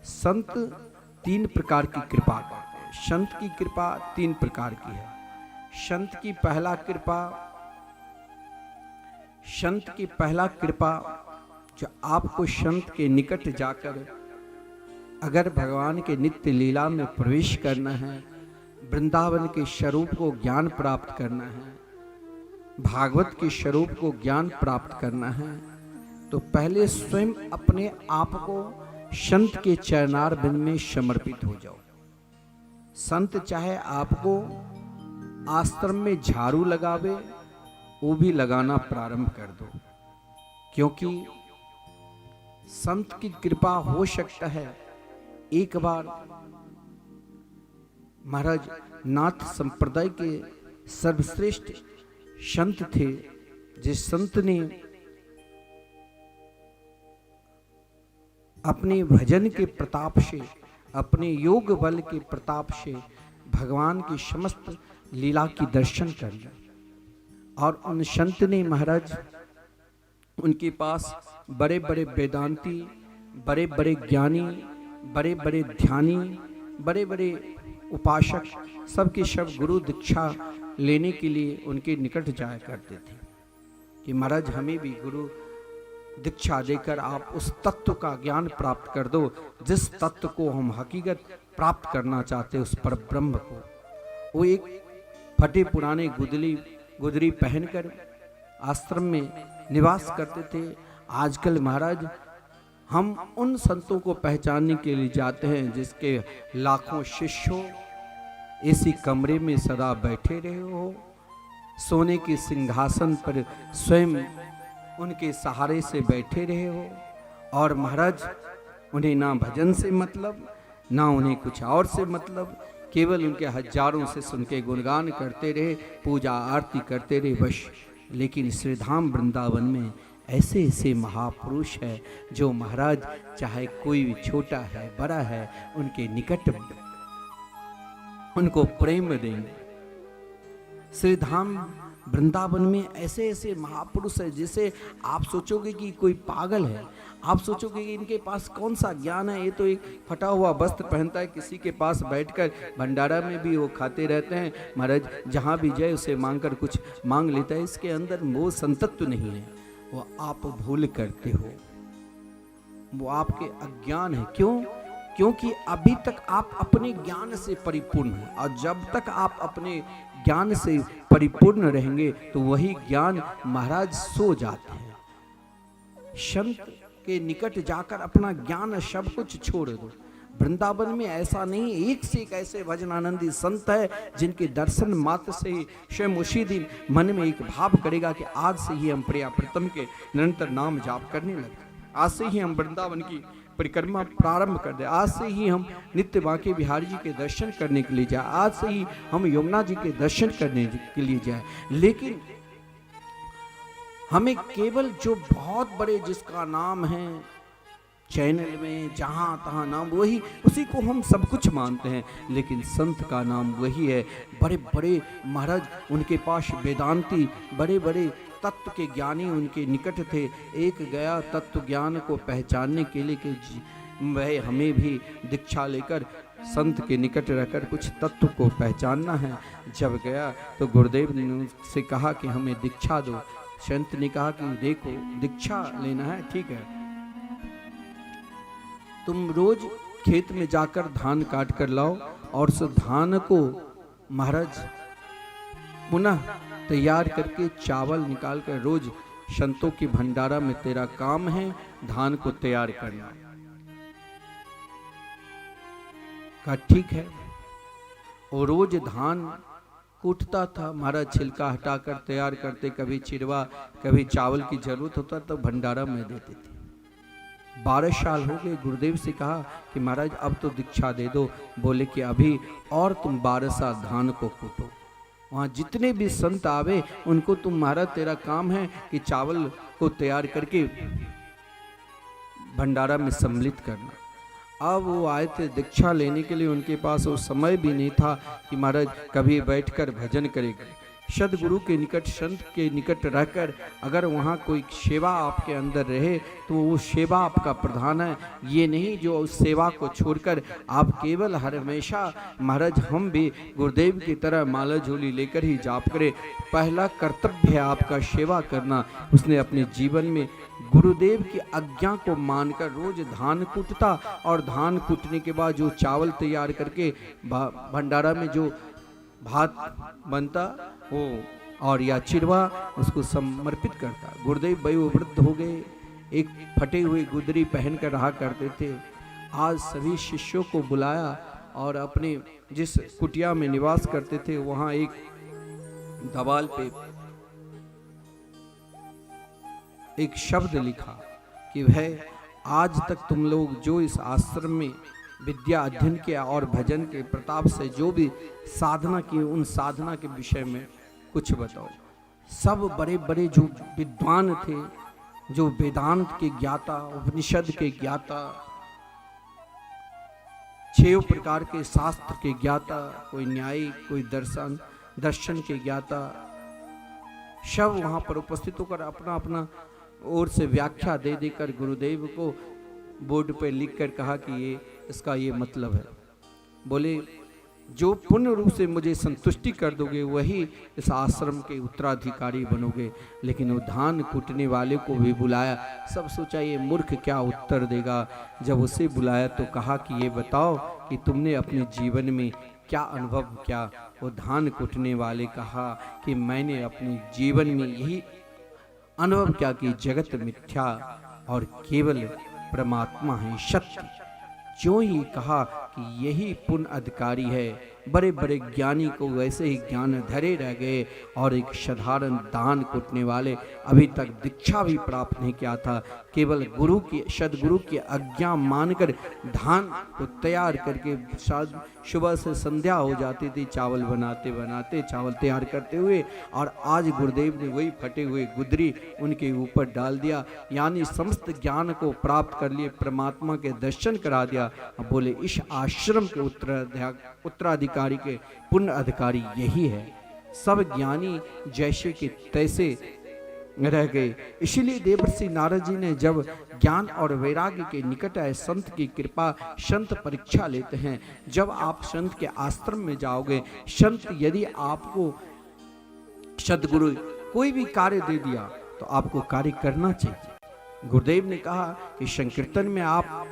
संत तीन प्रकार की कृपा करते हैं। संत की कृपा तीन प्रकार की है। संत की पहला कृपा जो आपको संत के निकट जाकर अगर भगवान के नित्य लीला में प्रवेश करना है, वृंदावन के स्वरूप को ज्ञान प्राप्त करना है, भागवत के स्वरूप को ज्ञान प्राप्त करना है, तो पहले स्वयं अपने आप को संत के चरणार बिंद में समर्पित हो जाओ। संत चाहे आपको आश्रम में झाड़ू लगावे, वो भी लगाना प्रारंभ कर दो, क्योंकि संत की कृपा हो सकता है। एक बार महाराज नाथ संप्रदाय के सर्वश्रेष्ठ संत थे, जिस संत ने अपने भजन के प्रताप से, अपने योग बल के प्रताप से भगवान की समस्त लीला की दर्शन कर लिया। और उन संत ने महाराज, उनके पास बड़े बड़े वेदांती, बड़े बड़े ज्ञानी, बड़े बड़े ध्यानी, बड़े बड़े उपासक, सबके सब गुरु दीक्षा लेने के लिए उनके निकट जाया करते थे कि महाराज हमें भी गुरु दीक्षा देकर आप उस तत्व का ज्ञान प्राप्त कर दो जिस तत्व को हम हकीकत प्राप्त करना चाहते, उस पर ब्रह्म को। वो एक फटे पुराने गुदरी पहनकर आश्रम में निवास करते थे। आजकल महाराज हम उन संतों को पहचानने के लिए जाते हैं जिसके लाखों शिष्य हो, इसी कमरे में सदा बैठे रहे हो, सोने के सिंहासन पर स्वयं उनके सहारे से बैठे रहे हो, और महाराज उन्हें ना भजन से मतलब, ना उन्हें कुछ और से मतलब, केवल उनके हजारों से सुन के गुणगान करते रहे, पूजा आरती करते रहे बस। लेकिन श्रीधाम वृंदावन में ऐसे ऐसे महापुरुष है जो महाराज चाहे कोई भी छोटा है बड़ा है, उनके निकट उनको प्रेम देंगे। श्रीधाम वृंदावन में ऐसे ऐसे महापुरुष है जिसे आप सोचोगे कि कोई पागल है, आप सोचोगे कि इनके पास कौन सा ज्ञान है, ये तो एक फटा हुआ वस्त्र पहनता है, किसी के पास बैठकर भंडारा में भी वो खाते रहते हैं, महाराज जहाँ भी जाए उसे मांगकर कुछ मांग लेता है, इसके अंदर वो संतत्व नहीं है। वो आप भूल करते हो, वो आपके अज्ञान है। क्यों? क्योंकि अभी तक आप अपने ज्ञान से परिपूर्ण हैं, और जब तक आप अपने ज्ञान से परिपूर्ण रहेंगे तो वही ज्ञान महाराज सो जाते हैं। संत के निकट जाकर अपना ज्ञान सब कुछ छोड़ दो। वृंदावन में ऐसा नहीं, एक से एक ऐसे भजन आनंदी संत है जिनके दर्शन मात्र से ही स्वयं उसी दिन मन में एक भाव करेगा कि आज से ही हम प्रिया प्रीतम के निरंतर नाम जाप करने लगे, आज से ही हम वृंदावन की परिक्रमा प्रारंभ कर दे, आज से ही हम नित्य बांके बिहारी जी के दर्शन करने के लिए जाए, आज से ही हम यमुना जी के दर्शन करने के लिए जाए। लेकिन हमें केवल जो बहुत बड़े जिसका नाम है चैनल में जहाँ तहाँ नाम वही, उसी को हम सब कुछ मानते हैं, लेकिन संत का नाम वही है। बड़े बड़े महाराज, उनके पास वेदांती बड़े बड़े तत्व के ज्ञानी उनके निकट थे। एक गया तत्व ज्ञान को पहचानने के लिए कि वह हमें भी दीक्षा लेकर संत के निकट रहकर कुछ तत्व को पहचानना है। जब गया तो गुरुदेव ने उससे कहा कि हमें दीक्षा दो। संत ने कहा कि देखो दीक्षा लेना है, ठीक है, तुम रोज खेत में जाकर धान काट कर लाओ और उस धान को महाराज पुनः तैयार करके चावल निकाल कर रोज संतों की भंडारा में तेरा काम है धान को तैयार करना। कहा ठीक है। और रोज धान कूटता था, महाराज छिलका हटाकर तैयार करते, कभी चिरवा कभी चावल की जरूरत होता तो भंडारा में देते थे। 12 साल हो गए। गुरुदेव से कहा कि महाराज अब तो दीक्षा दे दो। बोले कि अभी और तुम 12 साल धान को कूटो, वहाँ जितने भी संत आवे उनको तुम, महाराज तेरा काम है कि चावल को तैयार करके भंडारा में सम्मिलित करना। अब वो आए थे दीक्षा लेने के लिए, उनके पास वो समय भी नहीं था कि महाराज कभी बैठकर भजन करेगा। सदगुरु के निकट, संत के निकट रहकर अगर वहाँ कोई सेवा आपके अंदर रहे तो वो सेवा आपका प्रधान है। ये नहीं जो उस सेवा को छोड़कर आप केवल हर हमेशा महाराज हम भी गुरुदेव की तरह माला झोली लेकर ही जाप करें। पहला कर्तव्य है आपका सेवा करना। उसने अपने जीवन में गुरुदेव की आज्ञा को मानकर रोज धान कूटता, और धान कूटने के बाद जो चावल तैयार करके भंडारा में जो भात बनता वो और या चिरवा उसको समर्पित करता। गुरुदेव वयोवृद्ध हो गए, एक फटे हुए गुदरी पहनकर रहा करते थे। आज सभी शिष्यों को बुलाया और अपने जिस कुटिया में निवास करते थे वहाँ एक दीवार पे एक शब्द लिखा कि वह आज तक तुम लोग जो इस आश्रम में विद्या अध्ययन किया और भजन के प्रताप से जो भी साधना की, उन साधना के विषय में कुछ बताओ। सब बड़े बड़े जो विद्वान थे, जो वेदांत के ज्ञाता, उपनिषद के ज्ञाता, 6 प्रकार के शास्त्र के ज्ञाता, कोई न्यायिक, कोई दर्शन के ज्ञाता, सब वहाँ पर उपस्थित होकर अपना अपना ओर से व्याख्या दे देकर गुरुदेव को बोर्ड पर लिख कर कहा कि ये इसका ये मतलब है। बोले जो पूर्ण रूप से मुझे संतुष्टि कर दोगे वही इस आश्रम के उत्तराधिकारी बनोगे। लेकिन वो धान कूटने वाले को भी बुलाया। सब सोचा ये मूर्ख क्या उत्तर देगा। जब उसे बुलाया तो कहा कि ये बताओ कि तुमने अपने जीवन में क्या अनुभव किया। वो धान कूटने वाले कहा कि मैंने अपने जीवन में यही अनुभव किया कि जगत मिथ्या और केवल परमात्मा है सत्य। जो ही कहा कि यही पूर्ण अधिकारी है। बड़े बड़े ज्ञानी को वैसे ही ज्ञान धरे रह गए और एक साधारण दान कूटने वाले अभी तक दीक्षा भी प्राप्त नहीं किया था। केवल गुरु की, सदगुरु की आज्ञा मानकर धान को तैयार करके सुबह से संध्या हो जाती थी चावल बनाते बनाते, चावल तैयार करते हुए। और आज गुरुदेव ने वही फटे हुए गुदरी उनके ऊपर डाल दिया, यानी समस्त ज्ञान को प्राप्त कर लिए, परमात्मा के दर्शन करा दिया। बोले इस आश्रम के उत्तराधिकारी के पुण्य अधिकारी यही है। सब ज्ञानी जैसे के तैसे रह गए। इसलिए देवर्षि नारद जी ने जब ज्ञान और वैराग्य के निकट आए, संत की कृपा, संत परीक्षा लेते हैं। जब आप संत के आश्रम में जाओगे, संत यदि आपको सद्गुरु कोई भी कार्य दे दिया तो आपको कार्य करना चाहिए। गुरुदेव ने कहा कि संकीर्तन में आप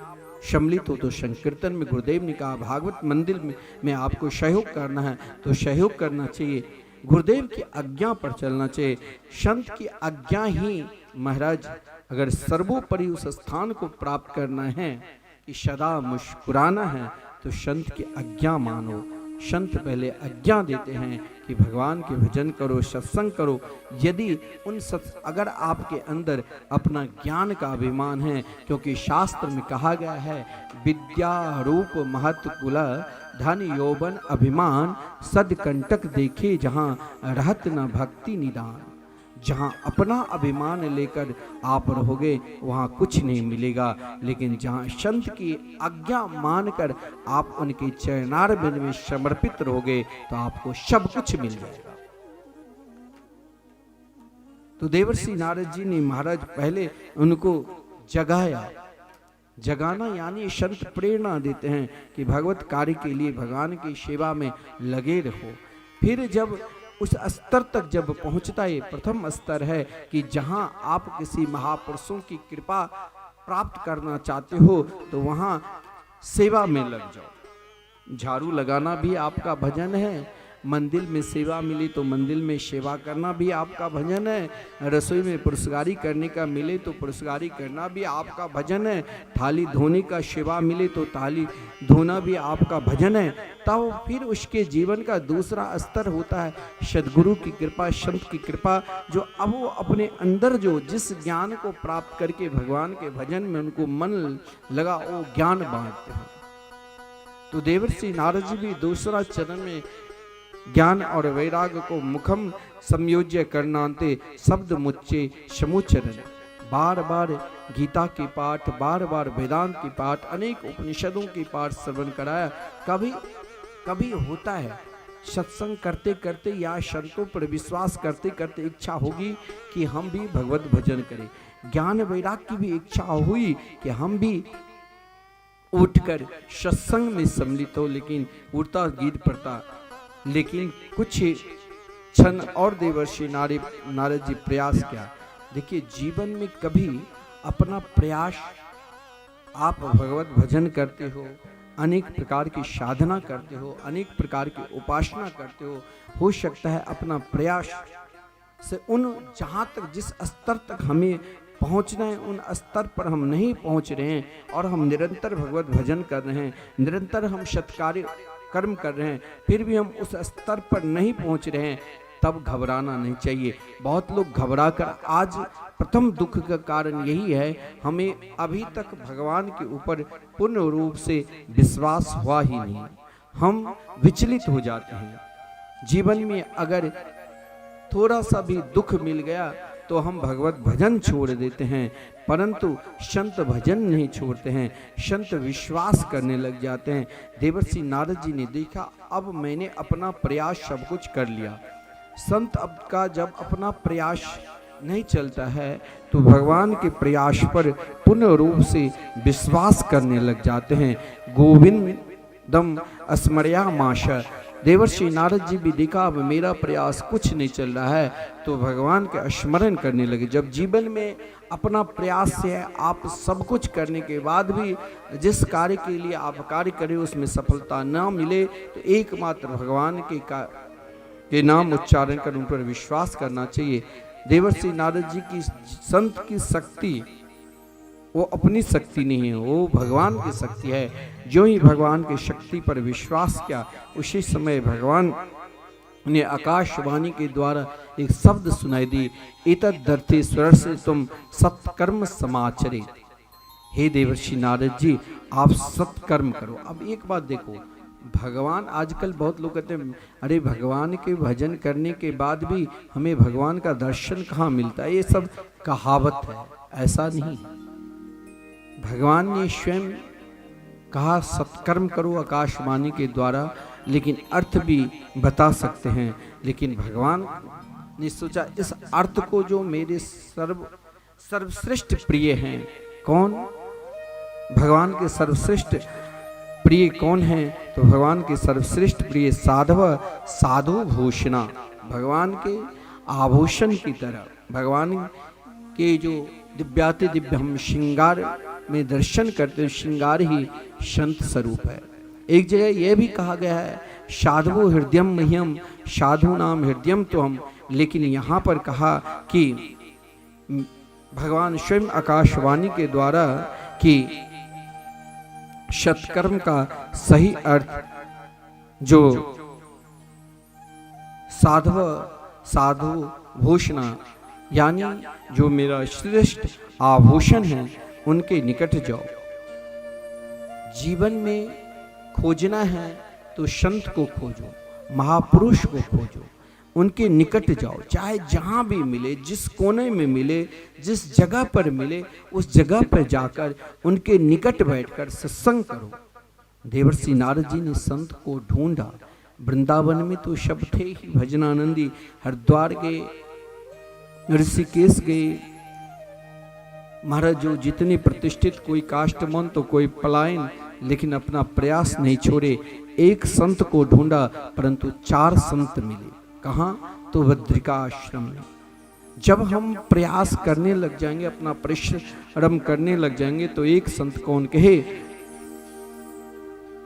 सम्मिलित हो तो संकीर्तन में, गुरुदेव ने कहा भागवत मंदिर में आपको सहयोग करना है तो सहयोग करना चाहिए। गुरुदेव की आज्ञा पर चलना चाहिए। संत की आज्ञा ही महाराज, अगर सर्वोपरि उस स्थान को प्राप्त करना है कि सदा मुस्कुराना है तो संत की आज्ञा मानो। संत पहले आज्ञा देते हैं कि भगवान के भजन करो, सत्संग करो। यदि अगर आपके अंदर अपना ज्ञान का अभिमान है, क्योंकि शास्त्र में कहा गया है विद्या रूप महत्व कुल धन यौवन अभिमान सदकंटक देखे जहाँ रहत न भक्ति निदान। जहाँ अपना अभिमान लेकर आप रहोगे वहाँ कुछ नहीं मिलेगा, लेकिन जहाँ संत की आज्ञा मानकर आप उनके चरणारविंद में समर्पित रहोगे तो आपको सब कुछ मिल जाएगा। तो देवर्षि नारद जी ने महाराज पहले उनको जगाया। जगाना यानी संत प्रेरणा देते हैं कि भगवत कार्य के लिए भगवान की सेवा में लगे रहो। फिर जब उस स्तर तक जब पहुंचता है, प्रथम स्तर है कि जहां आप किसी महापुरुषों की कृपा प्राप्त करना चाहते हो तो वहां सेवा में लग जाओ। झाड़ू लगाना भी आपका भजन है, मंदिर में सेवा मिली तो मंदिर में सेवा करना भी आपका भजन है, रसोई में पुरस्कारी करने का मिले तो पुरस्कारी करना भी आपका भजन है, थाली धोने का सेवा मिले तो थाली धोना भी आपका भजन है। तब फिर उसके जीवन का दूसरा स्तर होता है सद्गुरु की कृपा, संत की कृपा, जो अब वो अपने अंदर जो जिस ज्ञान को प्राप्त करके भगवान के भजन में उनको मन लगा वो ज्ञान बांटते हैं। तो देवर्षि नारद जी भी दूसरा चरण में ज्ञान और वैराग्य को मुखम संयोज्य करनाते शब्द मुच्चे समुच्चरण, बार बार गीता की पाठ, बार बार वेदांत की पाठ, अनेक उपनिषदों की पाठ श्रवण कराया। कभी कभी होता है सत्संग करते करते या संतों पर विश्वास करते करते इच्छा होगी कि हम भी भगवत भजन करें, ज्ञान वैराग्य की भी इच्छा हुई कि हम भी उठकर सत्संग में सम्मिलित हो, लेकिन उड़ता गीत पड़ता। लेकिन कुछ क्षण और देवर्षि नारद जी प्रयास किया। देखिए जीवन में कभी अपना प्रयास, आप भगवत भजन करते हो, अनेक प्रकार की साधना करते हो, अनेक प्रकार की उपासना करते हो सकता है अपना प्रयास से उन जहाँ तक जिस स्तर तक हमें पहुँचना है उन स्तर पर हम नहीं पहुँच रहे हैं, और हम निरंतर भगवत भजन कर रहे हैं, निरंतर हम सत्कार्य कर्म कर रहे हैं, फिर भी हम उस स्तर पर नहीं पहुंच रहे हैं, तब घबराना नहीं चाहिए। बहुत लोग घबराकर, आज प्रथम दुख का कारण यही है हमें अभी तक भगवान के ऊपर पूर्ण रूप से विश्वास हुआ ही नहीं, हम विचलित हो जाते हैं। जीवन में अगर थोड़ा सा भी दुख मिल गया तो हम भगवत भजन छोड़ देते हैं, परंतु संत भजन नहीं छोड़ते हैं, संत विश्वास करने लग जाते हैं। देवर्षि नारद जी ने देखा अब मैंने अपना प्रयास सब कुछ कर लिया। संत अब का जब अपना प्रयास नहीं चलता है तो भगवान के प्रयास पर पूर्ण रूप से विश्वास करने लग जाते हैं। गोविंदम स्मरया माशा, देवर्षि नारद जी भी देखा अब मेरा प्रयास कुछ नहीं चल रहा है तो भगवान के स्मरण करने लगे। जब जीवन में अपना प्रयास से आप सब कुछ करने के बाद भी जिस कार्य के लिए आप कार्य करें उसमें सफलता ना मिले तो एकमात्र भगवान के नाम उच्चारण कर उन पर विश्वास करना चाहिए। देवर्षि नारद जी की संत की शक्ति वो अपनी शक्ति नहीं है, वो भगवान की शक्ति है। जो ही भगवान की शक्ति पर विश्वास किया उसी समय भगवान ने आकाशवाणी के द्वारा एक शब्द सुनाई दी, एतद्धर्थे स्वर से तुम सत्कर्म समाचरे। हे देवर्षि नारद जी आप सत्कर्म करो। अब एक बात देखो, भगवान, आजकल बहुत लोग कहते हैं अरे भगवान के भजन करने के बाद भी हमें भगवान का दर्शन कहाँ मिलता है, ये सब कहावत है, ऐसा नहीं। भगवान ने स्वयं कहा सत्कर्म करो आकाशवाणी के द्वारा, लेकिन अर्थ भी बता सकते हैं। लेकिन भगवान ने सोचा इस अर्थ को जो मेरे सर्वश्रेष्ठ प्रिय हैं, कौन? भगवान के सर्वश्रेष्ठ प्रिय कौन है? तो भगवान के सर्वश्रेष्ठ प्रिय साधु भूषणा, भगवान के आभूषण की तरह, भगवान के जो दिव्याति दिव्य हम श्रृंगार में दर्शन करते हैं, श्रृंगार ही संत स्वरूप है। एक जगह यह भी कहा गया है साधु हृदयम मह्यम, साधु नाम हृदयम तो हम, लेकिन यहाँ पर कहा कि भगवान स्वयं आकाशवाणी के द्वारा कि सत्कर्म का सही अर्थ जो साधु भूषणा, यानी जो मेरा श्रेष्ठ आभूषण है उनके निकट जाओ। जीवन में खोजना है तो संत को खोजो, महापुरुष को खोजो, उनके निकट जाओ, चाहे जहाँ भी मिले, जिस कोने में मिले, जिस जगह पर मिले, उस जगह पर जाकर उनके निकट बैठकर सत्संग करो। देवर्षि नारद जी ने संत को ढूंढा। वृंदावन में तो सब थे ही भजनानंदी, हरिद्वार गए, ऋषिकेश गए, महाराज जो जितने प्रतिष्ठित, कोई काष्टमन तो कोई पलायन, लेकिन अपना प्रयास नहीं छोड़े। एक संत को ढूंढा परंतु 4 संत मिले। कहाँ? तो बद्रिका आश्रम में। जब हम प्रयास करने लग जाएंगे, अपना परिश्रम करने लग जाएंगे, तो एक संत कौन कहे,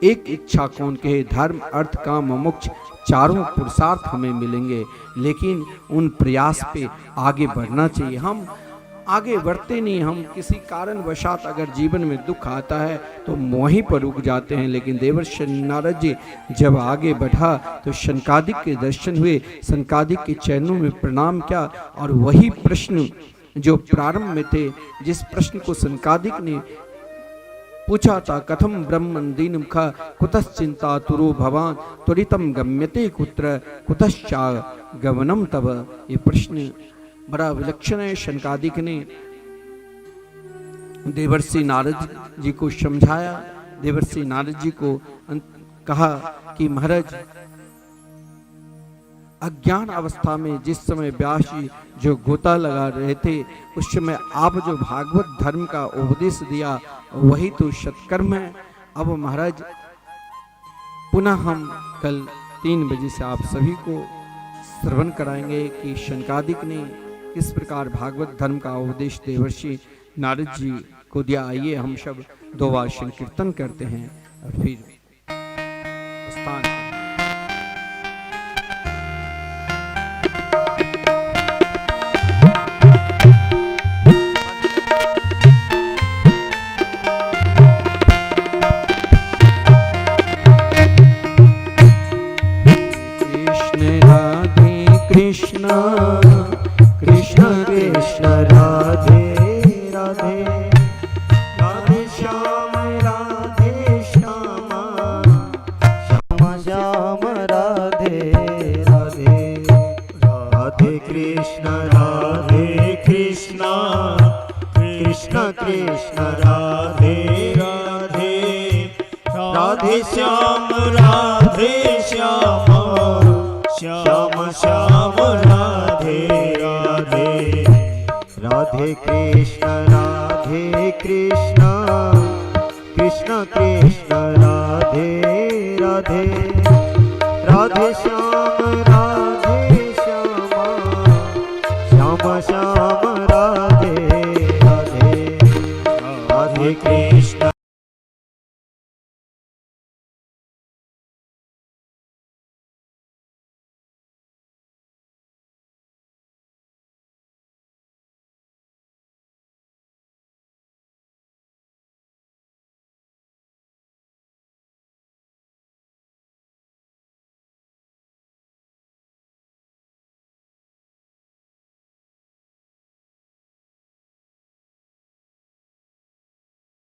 एक इच्छा कौन कहे, धर्म अर्थ काम मोक्ष 4 पुरुषार्थ हमें मिलेंगे। लेकिन उन प्रयास पे आगे बढ़ना चाहिए। हम आगे बढ़ते नहीं, हम किसी कारणवशात अगर जीवन में दुख आता है तो वहीं पर रुक जाते हैं। लेकिन देवर्षि नारद जी जब आगे बढ़ा तो शनकादिक के दर्शन हुए, शनकादिक के चरणों में प्रणाम किया, और वही प्रश्न जो प्रारंभ में थे, जिस प्रश्न को शनकादिक ने पूछा था, कथम ब्रह्मन दीन मुखा कुतश्चिंता तुरो भवान त्वरितम गम्यते कुत्र कुतश्चा गमनम तब, ये प्रश्न बड़ा विलक्षण है। शनकादिक ने देवर्षि नारद जी को समझाया। देवर्षि नारद जी को कहा कि महाराज, अज्ञान अवस्था में जिस समय व्यास जी जो गोता लगा रहे थे, उस समय आप जो भागवत धर्म का उपदेश दिया वही तो सत्कर्म है। अब महाराज पुनः हम कल 3 बजे से आप सभी को श्रवण कराएंगे कि शनकादिक ने किस प्रकार भागवत धर्म का उपदेश देवर्षि नारद जी को दिया। आइए हम सब 2 बार संकीर्तन करते हैं और फिर स्थान। कृष्ण कृष्ण राधे राधे, राधे श्याम राधे श्याम, श्याम श्याम राधे राधे, राधे कृष्ण कृष्ण, कृष्ण कृष्ण राधे राधे, राधे श्याम श्याम, श्याम श्याम राधे राधे, राधे कृष्ण कृष्ण, कृष्ण कृष्ण राधे राधे, राधे श्याम